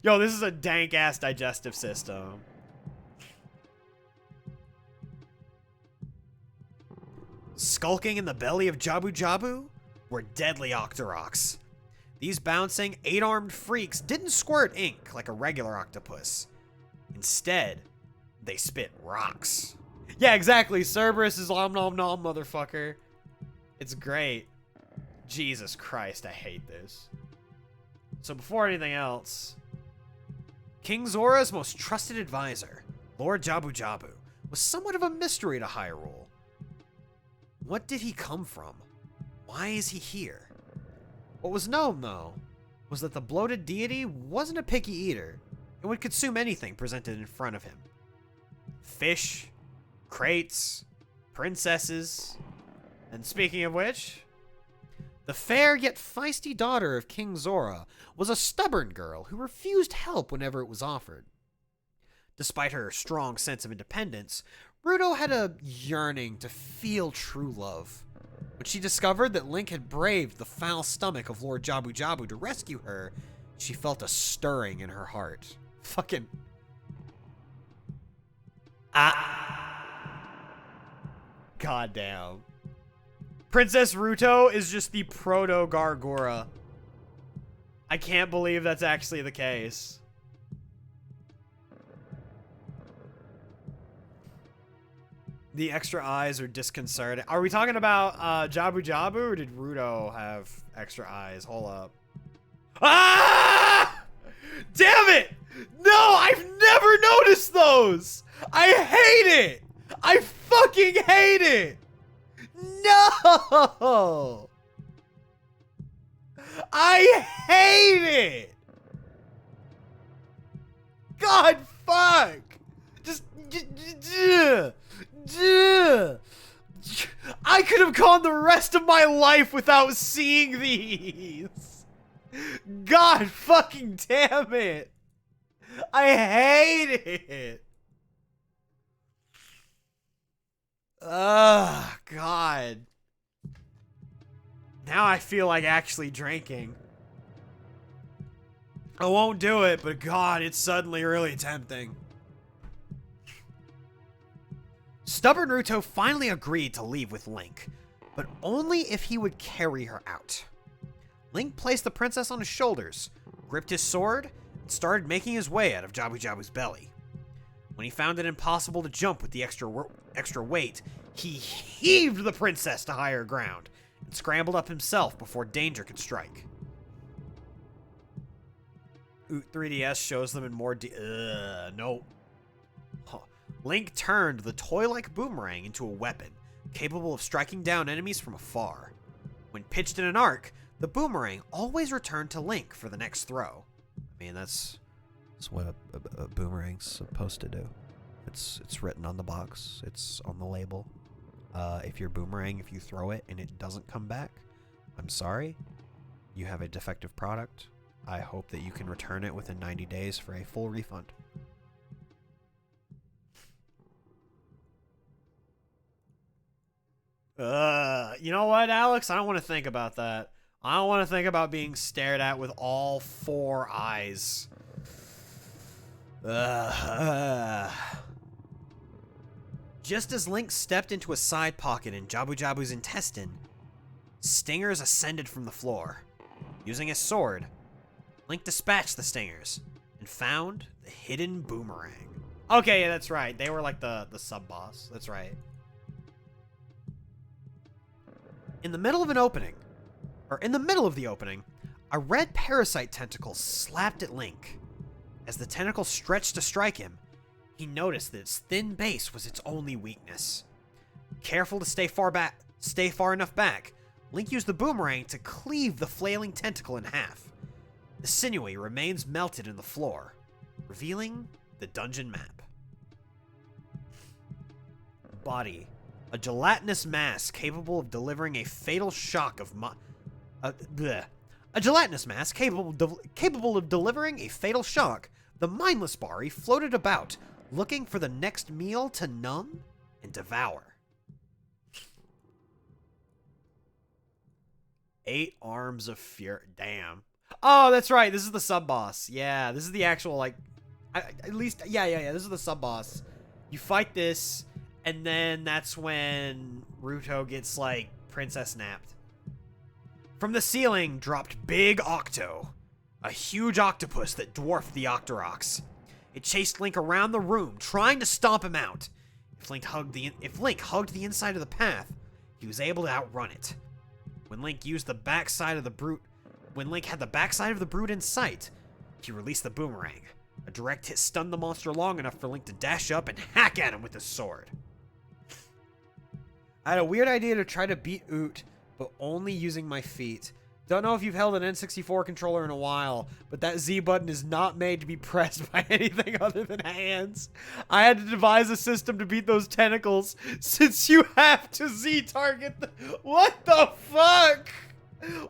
Yo, this is a dank-ass digestive system. Skulking in the belly of Jabu-Jabu were deadly Octoroks. These bouncing, 8-armed freaks didn't squirt ink like a regular octopus. Instead, they spit rocks. Yeah, exactly. Cerberus is om nom nom, motherfucker. It's great. Jesus Christ, I hate this. So before anything else, King Zora's most trusted advisor, Lord Jabu-Jabu, was somewhat of a mystery to Hyrule. What did he come from? Why is he here? What was known, though, was that the bloated deity wasn't a picky eater and would consume anything presented in front of him. Fish, crates, princesses, and speaking of which, the fair yet feisty daughter of King Zora was a stubborn girl who refused help whenever it was offered. Despite her strong sense of independence, Ruto had a yearning to feel true love. When she discovered that Link had braved the foul stomach of Lord Jabu-Jabu to rescue her, she felt a stirring in her heart. Fucking... Goddamn. Princess Ruto is just the proto-Gargora. I can't believe that's actually the case. The extra eyes are disconcerting. Are we talking about Jabu-Jabu, or did Ruto have extra eyes? Hold up. Ah! Damn it! No, I've never noticed those! I hate it! I fucking hate it! No! I hate it! God, fuck! Just I could have gone the rest of my life without seeing these. God fucking damn it. I hate it. Ugh, God. Now I feel like actually drinking. I won't do it, but God, it's suddenly really tempting. Stubborn Ruto finally agreed to leave with Link, but only if he would carry her out. Link placed the princess on his shoulders, gripped his sword, and started making his way out of Jabu-Jabu's belly. When he found it impossible to jump with the extra weight, he heaved the princess to higher ground and scrambled up himself before danger could strike. 3DS shows them in more nope. Link turned the toy-like boomerang into a weapon, capable of striking down enemies from afar. When pitched in an arc, the boomerang always returned to Link for the next throw. I mean, that's what a boomerang's supposed to do. It's written on the box. It's on the label. If you're boomerang, if you throw it and it doesn't come back, I'm sorry. You have a defective product. I hope that you can return it within 90 days for a full refund. You know what, Alex? I don't want to think about that. I don't want to think about being stared at with all 4 eyes. Just as Link stepped into a side pocket in Jabu-Jabu's intestine, stingers ascended from the floor. Using his sword, Link dispatched the stingers and found the hidden boomerang. Okay, yeah, that's right. They were like the sub-boss. That's right. In the middle of the opening, a red parasite tentacle slapped at Link. As the tentacle stretched to strike him, he noticed that its thin base was its only weakness. Careful to stay far enough back, Link used the boomerang to cleave the flailing tentacle in half. The sinewy remains melted in the floor, revealing the dungeon map. Body. A gelatinous mass capable of delivering a fatal shock of A gelatinous mass capable of delivering a fatal shock. The mindless Bari floated about, looking for the next meal to numb and devour. 8 arms of fury. Damn. Oh, that's right. This is the sub-boss. Yeah, this is the actual, like... Yeah. This is the sub-boss. You fight this, and then that's when Ruto gets, like, princess snapped. From the ceiling dropped Big Octo, a huge octopus that dwarfed the Octoroks. It chased Link around the room, trying to stomp him out. If Link hugged the inside of the path, he was able to outrun it. When Link had the backside of the brute in sight, he released the boomerang. A direct hit stunned the monster long enough for Link to dash up and hack at him with his sword. I had a weird idea to try to beat Oot, but only using my feet. Don't know if you've held an N64 controller in a while, but that Z button is not made to be pressed by anything other than hands. I had to devise a system to beat those tentacles, since you have to Z target the— What the fuck?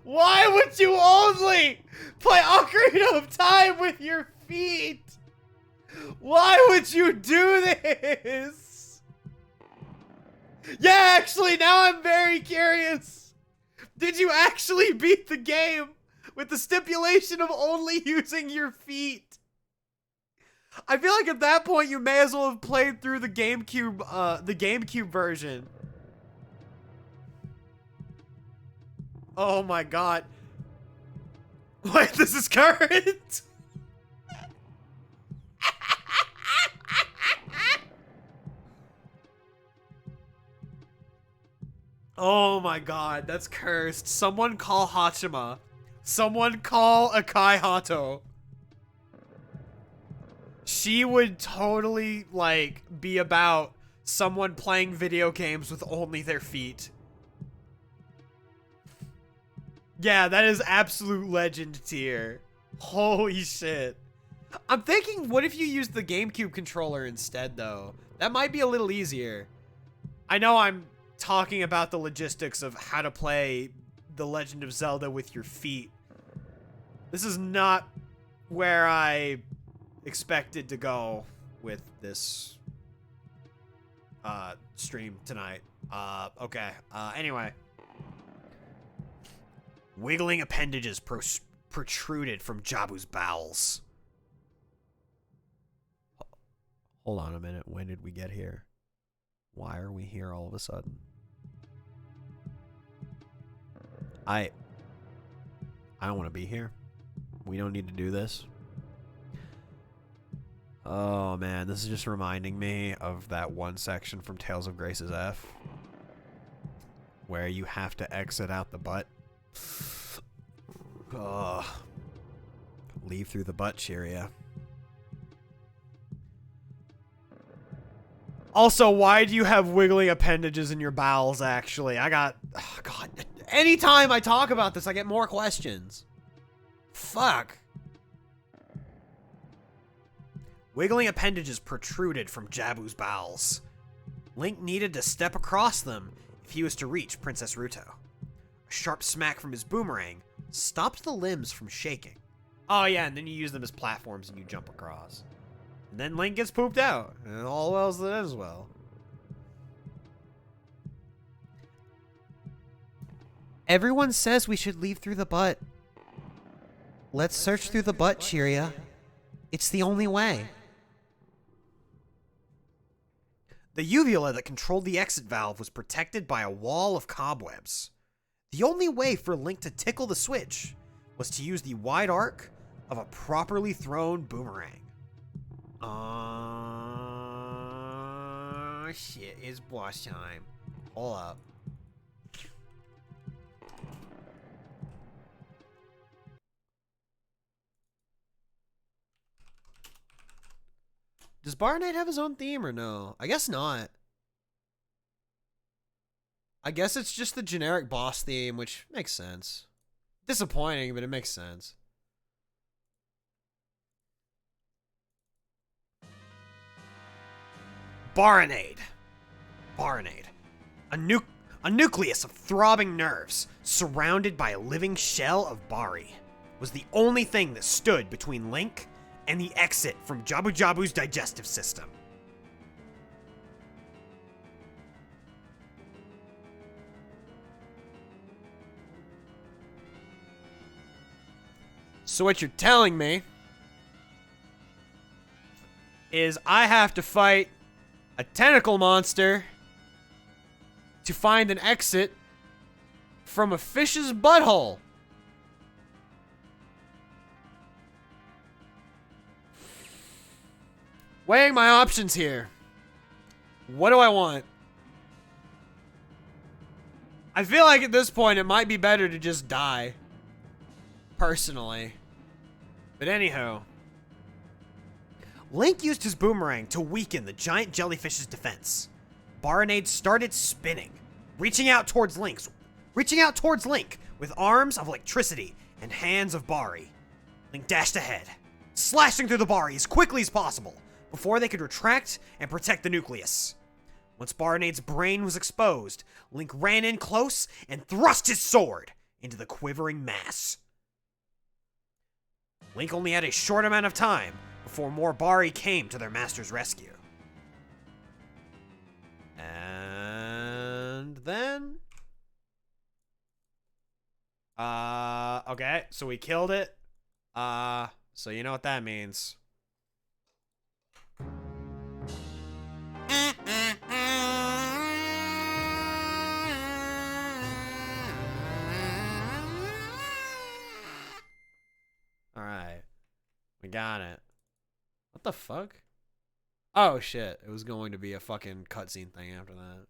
Why would you only play Ocarina of Time with your feet? Why would you do this? Yeah, actually, now I'm very curious. Did you actually beat the game with the stipulation of only using your feet? I feel like at that point you may as well have played through the GameCube version. Oh my god. Wait, this is current? Oh my god, that's cursed. Someone call Hachima. Someone call Akai Hato. She would totally, like, be about someone playing video games with only their feet. Yeah, that is absolute legend tier. Holy shit. I'm thinking, what if you used the GameCube controller instead, though? That might be a little easier. I know I'm talking about the logistics of how to play The Legend of Zelda with your feet. This is not where I expected to go with this stream tonight. Okay. Anyway. Wiggling appendages protruded from Jabu's bowels. Hold on a minute. When did we get here? Why are we here all of a sudden? I don't want to be here. We don't need to do this. Oh man, this is just reminding me of that one section from Tales of Grace's F, where you have to exit out the butt. Leave through the butt, Cheeria. Also, why do you have wiggling appendages in your bowels, actually? God. Anytime I talk about this, I get more questions. Fuck. Wiggling appendages protruded from Jabu's bowels. Link needed to step across them if he was to reach Princess Ruto. A sharp smack from his boomerang stopped the limbs from shaking. Oh yeah, and then you use them as platforms and you jump across. And then Link gets pooped out. And all well that ends well. Everyone says we should leave through the butt. Let's search through the butt, Cheeria. It's the only way. The uvula that controlled the exit valve was protected by a wall of cobwebs. The only way for Link to tickle the switch was to use the wide arc of a properly thrown boomerang. Shit, it's boss time. Hold up. Does Bar Knight have his own theme or no? I guess not. I guess it's just the generic boss theme, which makes sense. Disappointing, but it makes sense. Baronade. Baronade. A nucleus of throbbing nerves, surrounded by a living shell of Bari, was the only thing that stood between Link and the exit from Jabu-Jabu's digestive system. So what you're telling me is I have to fight a tentacle monster to find an exit from a fish's butthole. Weighing my options here. What do I want? I feel like at this point it might be better to just die. Personally. But anyhow. Link used his boomerang to weaken the giant jellyfish's defense. Baronade started spinning, reaching out towards Link with arms of electricity and hands of Bari. Link dashed ahead, slashing through the Bari as quickly as possible before they could retract and protect the nucleus. Once Baronade's brain was exposed, Link ran in close and thrust his sword into the quivering mass. Link only had a short amount of time before more Bari came to their master's rescue. And then... okay, so we killed it. So you know what that means. Alright. We got it. What the fuck? Oh shit, it was going to be a fucking cutscene thing after that.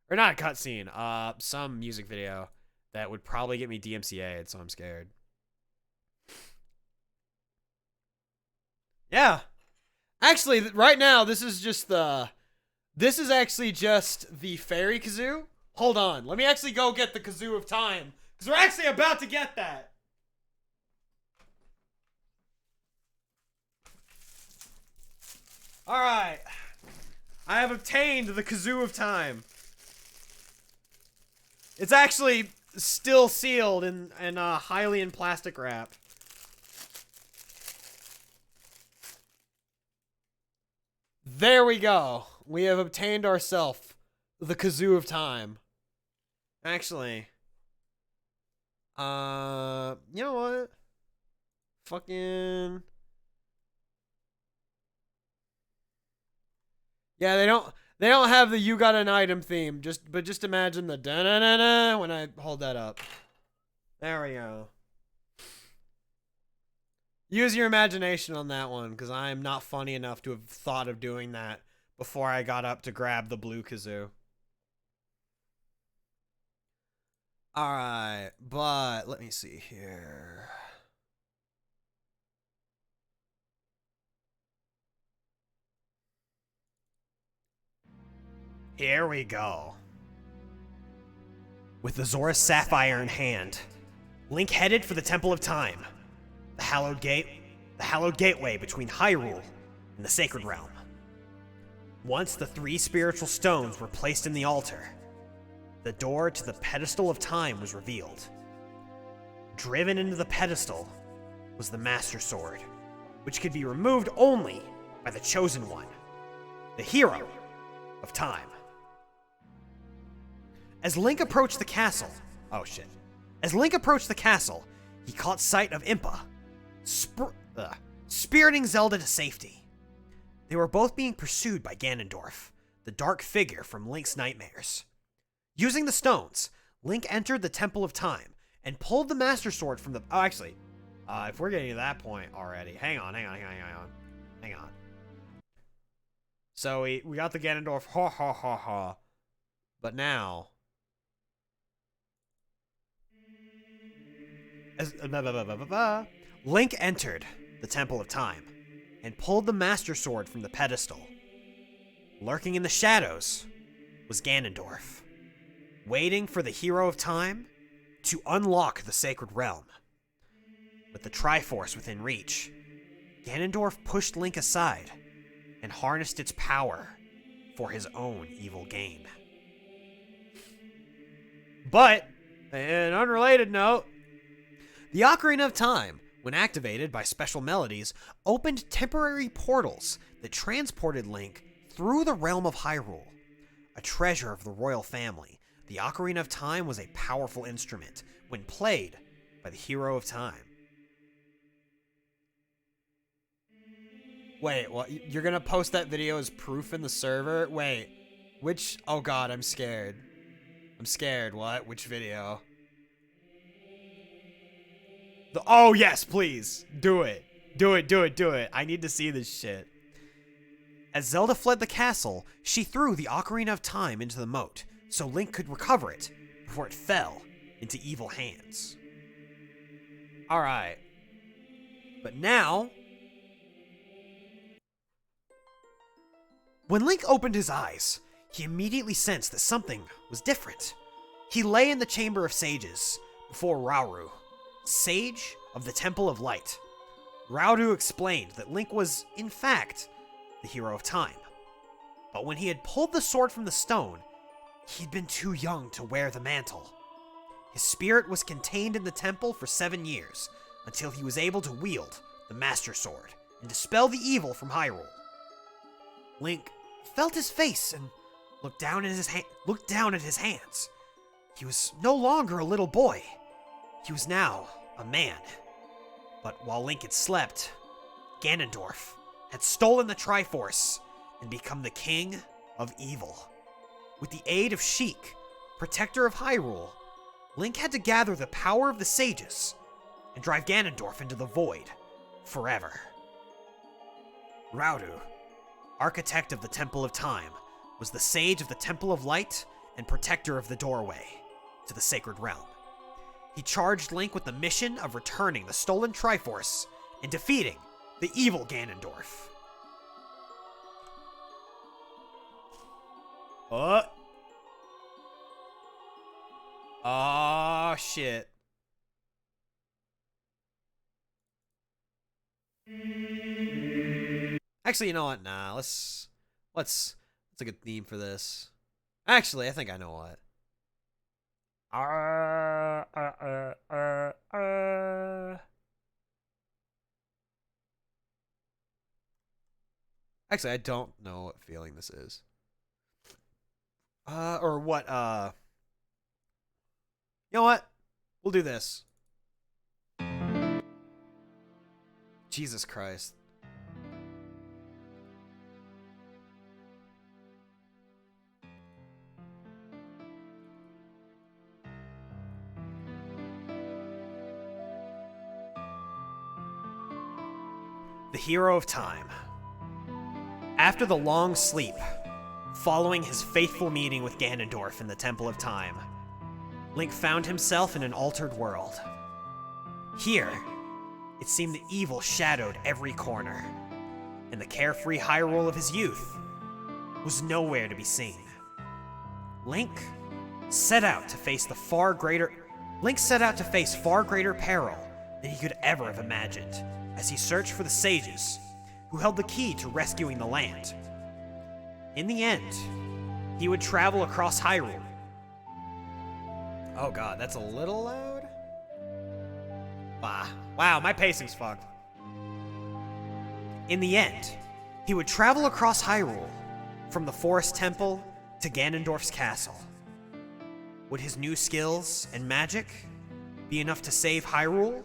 Or not a cutscene, some music video that would probably get me DMCA'd, so I'm scared. Yeah. Actually, right now, this is actually just the fairy kazoo. Hold on, let me actually go get the kazoo of time, because we're actually about to get that. Alright. I have obtained the kazoo of time. It's actually still sealed in Hylian plastic wrap. There we go. We have obtained ourselves the kazoo of time. Actually, you know what? Fucking... Yeah, they don't have the "you got an item" theme. But just imagine the da-na-na-na when I hold that up. There we go. Use your imagination on that one, because I am not funny enough to have thought of doing that before I got up to grab the blue kazoo. Alright, but let me see here. Here we go. With the Zora Sapphire in hand, Link headed for the Temple of Time, the hallowed gateway between Hyrule and the Sacred Realm. Once the 3 spiritual stones were placed in the altar, the door to the Pedestal of Time was revealed. Driven into the pedestal was the Master Sword, which could be removed only by the Chosen One, the hero of time. As Link approached the castle, he caught sight of Impa, spiriting Zelda to safety. They were both being pursued by Ganondorf, the dark figure from Link's nightmares. Using the stones, Link entered the Temple of Time and pulled the Master Sword from the... Oh, actually, if we're getting to that point already, hang on. So we got the Ganondorf, ha ha ha ha. But now... Link entered the Temple of Time and pulled the Master Sword from the pedestal. Lurking in the shadows was Ganondorf, waiting for the Hero of Time to unlock the Sacred Realm. With the Triforce within reach, Ganondorf pushed Link aside and harnessed its power for his own evil gain. But, in an unrelated note, the Ocarina of Time, when activated by special melodies, opened temporary portals that transported Link through the realm of Hyrule. A treasure of the royal family, the Ocarina of Time was a powerful instrument when played by the Hero of Time. Wait, what? You're gonna post that video as proof in the server? Wait, which? Oh god, I'm scared. I'm scared. What? Which video? Oh yes, please. Do it. Do it. I need to see this shit. As Zelda fled the castle, she threw the Ocarina of Time into the moat, so Link could recover it before it fell into evil hands. Alright. But now... When Link opened his eyes, he immediately sensed that something was different. He lay in the Chamber of Sages before Rauru, Sage of the Temple of Light. Rauru explained that Link was, in fact, the Hero of Time. But when he had pulled the sword from the stone, he'd been too young to wear the mantle. His spirit was contained in the temple for 7 years, until he was able to wield the Master Sword and dispel the evil from Hyrule. Link felt his face and looked down at his hands. He was no longer a little boy. He was now a man. But while Link had slept, Ganondorf had stolen the Triforce and become the king of evil. With the aid of Sheik, protector of Hyrule, Link had to gather the power of the sages and drive Ganondorf into the void forever. Rauru, architect of the Temple of Time, was the sage of the Temple of Light and protector of the doorway to the Sacred Realm. He charged Link with the mission of returning the stolen Triforce and defeating the evil Ganondorf. Oh shit. Actually, you know what? Nah, let's a good theme for this. Actually, I think I know what. Actually, I don't know what feeling this is. Or what, you know what? We'll do this. Jesus Christ. The Hero of Time. After the long sleep, following his faithful meeting with Ganondorf in the Temple of Time, Link found himself in an altered world. Here, it seemed the evil shadowed every corner, and the carefree Hyrule of his youth was nowhere to be seen. Link set out to face far greater peril than he could ever have imagined, as he searched for the sages who held the key to rescuing the land. In the end, he would travel across Hyrule. Oh god, that's a little loud? Wow, my pacing's fucked. In the end, he would travel across Hyrule, from the Forest Temple to Ganondorf's castle. Would his new skills and magic be enough to save Hyrule?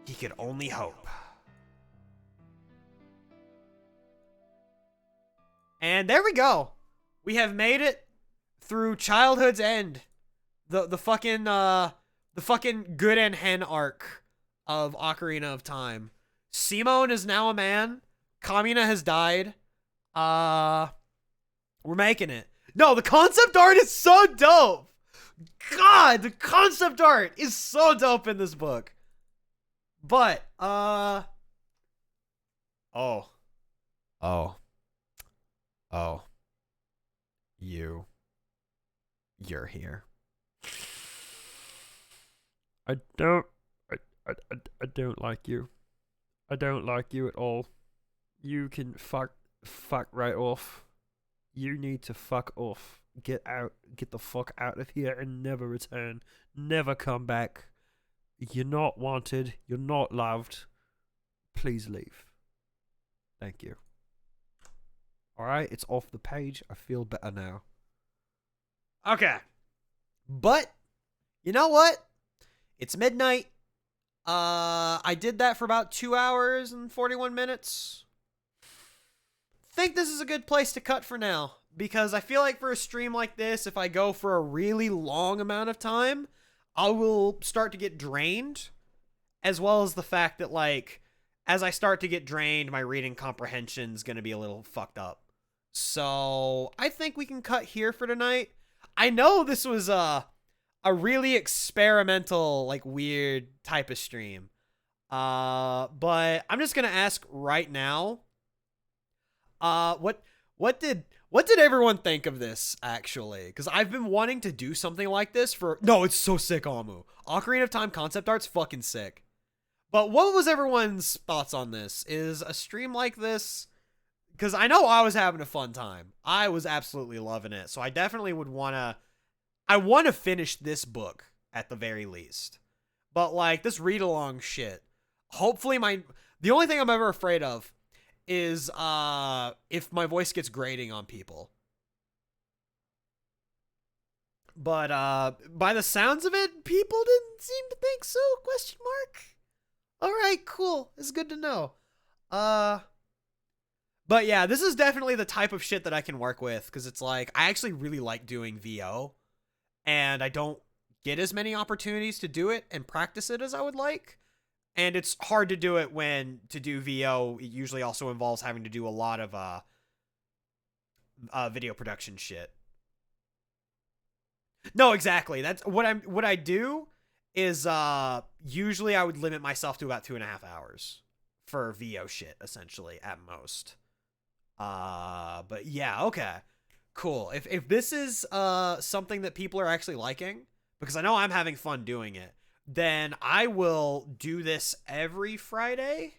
He could only hope. And there we go. We have made it through childhood's end. the fucking good and hen arc of Ocarina of Time. Simone is now a man. Kamina has died. We're making it. No, the concept art is so dope. God, the concept art is so dope in this book. But, oh. You're here. I don't like you. I don't like you at all. You can fuck right off. You need to fuck off. Get the fuck out of here and never return. Never come back. You're not wanted. You're not loved. Please leave. Thank you. Alright, it's off the page. I feel better now. Okay. But, you know what? It's midnight. I did that for about 2 hours and 41 minutes. Think this is a good place to cut for now. Because I feel like for a stream like this, if I go for a really long amount of time, I will start to get drained. As well as the fact that, like, as I start to get drained, my reading comprehension is going to be a little fucked up. So, I think we can cut here for tonight. I know this was a really experimental, like, weird type of stream. But I'm just going to ask right now, what did everyone think of this, actually? Because I've been wanting to do something like this for... No, it's so sick, Amu. Ocarina of Time concept art's fucking sick. But what was everyone's thoughts on this? Is a stream like this... Because I know I was having a fun time. I was absolutely loving it. So I definitely would want to... I want to finish this book, at the very least. But, like, this read-along shit. Hopefully the only thing I'm ever afraid of is if my voice gets grating on people. But by the sounds of it, people didn't seem to think so, question mark. Alright, cool. It's good to know. But yeah, this is definitely the type of shit that I can work with, because it's like, I actually really like doing VO, and I don't get as many opportunities to do it and practice it as I would like. And it's hard to do it when to do VO, it usually also involves having to do a lot of video production shit. No, exactly. That's what I do is usually I would limit myself to about 2.5 hours for VO shit, essentially, at most. But yeah, okay. Cool. If this is something that people are actually liking, because I know I'm having fun doing it, then I will do this every Friday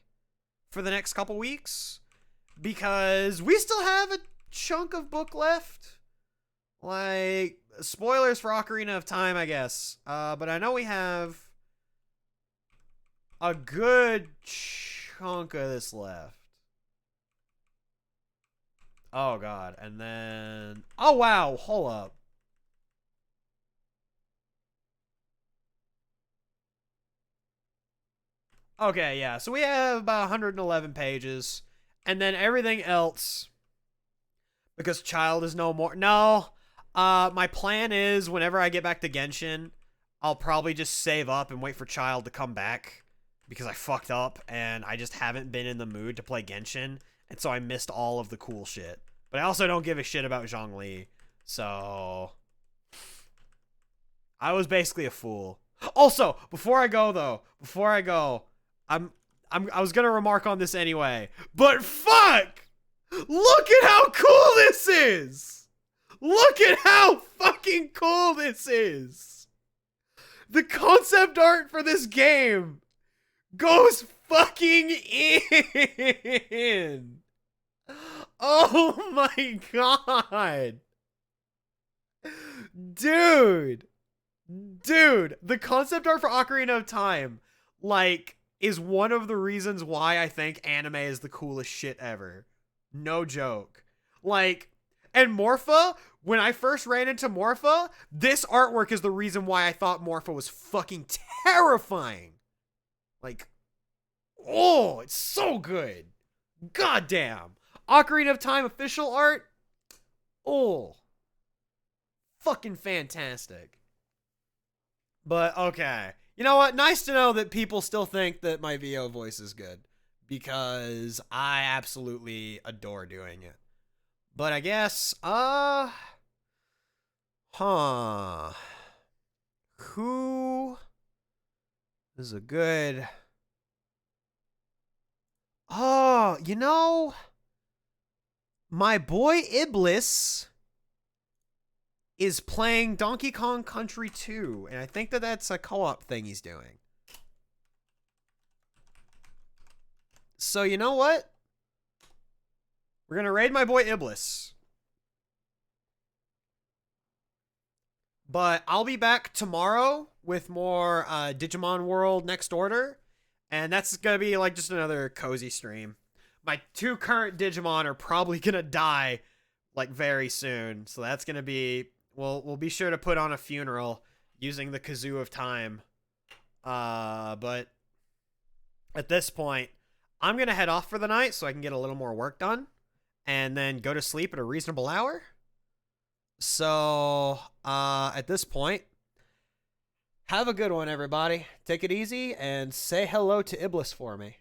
for the next couple weeks, because we still have a chunk of book left. Like, spoilers for Ocarina of Time, I guess. But I know we have a good chunk of this left. Oh, God. And then... Oh, wow. Hold up. Okay, yeah. So we have about 111 pages. And then everything else... Because Child is no more... No. My plan is, whenever I get back to Genshin, I'll probably just save up and wait for Child to come back. Because I fucked up, and I just haven't been in the mood to play Genshin. And so I missed all of the cool shit. But I also don't give a shit about Zhongli. So... I was basically a fool. Also, before I go, I was gonna remark on this anyway. But fuck! Look at how cool this is! Look at how fucking cool this is! The concept art for this game goes fucking in! Oh my god! Dude, the concept art for Ocarina of Time, like, is one of the reasons why I think anime is the coolest shit ever. No joke. Like, and Morpha, when I first ran into Morpha, this artwork is the reason why I thought Morpha was fucking terrifying. Like, oh, it's so good. Goddamn. Ocarina of Time official art, oh, fucking fantastic. But okay. You know what? Nice to know that people still think that my VO voice is good. Because I absolutely adore doing it. But I guess, who is a good... Oh, you know, my boy Iblis is playing Donkey Kong Country 2, and I think that that's a co-op thing he's doing. So you know what? We're gonna raid my boy Iblis. But I'll be back tomorrow with more Digimon World Next Order. And that's gonna be like just another cozy stream. My 2 current Digimon are probably gonna die like very soon. So that's gonna be... We'll be sure to put on a funeral using the Kazoo of Time. But at this point, I'm gonna head off for the night so I can get a little more work done. And then go to sleep at a reasonable hour. So, at this point, have a good one, everybody. Take it easy and say hello to Iblis for me.